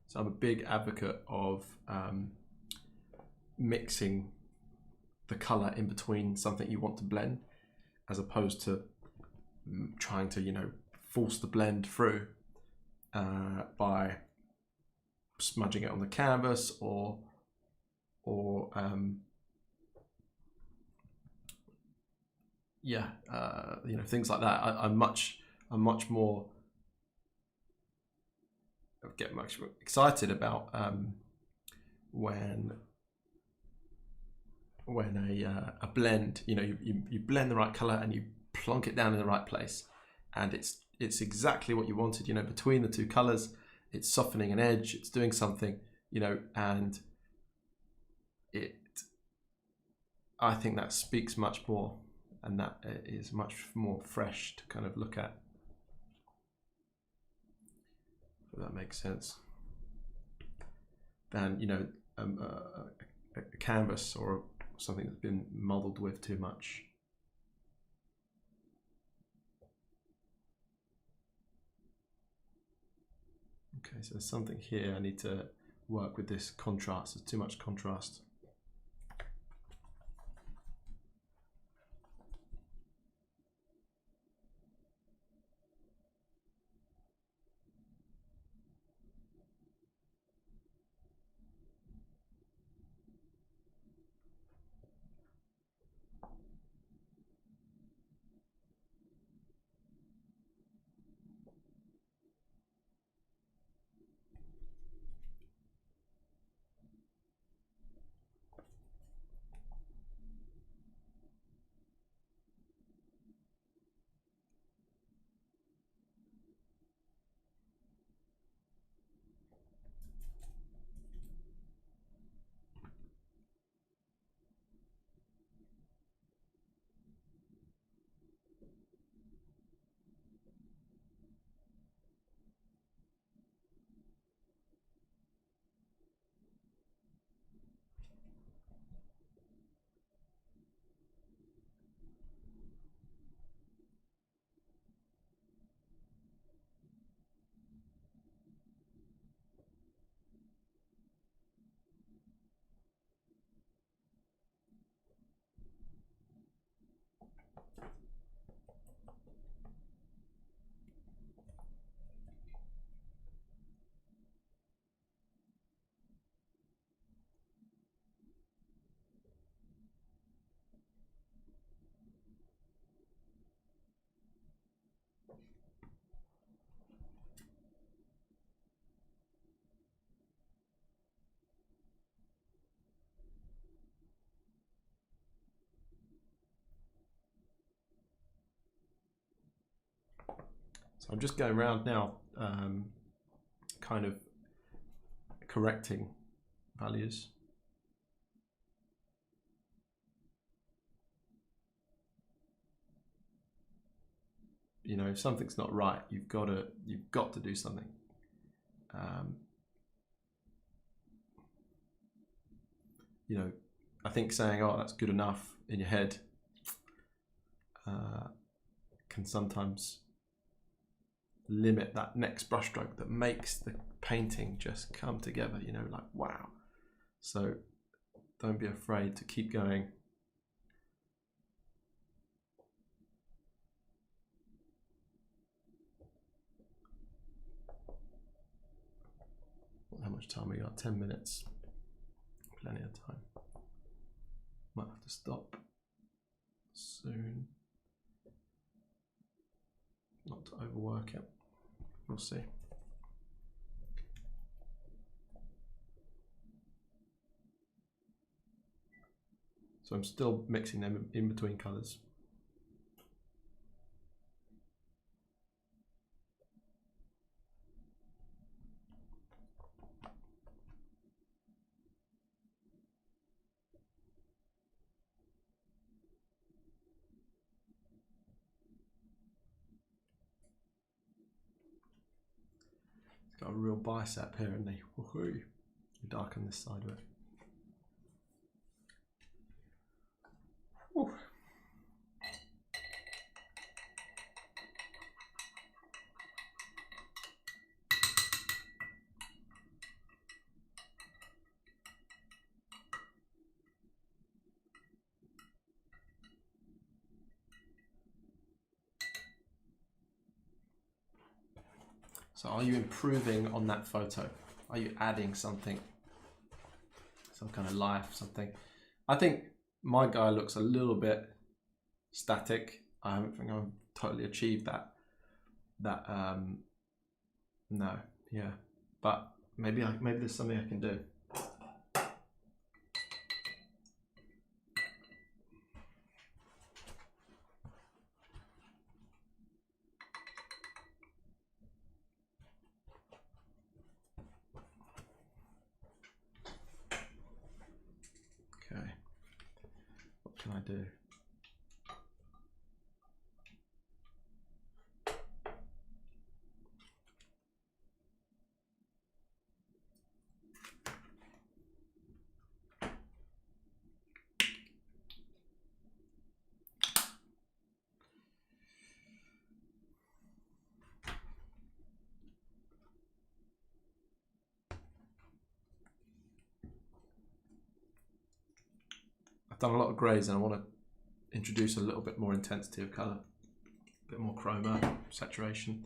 So I'm a big advocate of mixing the colour in between something you want to blend, as opposed to trying to, you know, force the blend through by smudging it on the canvas or you know, things like that. I'm much more get much excited about when a blend, you know, you blend the right color and you plonk it down in the right place, and it's exactly what you wanted, you know, between the two colors. It's softening an edge, it's doing something, you know, and I think that speaks much more, and that is much more fresh to kind of look at, if that makes sense, than, you know, a canvas or something that's been muddled with too much. Okay, so there's something here I need to work with this contrast. There's too much contrast. So I'm just going around now, kind of correcting values. You know, if something's not right, you've got to do something. You know, I think saying, "Oh, that's good enough" in your head can sometimes limit that next brushstroke that makes the painting just come together, you know, like wow. So don't be afraid to keep going. How much time we got? 10 minutes. Plenty of time. Might have to stop soon. Not to overwork it. We'll see. So I'm still mixing them in between colours. It's got a real bicep here, and they woohoo. Darken this side of it. Woo. So are you improving on that photo? Are you adding something, some kind of life, something? I think my guy looks a little bit static. I don't think I've totally achieved that. No, yeah, but maybe there's something I can do. Okay, what can I do? I've done a lot of greys and I want to introduce a little bit more intensity of colour, a bit more chroma, saturation.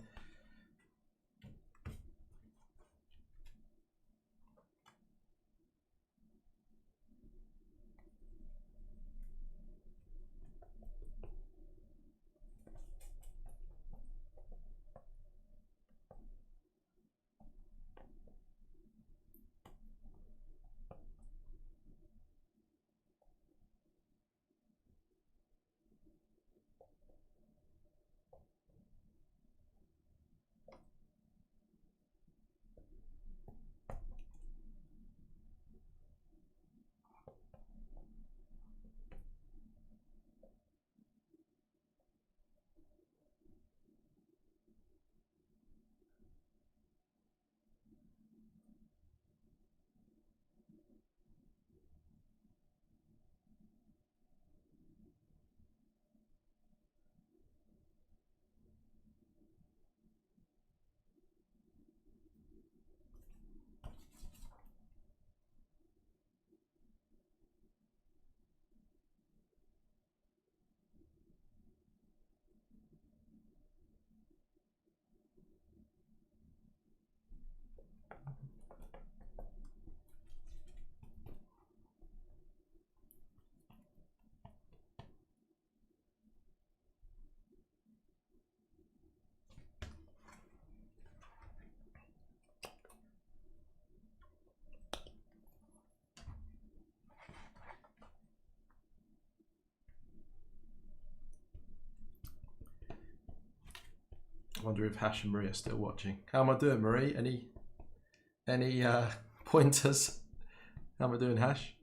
I wonder if Hash and Marie are still watching. How am I doing, Marie? Any pointers? How am I doing, Hash?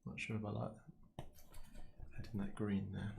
Not sure if I like that. Adding that green there.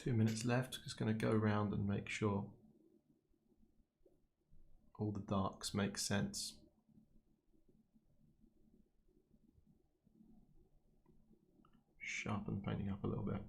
2 minutes left. Just going to go around and make sure all the darks make sense. Sharpen the painting up a little bit.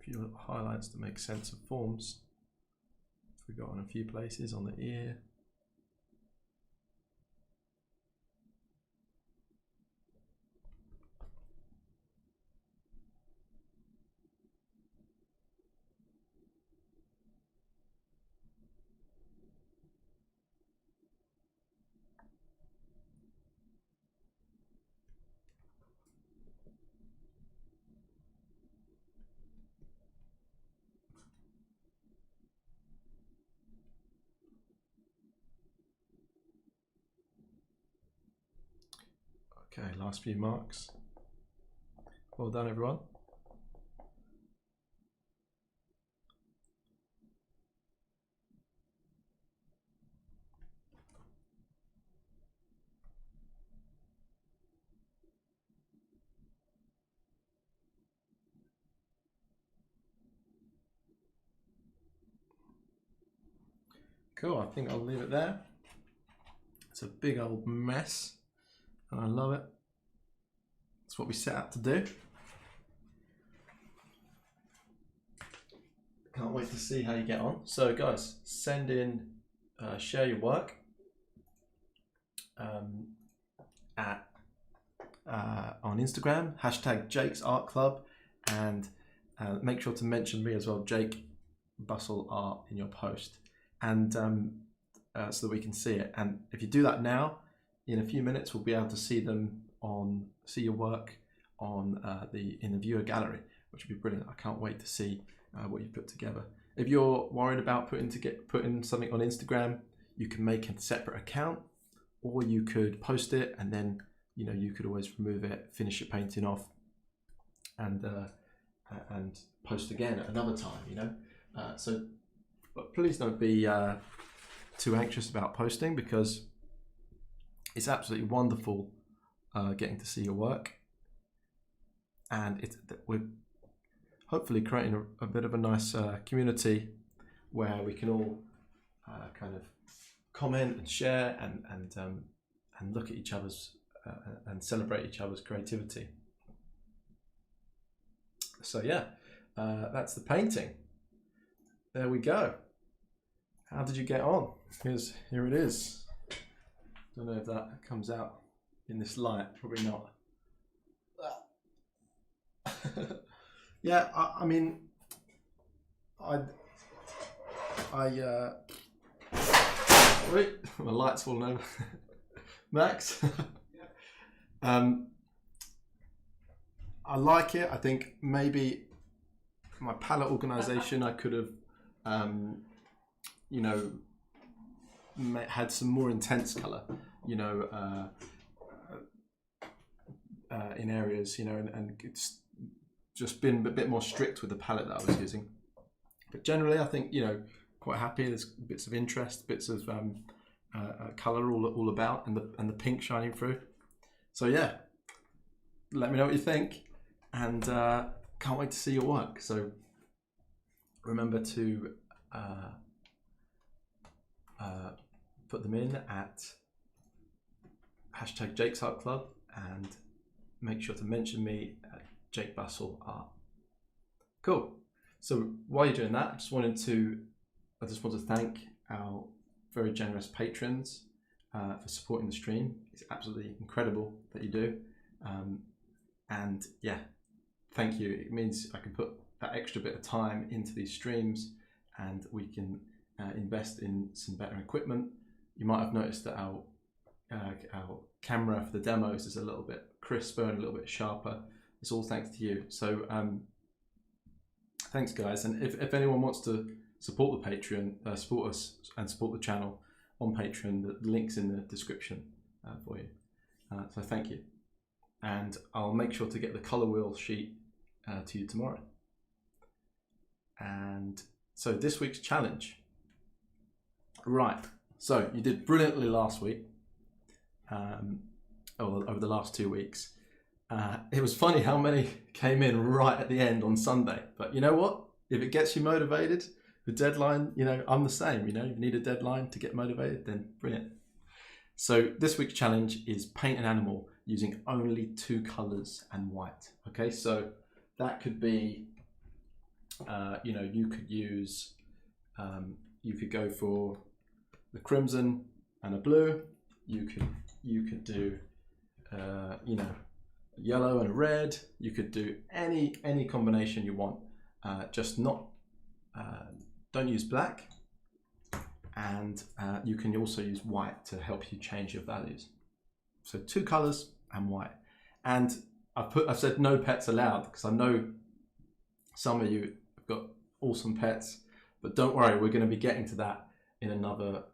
Few little highlights to make sense of forms. Forgotten a few places on the ear. Okay, last few marks. Well done, everyone. Cool, I think I'll leave it there. It's a big old mess, and I love it. It's what we set out to do. Can't wait to see how you get on. So guys, send in, share your work on Instagram, hashtag Jake's Art Club, and make sure to mention me as well, Jake Bussell Art, in your post, and so that we can see it. And if you do that now, in a few minutes we'll be able to see your work on in the viewer gallery, which would be brilliant. I can't wait to see what you put together. If you're worried about putting something on Instagram, you can make a separate account, or you could post it, and then you could always remove it, finish your painting off, and post again at another time. But please don't be too anxious about posting, because it's absolutely wonderful getting to see your work, and we're hopefully creating a bit of a nice community where we can all kind of comment and share and look at each other's and celebrate each other's creativity. So yeah, that's the painting. There we go. How did you get on? Here it is. Don't know if that comes out in this light. Probably not. Yeah, I mean, wait, my light's falling over. Max. I like it. I think maybe my palette organization, I could have, had some more intense color, in areas, and it's just been a bit more strict with the palette that I was using. But generally, I think, quite happy. There's bits of interest, bits of color all about, and the pink shining through. So yeah, let me know what you think, and can't wait to see your work. So remember to put them in at hashtag Jake's Art Club, and make sure to mention me at Jake Bussell Art. Cool. So while you're doing that, I just want to thank our very generous patrons for supporting the stream. It's absolutely incredible that you do. And yeah, thank you. It means I can put that extra bit of time into these streams, and we can invest in some better equipment. You might have noticed that our camera for the demos is a little bit crisper and a little bit sharper. It's all thanks to you. So thanks guys. And if anyone wants to support the Patreon, support us and support the channel on Patreon, the link's in the description for you. So thank you. And I'll make sure to get the colour wheel sheet to you tomorrow. And so this week's challenge. Right, so you did brilliantly last week, over the last 2 weeks. It was funny how many came in right at the end on Sunday, but you know what? If it gets you motivated, the deadline, you know, I'm the same, you know, if you need a deadline to get motivated, then brilliant. So this week's challenge is paint an animal using only 2 colours and white. Okay, so that could be, you know, you could use, you could go for the crimson and a blue. You could do, you know, yellow and a red. You could do any combination you want. Just not, don't use black. And you can also use white to help you change your values. So 2 colours and white. And I've said no pets allowed because I know some of you have got awesome pets, but don't worry, we're going to be getting to that in another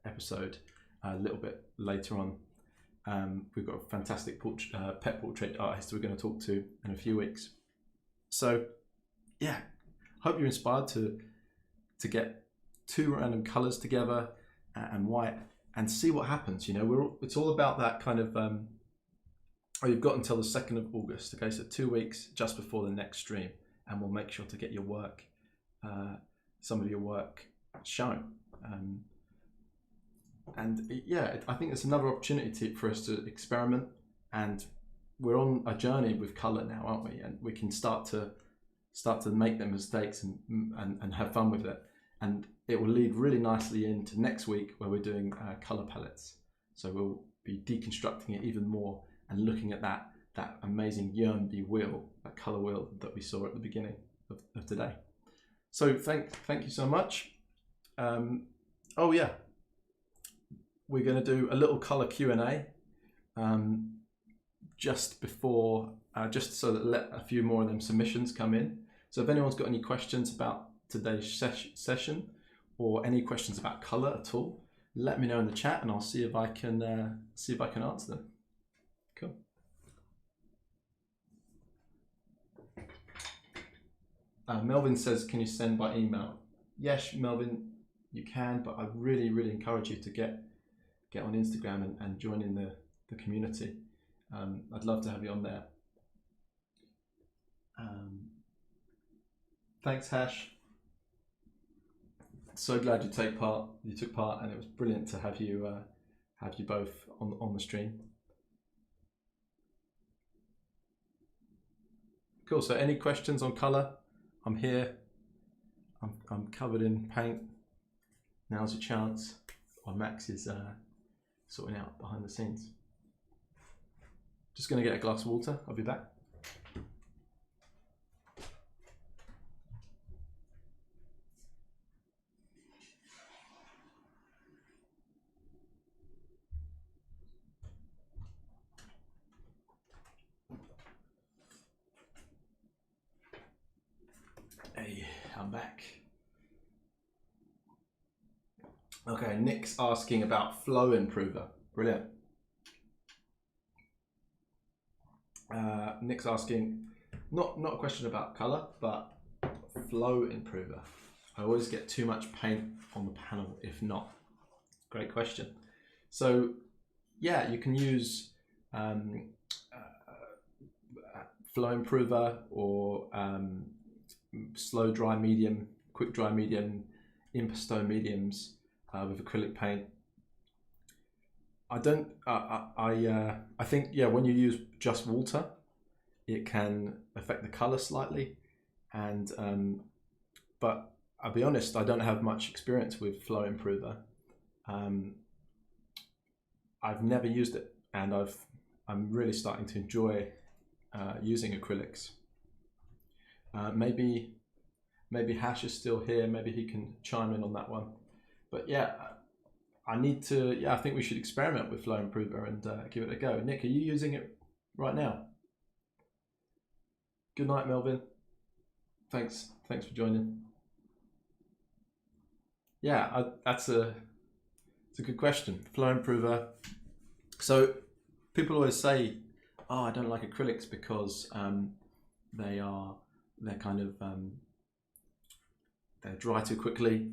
episode a little bit later on. We've got a fantastic pet portrait artist we're going to talk to in a few weeks. So yeah, hope you're inspired to get 2 random colours together and white and see what happens. You know, it's all about that kind of, you've got until the 2nd of August, okay, so 2 weeks just before the next stream, and we'll make sure to get your work, some of your work shown. And yeah, I think it's another opportunity for us to experiment, and we're on a journey with colour now, aren't we? And we can start to make the mistakes and have fun with it. And it will lead really nicely into next week where we're doing colour palettes. So we'll be deconstructing it even more and looking at that amazing Yernby wheel, that colour wheel that we saw at the beginning of today. So thank you so much. Oh yeah, we're going to do a little colour Q&A just before, just so that let a few more of them submissions come in. So if anyone's got any questions about today's session or any questions about colour at all, let me know in the chat and I'll see if I can answer them. Cool. Melvin says, can you send by email? Yes, Melvin, you can, but I really encourage you to get on Instagram and join in the community. I'd love to have you on there. Thanks, Hash. So glad you took part, and it was brilliant to have you both on the stream. Cool. So any questions on colour? I'm here. I'm covered in paint. Now's your chance. While Max is sorting out behind the scenes. Just going to get a glass of water. I'll be back. Hey, I'm back. Okay, Nick's asking about flow improver. Brilliant. Nick's asking, not a question about color, but flow improver. I always get too much paint on the panel if not. Great question. So yeah, you can use flow improver or slow dry medium, quick dry medium, impasto mediums with acrylic paint. I don't. I think, yeah, when you use just water, it can affect the color slightly, and but I'll be honest, I don't have much experience with Flow Improver. I've never used it, and I'm really starting to enjoy using acrylics. Maybe Hash is still here. Maybe he can chime in on that one. But yeah, I need to. Yeah, I think we should experiment with Flow Improver and give it a go. Nick, are you using it right now? Good night, Melvin. Thanks for joining. Yeah, it's a good question. Flow Improver. So people always say, "Oh, I don't like acrylics because they're kind of they're dry too quickly.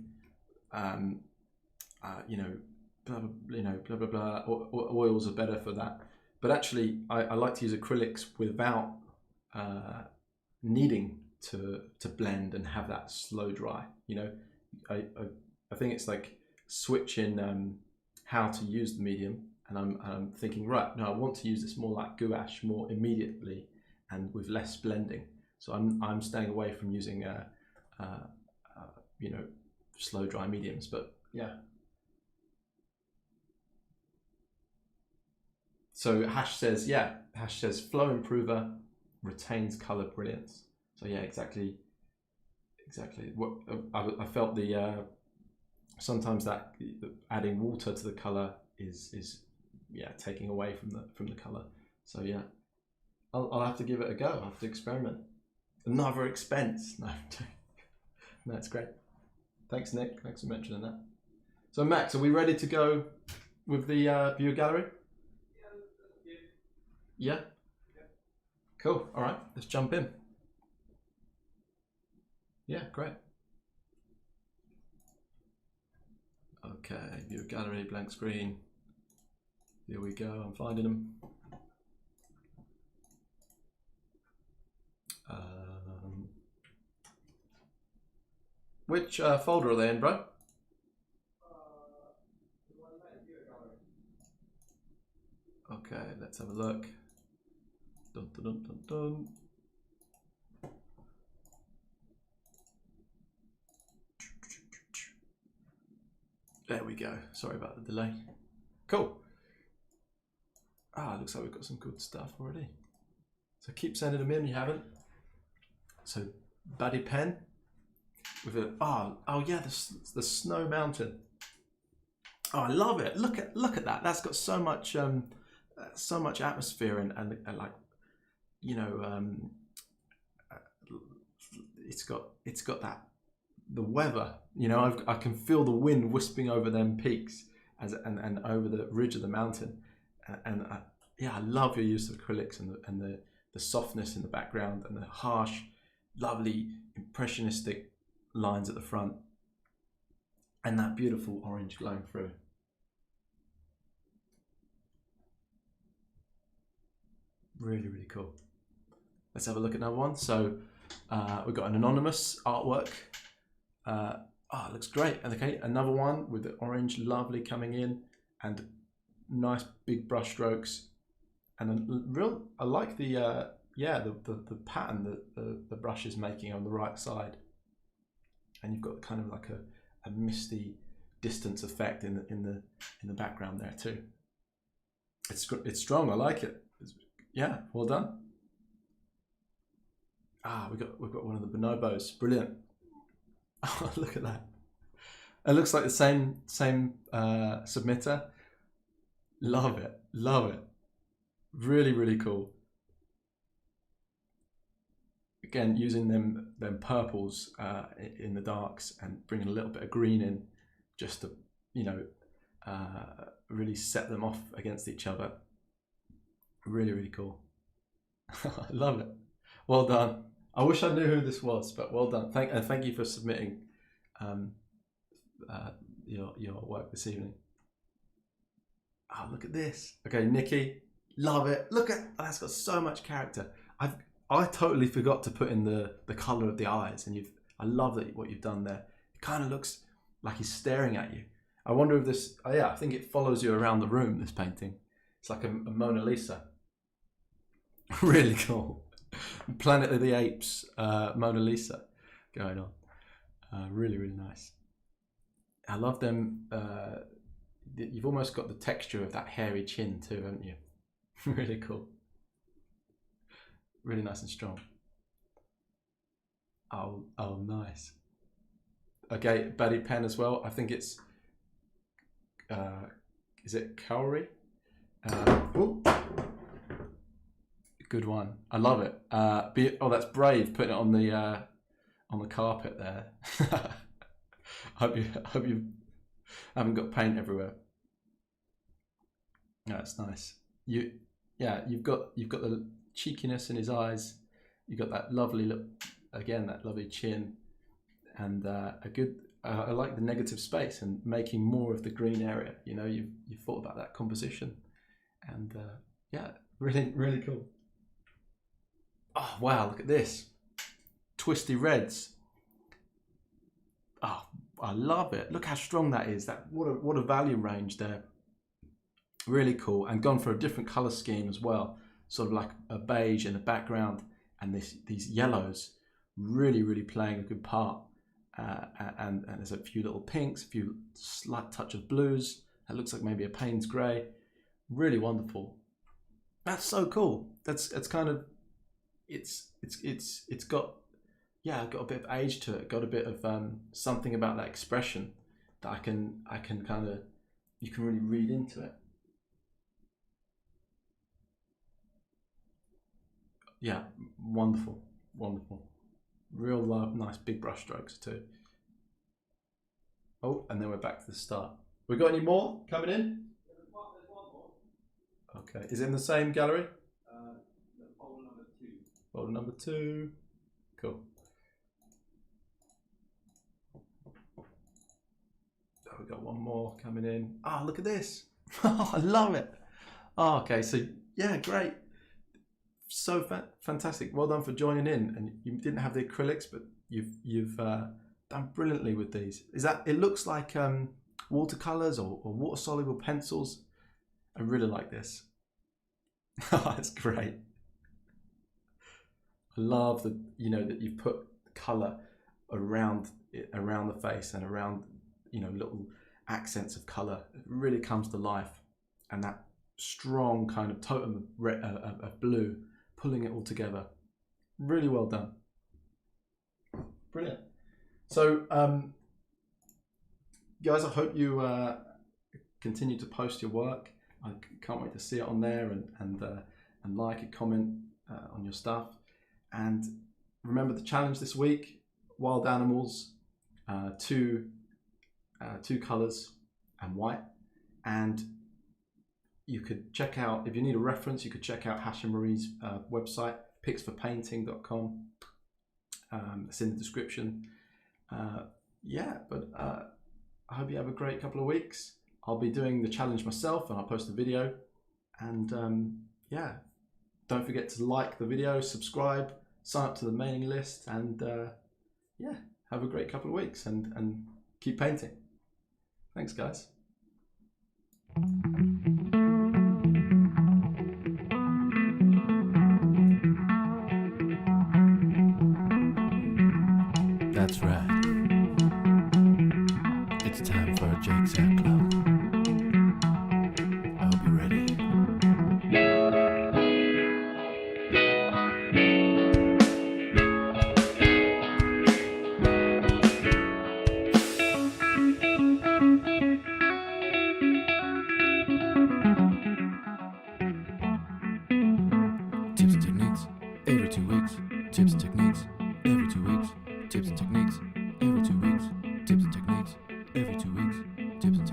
You know, blah blah blah. Oils are better for that." But actually, I like to use acrylics without needing to blend and have that slow dry. You know, I think it's like switching how to use the medium, and I'm thinking, right, no, I want to use this more like gouache, more immediately and with less blending. So I'm staying away from using you know, slow dry mediums. But yeah. So Hash says Flow Improver retains color brilliance. So yeah, exactly. What I felt sometimes that adding water to the color is yeah, taking away from the color. So yeah, I'll have to give it a go. I'll have to experiment. Another expense. No, no, it's great. Thanks, Nick. Thanks for mentioning that. So Max, are we ready to go with the viewer gallery? Yeah. Cool. All right, let's jump in. Yeah, great. Okay, viewer gallery, blank screen. Here we go. I'm finding them. Which folder are they in, bro? Okay, let's have a look. Dun, dun, dun, dun, dun. There we go. Sorry about the delay. Cool. Looks like we've got some good stuff already. So keep sending them in. You haven't. So Buddy Pen with a oh yeah, the snow mountain. Oh, I love it. Look at that. That's got so much atmosphere and like, you know, it's got that, the weather, you know, I can feel the wind wisping over them peaks and over the ridge of the mountain, and yeah, I love your use of acrylics and the softness in the background and the harsh, lovely impressionistic lines at the front, and that beautiful orange glowing through. Really, really cool. Let's have a look at another one. So we've got an anonymous artwork. It looks great. And okay, another one with the orange, lovely coming in, and nice big brush strokes, and I like the the pattern that the brush is making on the right side, and you've got kind of like a misty distance effect in the background there too. It's strong. I like it. Yeah, well done. We've got one of the bonobos. Brilliant. Oh, look at that. It looks like the same submitter. Love it. Really, really cool. Again, using them purples in the darks and bringing a little bit of green in, just to, you know, really set them off against each other. Really, really cool. I love it. Well done. I wish I knew who this was, but well done. Thank you for submitting your work this evening. Look at this. Okay, Nikki, love it. Look at that's got so much character. I totally forgot to put in the colour of the eyes, and I love that what you've done there. It kind of looks like he's staring at you. I wonder if this, I think it follows you around the room, this painting. It's like a Mona Lisa. Really cool. Planet of the Apes Mona Lisa going on. Really, really nice. I love them. You've almost got the texture of that hairy chin too, haven't you? Really cool. Really nice and strong. Oh, nice. Okay, baddie pen as well. I think it's, is it Cowrie? Good one. I love it. That's brave, putting it on the carpet there. hope you haven't got paint everywhere. That's nice. You've got the cheekiness in his eyes. You've got that lovely look, again, that lovely chin, and I like the negative space and making more of the green area. You know, you've thought about that composition, and really, really cool. Oh wow, look at this. Twisty reds. Oh, I love it. Look how strong that is. What a value range there. Really cool, and gone for a different color scheme as well. Sort of like a beige in the background, and these yellows really, really playing a good part. And there's a few little pinks, a few slight touch of blues. That looks like maybe a Payne's grey. Really wonderful. That's so cool. It's kind of, it's got a bit of age to it. Got a bit of something about that expression that I can kind of, you can really read into it. Yeah, wonderful, wonderful. Real nice big brush strokes too. Oh, and then we're back to the start. We got any more coming in? There's one more. Okay, is it in the same gallery? Folder number 2. Folder number 2. Cool. Oh, we got one more coming in. Ah, look at this. Oh, I love it. Oh, okay, so yeah, great. So fantastic. Well done for joining in. And you didn't have the acrylics, but you've done brilliantly with these. It looks like watercolors or water soluble pencils. I really like this. Oh, that's great. I love that, that you've put color around the face and around, little accents of color. It really comes to life, and that strong kind of totem of blue, pulling it all together. Really well done. Brilliant. So, guys, I hope you continue to post your work. I can't wait to see it on there and like and comment on your stuff. And remember the challenge this week: wild animals, 2 colors and white. And you could check out, if you need a reference, you could check out Hashim Akib's website, picsforpainting.com. It's in the description. But I hope you have a great couple of weeks. I'll be doing the challenge myself, and I'll post a video. And don't forget to like the video, subscribe, sign up to the mailing list, and have a great couple of weeks and keep painting. Thanks, guys. That's right. It's time for a Jake's Hat Club. I hope you're ready. Tips and techniques every 2 weeks. Tips and techniques every 2 weeks. Tips and techniques every 2 weeks. Tips and techniques every 2 weeks. Tips and